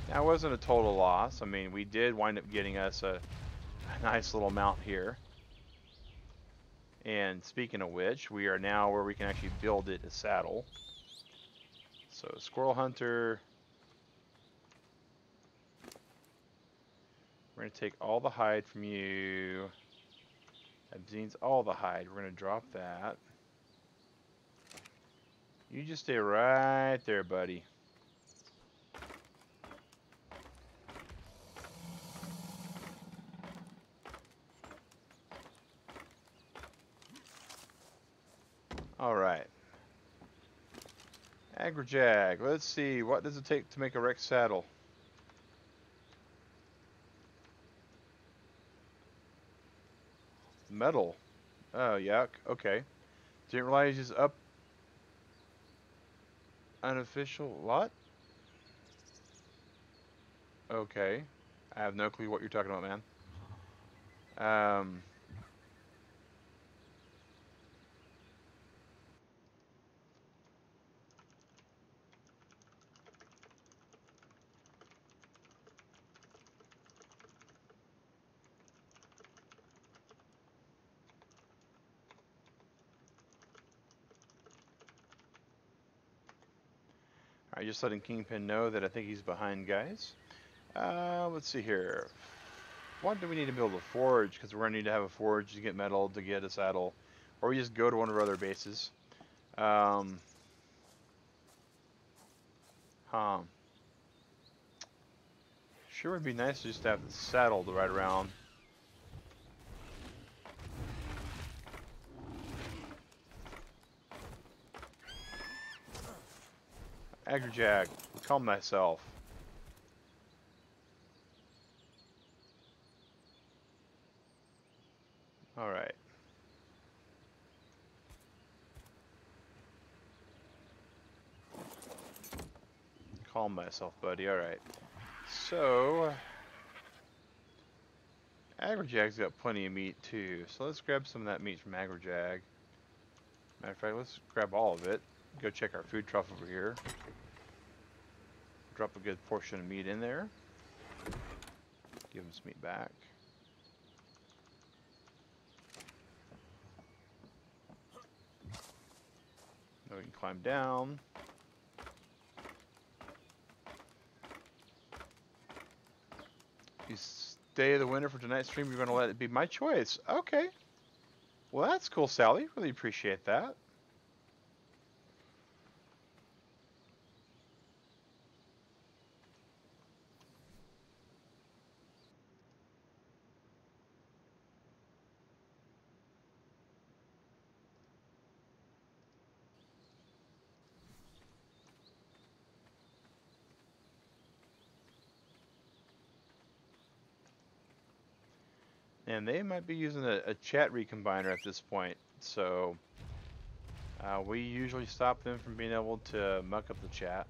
Now, it wasn't a total loss. I mean, we did wind up getting us a nice little mount here. And speaking of which, we are now where we can actually build it a saddle. So, Squirrel Hunter. We're going to take all the hide from you. Abzine's all the hide. We're going to drop that. You just stay right there, buddy. Alright. Agrajag. Let's see. What does it take to make a Rex saddle? Metal. Oh, yeah, okay. Didn't realize he's up. Unofficial, what? Okay. I have no clue what you're talking about, man. Alright, just letting Kingpin know that I think he's behind, guys. Let's see here. What do we need to build a forge? Because we're going to need to have a forge to get metal, to get a saddle. Or we just go to one of our other bases. Sure would be nice just to have the saddle to ride around. Agrajag, calm thyself. Alright. Calm myself, buddy. Alright. So, Agrajag's got plenty of meat too. So let's grab some of that meat from Agrajag. Matter of fact, let's grab all of it. Go check our food trough over here. Drop a good portion of meat in there. Give him some meat back. Now we can climb down. You stay the winner for tonight's stream. You're going to let it be my choice. Okay. Well, that's cool, Sally. Really appreciate that. And they might be using a chat recombiner at this point, so we usually stop them from being able to muck up the chat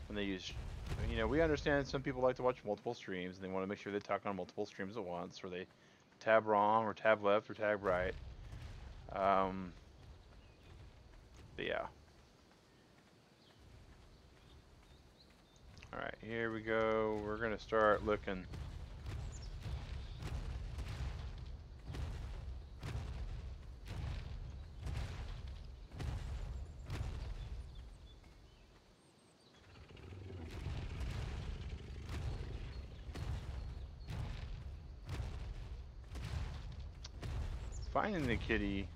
when they use. You know, we understand some people like to watch multiple streams and they want to make sure they talk on multiple streams at once, or they tab wrong, or tab left, or tab right. But yeah. All right, here we go. We're gonna start looking. Finding the kitty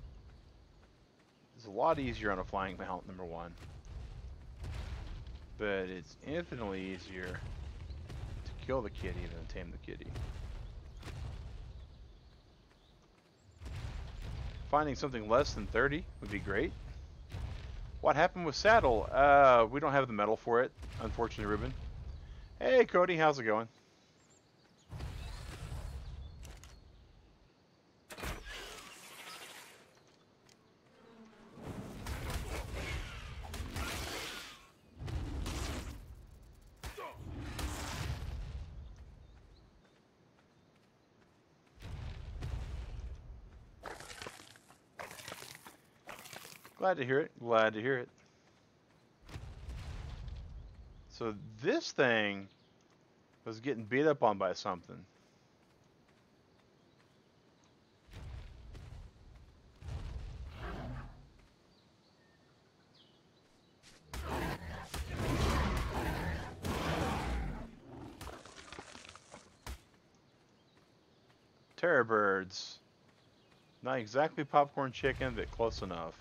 is a lot easier on a flying mount, number one. But it's infinitely easier to kill the kitty than to tame the kitty. Finding something less than 30 would be great. What happened with saddle? We don't have the metal for it, unfortunately, Ruben. Hey, Cody, how's it going? Glad to hear it. Glad to hear it. So this thing was getting beat up on by something. Terror birds. Not exactly popcorn chicken, but close enough.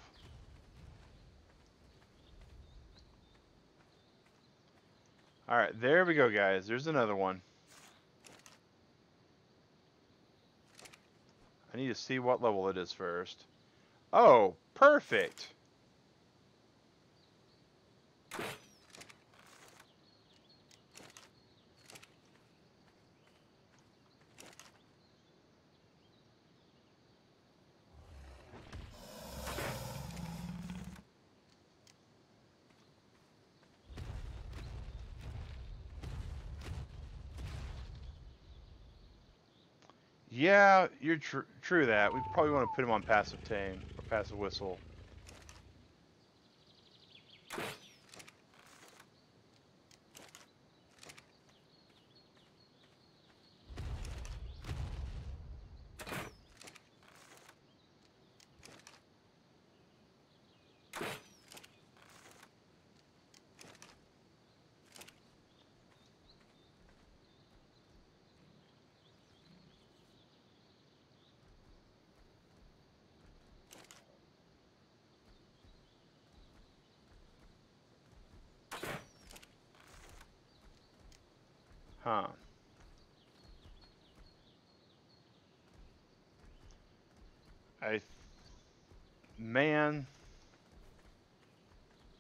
Alright, there we go, guys. There's another one. I need to see what level it is first. Oh, perfect! Yeah, you're true that. We probably want to put him on passive tame or passive whistle. Huh. Man,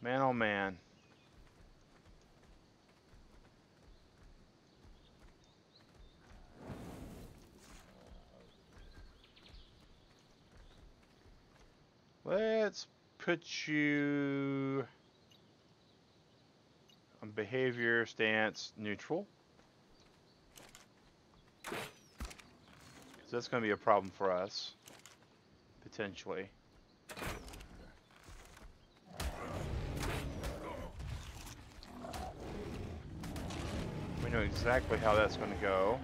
man, oh man. Let's put you on behavior, stance, neutral. Because that's going to be a problem for us, potentially. We know exactly how that's going to go.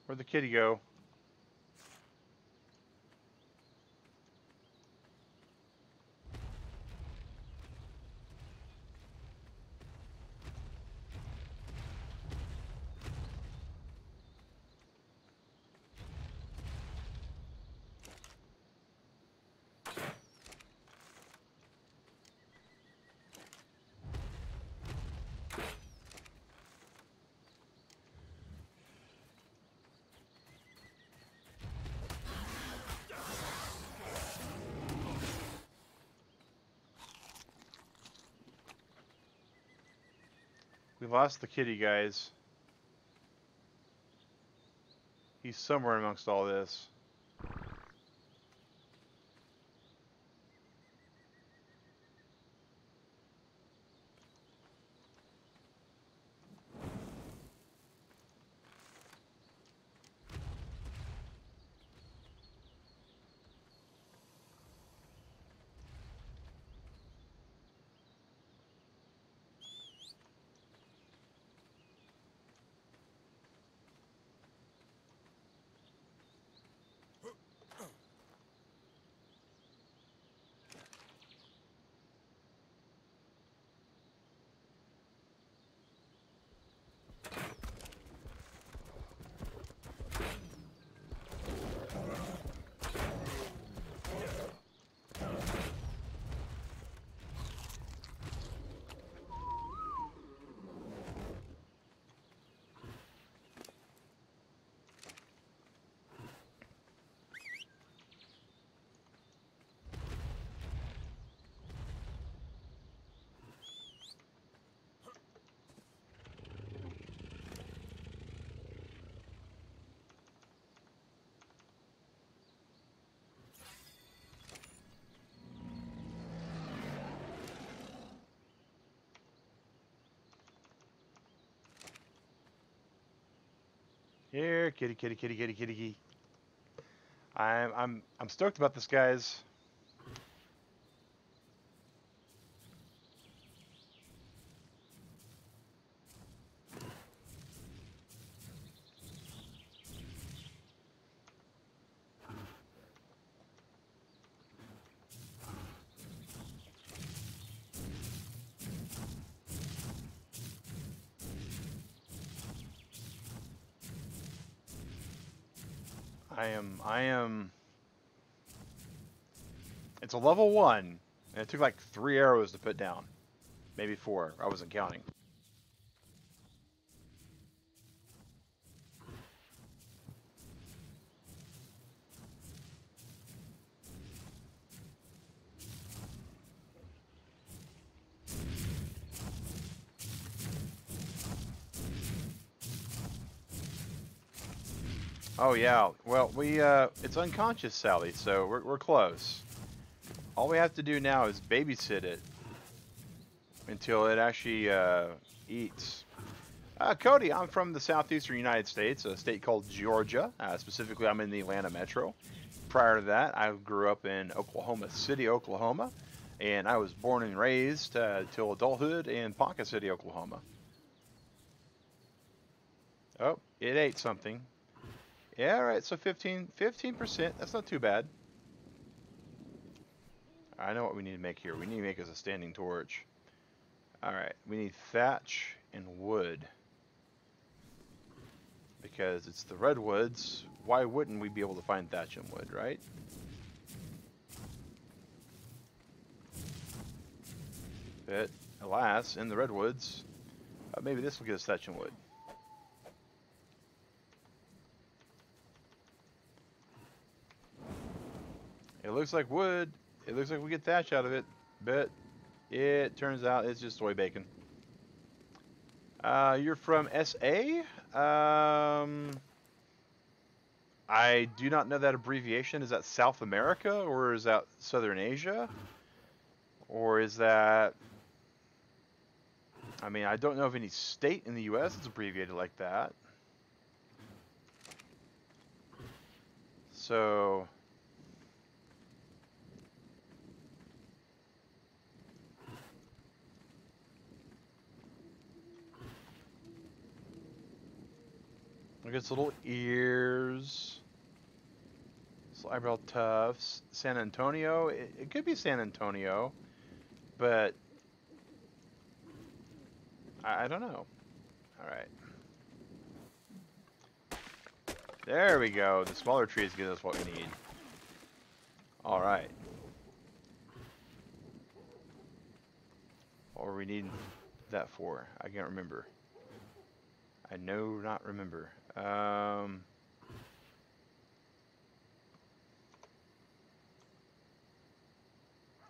Where'd the kitty go? We lost the kitty, guys. He's somewhere amongst all this. Here, kitty, kitty, kitty, kitty, kitty, kitty. I'm stoked about this, guys. I am. It's a level 1, and it took like 3 arrows to put down. Maybe 4. I wasn't counting. Oh yeah. Well, we it's unconscious, Sally, so we're close. All we have to do now is babysit it until it actually eats. Cody, I'm from the southeastern United States, a state called Georgia. Specifically, I'm in the Atlanta metro. Prior to that, I grew up in Oklahoma City, Oklahoma, and I was born and raised till adulthood in Ponca City, Oklahoma. Oh, it ate something. Yeah, all right, so 15%. That's not too bad. I know what we need to make here. We need to make us a standing torch. All right, we need thatch and wood. Because it's the redwoods, why wouldn't we be able to find thatch and wood, right? But, alas, in the redwoods, maybe this will get us thatch and wood. It looks like wood. It looks like we get thatch out of it, but it turns out it's just soy bacon. You're from SA? I do not know that abbreviation. Is that South America, or is that Southern Asia? Or is that... I mean, I don't know of any state in the U.S. that's abbreviated like that. So... look at its little ears. Its eyebrow tufts. San Antonio? It could be San Antonio, but... I don't know. Alright. There we go. The smaller trees give us what we need. Alright. What were we needing that for? I can't remember. I know not remember.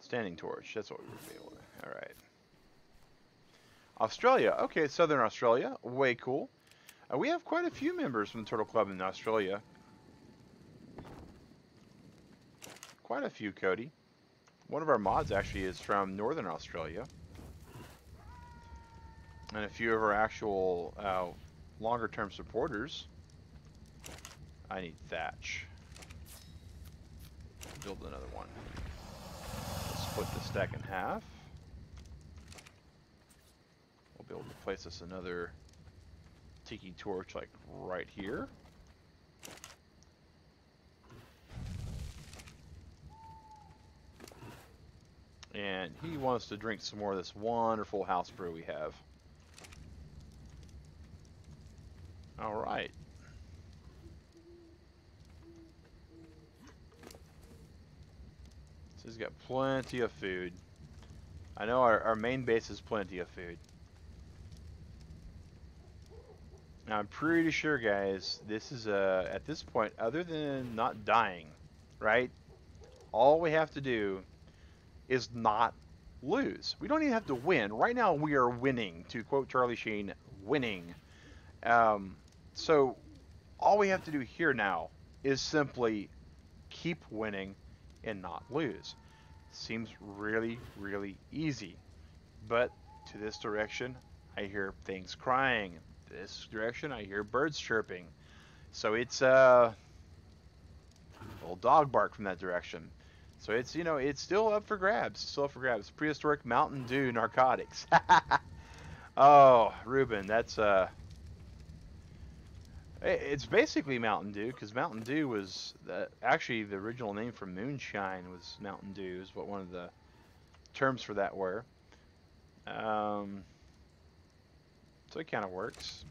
Standing torch. That's what we were able to. Alright. Australia. Okay, Southern Australia. Way cool. We have quite a few members from the Turtle Club in Australia. Quite a few, Cody. One of our mods actually is from Northern Australia. And a few of our actual longer term supporters. I need thatch. Build another one. Let's split the stack in half. We'll be able to place us another tiki torch like right here. And he wants to drink some more of this wonderful house brew we have. Alright. So he's got plenty of food. I know our main base is plenty of food. Now I'm pretty sure, guys, this is at this point, other than not dying, right? All we have to do is not lose. We don't even have to win. Right now we are winning, to quote Charlie Sheen, winning. So all we have to do here now is simply keep winning and not lose. Seems really, really easy. But to this direction, I hear things crying. This direction, I hear birds chirping. So it's a little dog bark from that direction. So it's, you know, it's still up for grabs. Still up for grabs. Prehistoric Mountain Dew narcotics. Oh, Ruben, that's it's basically Mountain Dew, because Mountain Dew was actually the original name for moonshine was Mountain Dew, is what one of the terms for that were. So it kind of works.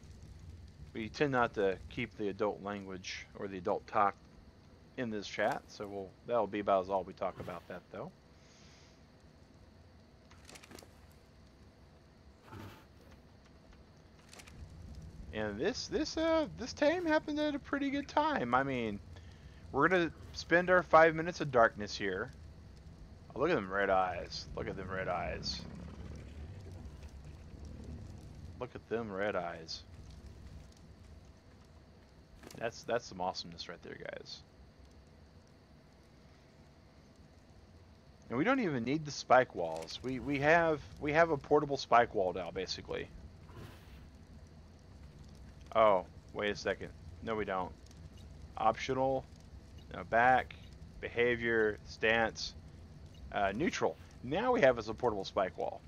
We tend not to keep the adult language or the adult talk in this chat, so that'll be about all we talk about that though. And this tame happened at a pretty good time. I mean, we're gonna spend our 5 minutes of darkness here. Oh, look at them red eyes. Look at them red eyes. Look at them red eyes. That's some awesomeness right there, guys. And we don't even need the spike walls. We have a portable spike wall now, basically. Oh, wait a second. No, we don't. Optional. No, back. Behavior. Stance. Neutral. Now we have a portable spike wall.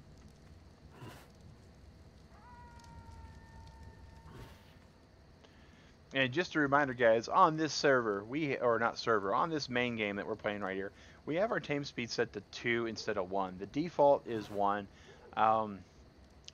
And just a reminder, guys, on this server, on this main game that we're playing right here, we have our tame speed set to 2 instead of 1. The default is 1. Um,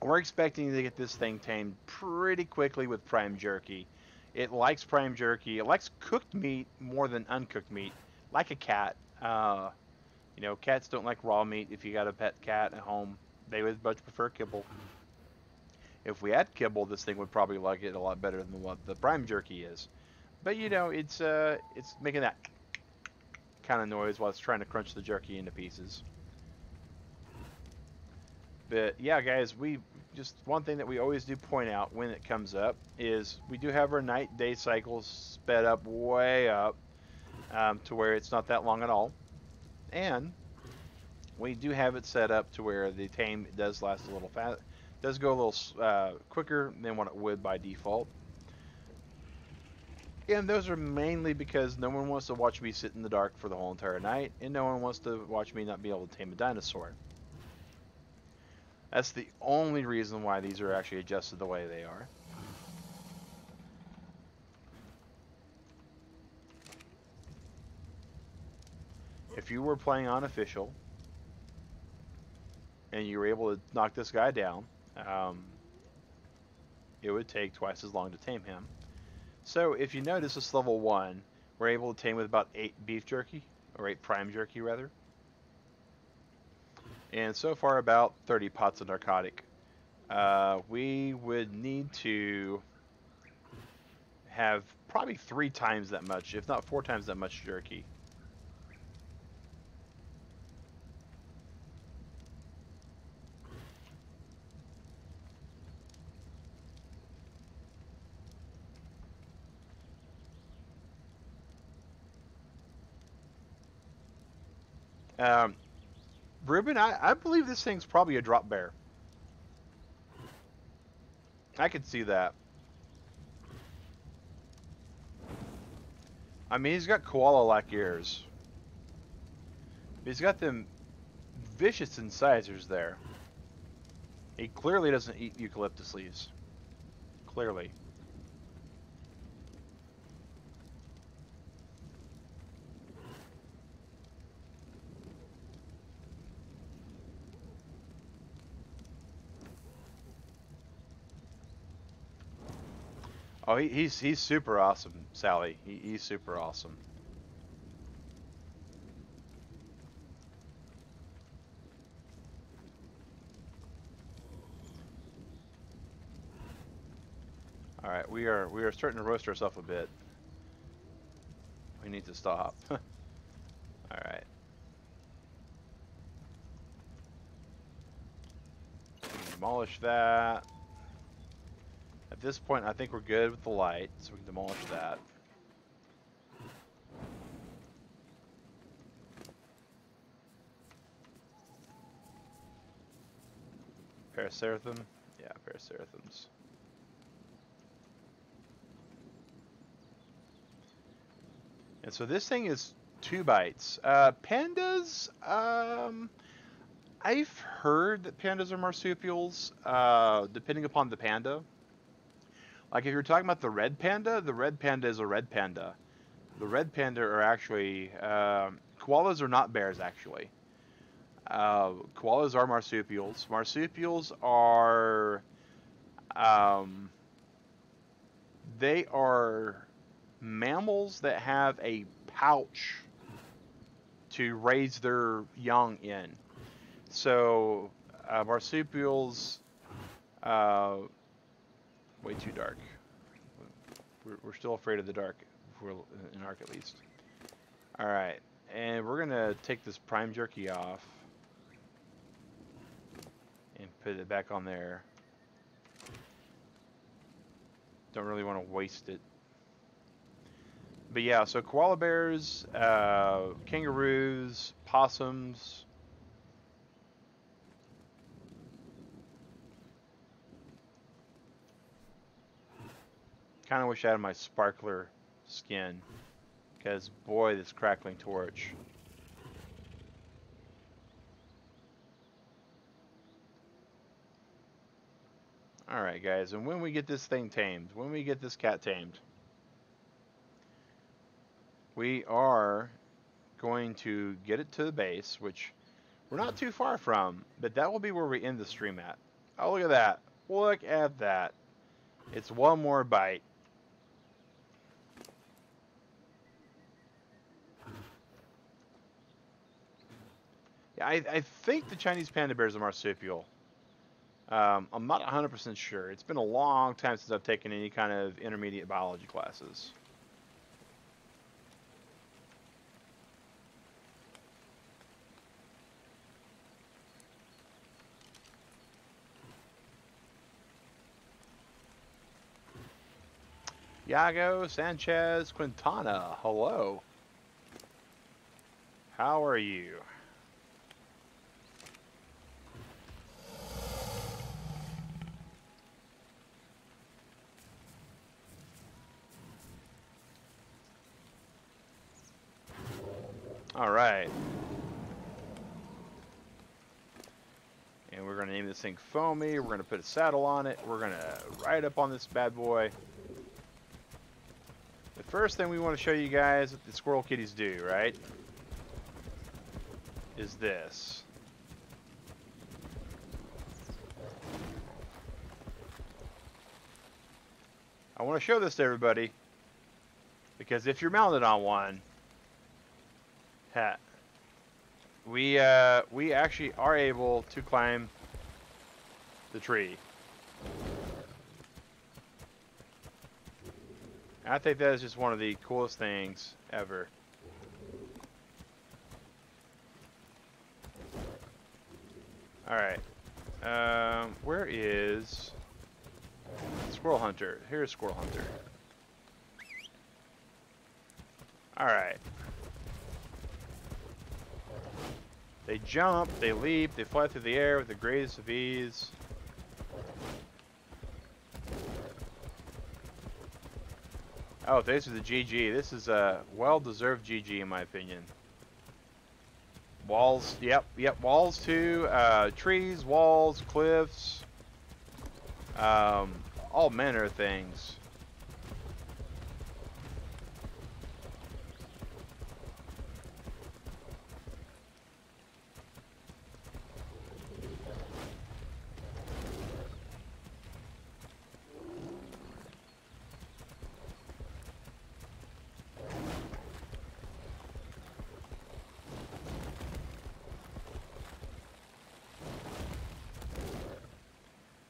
we're expecting to get this thing tamed pretty quickly with prime jerky. It likes prime jerky. It likes cooked meat more than uncooked meat, like a cat. Cats don't like raw meat. If you got a pet cat at home, they would much prefer kibble. If we had kibble, this thing would probably like it a lot better than what the prime jerky is. But it's making that kind of noise while it's trying to crunch the jerky into pieces. But yeah, guys, one thing that we always do point out when it comes up is we do have our night-day cycles sped up way up to where it's not that long at all, and we do have it set up to where the tame does last a little fast, does go a little quicker than what it would by default. And those are mainly because no one wants to watch me sit in the dark for the whole entire night, and no one wants to watch me not be able to tame a dinosaur. That's the only reason why these are actually adjusted the way they are. If you were playing on official, and you were able to knock this guy down, it would take twice as long to tame him. So if you notice, this level 1, we're able to tame with about 8 beef jerky, or 8 prime jerky rather. And so far about 30 pots of narcotic. We would need to have probably 3 times that much, if not 4 times that much jerky. Ruben, I believe this thing's probably a drop bear. I could see that. I mean, he's got koala-like ears. He's got them vicious incisors there. He clearly doesn't eat eucalyptus leaves. Clearly. Oh, he's super awesome, Sally. He's super awesome. All right, we are starting to roast ourselves a bit. We need to stop. All right. Demolish that. At this point, I think we're good with the light, so we can demolish that. Paracerathum? Yeah, Paracerathums. And so this thing is 2 bites. Pandas, I've heard that pandas are marsupials, depending upon the panda. Like if you're talking about the red panda is a red panda. The red panda are actually, koalas are not bears actually. Koalas are marsupials. Marsupials are, they are mammals that have a pouch to raise their young in. So, marsupials, way too dark. We're still afraid of the dark, if we're in arc at least. Alright, and we're gonna take this prime jerky off and put it back on there. Don't really want to waste it. But yeah, so koala bears, kangaroos, possums. Kind of wish I had my sparkler skin, because boy, this crackling torch. Alright guys, and when we get this thing tamed, when we get this cat tamed, we are going to get it to the base, which we're not too far from, but that will be where we end the stream at. Oh, look at that. Look at that. It's one more bite. Yeah, I think the Chinese panda bears are marsupial. I'm not 100% sure. It's been a long time since I've taken any kind of intermediate biology classes. Iago Sanchez Quintana, hello. How are you? All right. And we're going to name this thing Foamy. We're going to put a saddle on it. We're going to ride up on this bad boy. The first thing we want to show you guys that the squirrel kitties do, right, is this. I want to show this to everybody because if you're mounted on one, we actually are able to climb the tree. I think that is just one of the coolest things ever. Alright. Where is Squirrel Hunter? Here's Squirrel Hunter. Alright. They jump, they leap, they fly through the air with the greatest of ease. Oh, thanks for the GG. This is a well-deserved GG in my opinion. Walls, yep, walls too. Trees, walls, cliffs. All manner of things.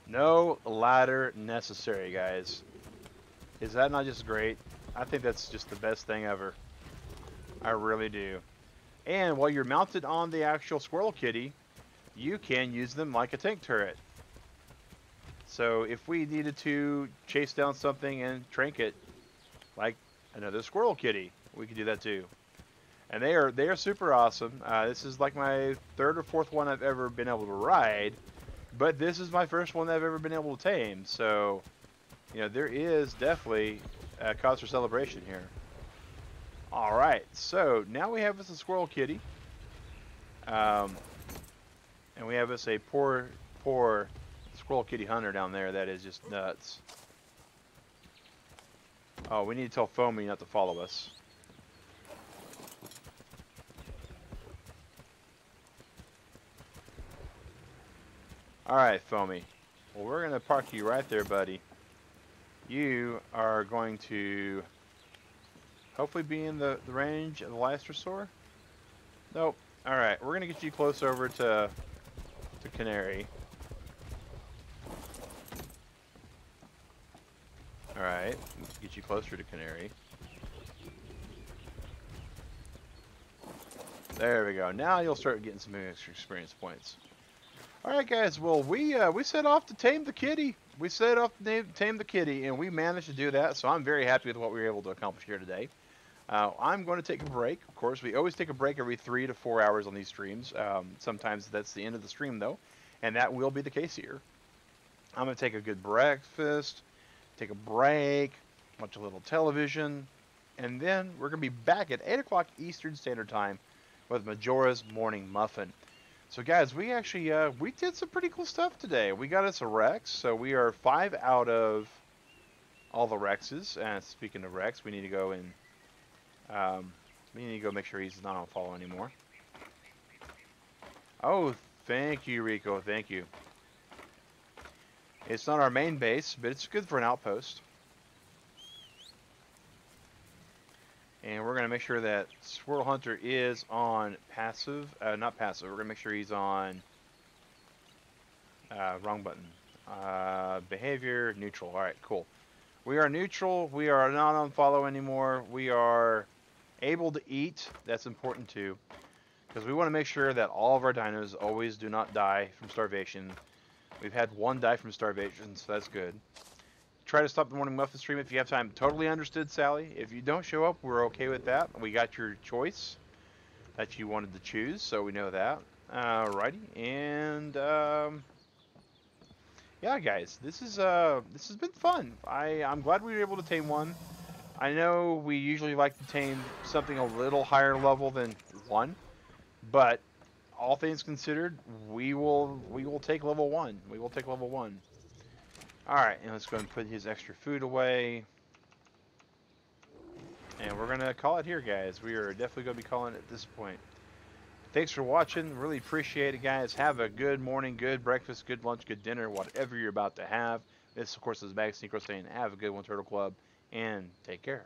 No ladder necessary, guys. Is that not just great? I think that's just the best thing ever. I really do. And while you're mounted on the actual squirrel kitty, you can use them like a tank turret. So if we needed to chase down something and trinket, like another squirrel kitty, we could do that too. And they are super awesome. This is like my third or fourth one I've ever been able to ride. But this is my first one that I've ever been able to tame, so, you know, there is definitely a cause for celebration here. Alright, so now we have us a squirrel kitty. And we have us a poor squirrel kitty hunter down there that is just nuts. Oh, we need to tell Foamy not to follow us. Alright, Foamy. Well, we're going to park you right there, buddy. You are going to hopefully be in the range of the Lystrosaur. Nope. Alright, we're going to get you close over to Canary. Alright, let's get you closer to Canary. There we go. Now you'll start getting some extra experience points. Alright guys, well we set off to tame the kitty. We set off to tame the kitty and we managed to do that, so I'm very happy with what we were able to accomplish here today. I'm going to take a break. Of course, we always take a break every 3 to 4 hours on these streams. Sometimes that's the end of the stream, though, and that will be the case here. I'm going to take a good breakfast, take a break, watch a little television, and then we're going to be back at 8 o'clock Eastern Standard Time with Majora's Morning Muffin. So, guys, we actually we did some pretty cool stuff today. We got us a Rex, so we are 5 out of all the Rexes. And speaking of Rex, we need to go and we need to go make sure he's not on follow anymore. Oh, thank you, Rico. Thank you. It's not our main base, but it's good for an outpost. And we're going to make sure that Squirrel Hunter is on passive. Not passive. We're going to make sure he's on... wrong button. Behavior, neutral. Alright, cool. We are neutral. We are not on follow anymore. We are able to eat. That's important too. Because we want to make sure that all of our dinos always do not die from starvation. We've had one die from starvation, so that's good. Try to stop the morning muffin stream if you have time. Totally understood, Sally. If you don't show up, we're okay with that. We got your choice that you wanted to choose, so we know that. Alrighty, and yeah, guys, this has been fun. I'm glad we were able to tame one. I know we usually like to tame something a little higher level than one, but all things considered, we will take level 1. We will take level 1. Alright, and let's go and put his extra food away. And we're going to call it here, guys. We are definitely going to be calling it at this point. Thanks for watching. Really appreciate it, guys. Have a good morning, good breakfast, good lunch, good dinner, whatever you're about to have. This, of course, is Mag Synchro saying have a good one, Turtle Club, and take care.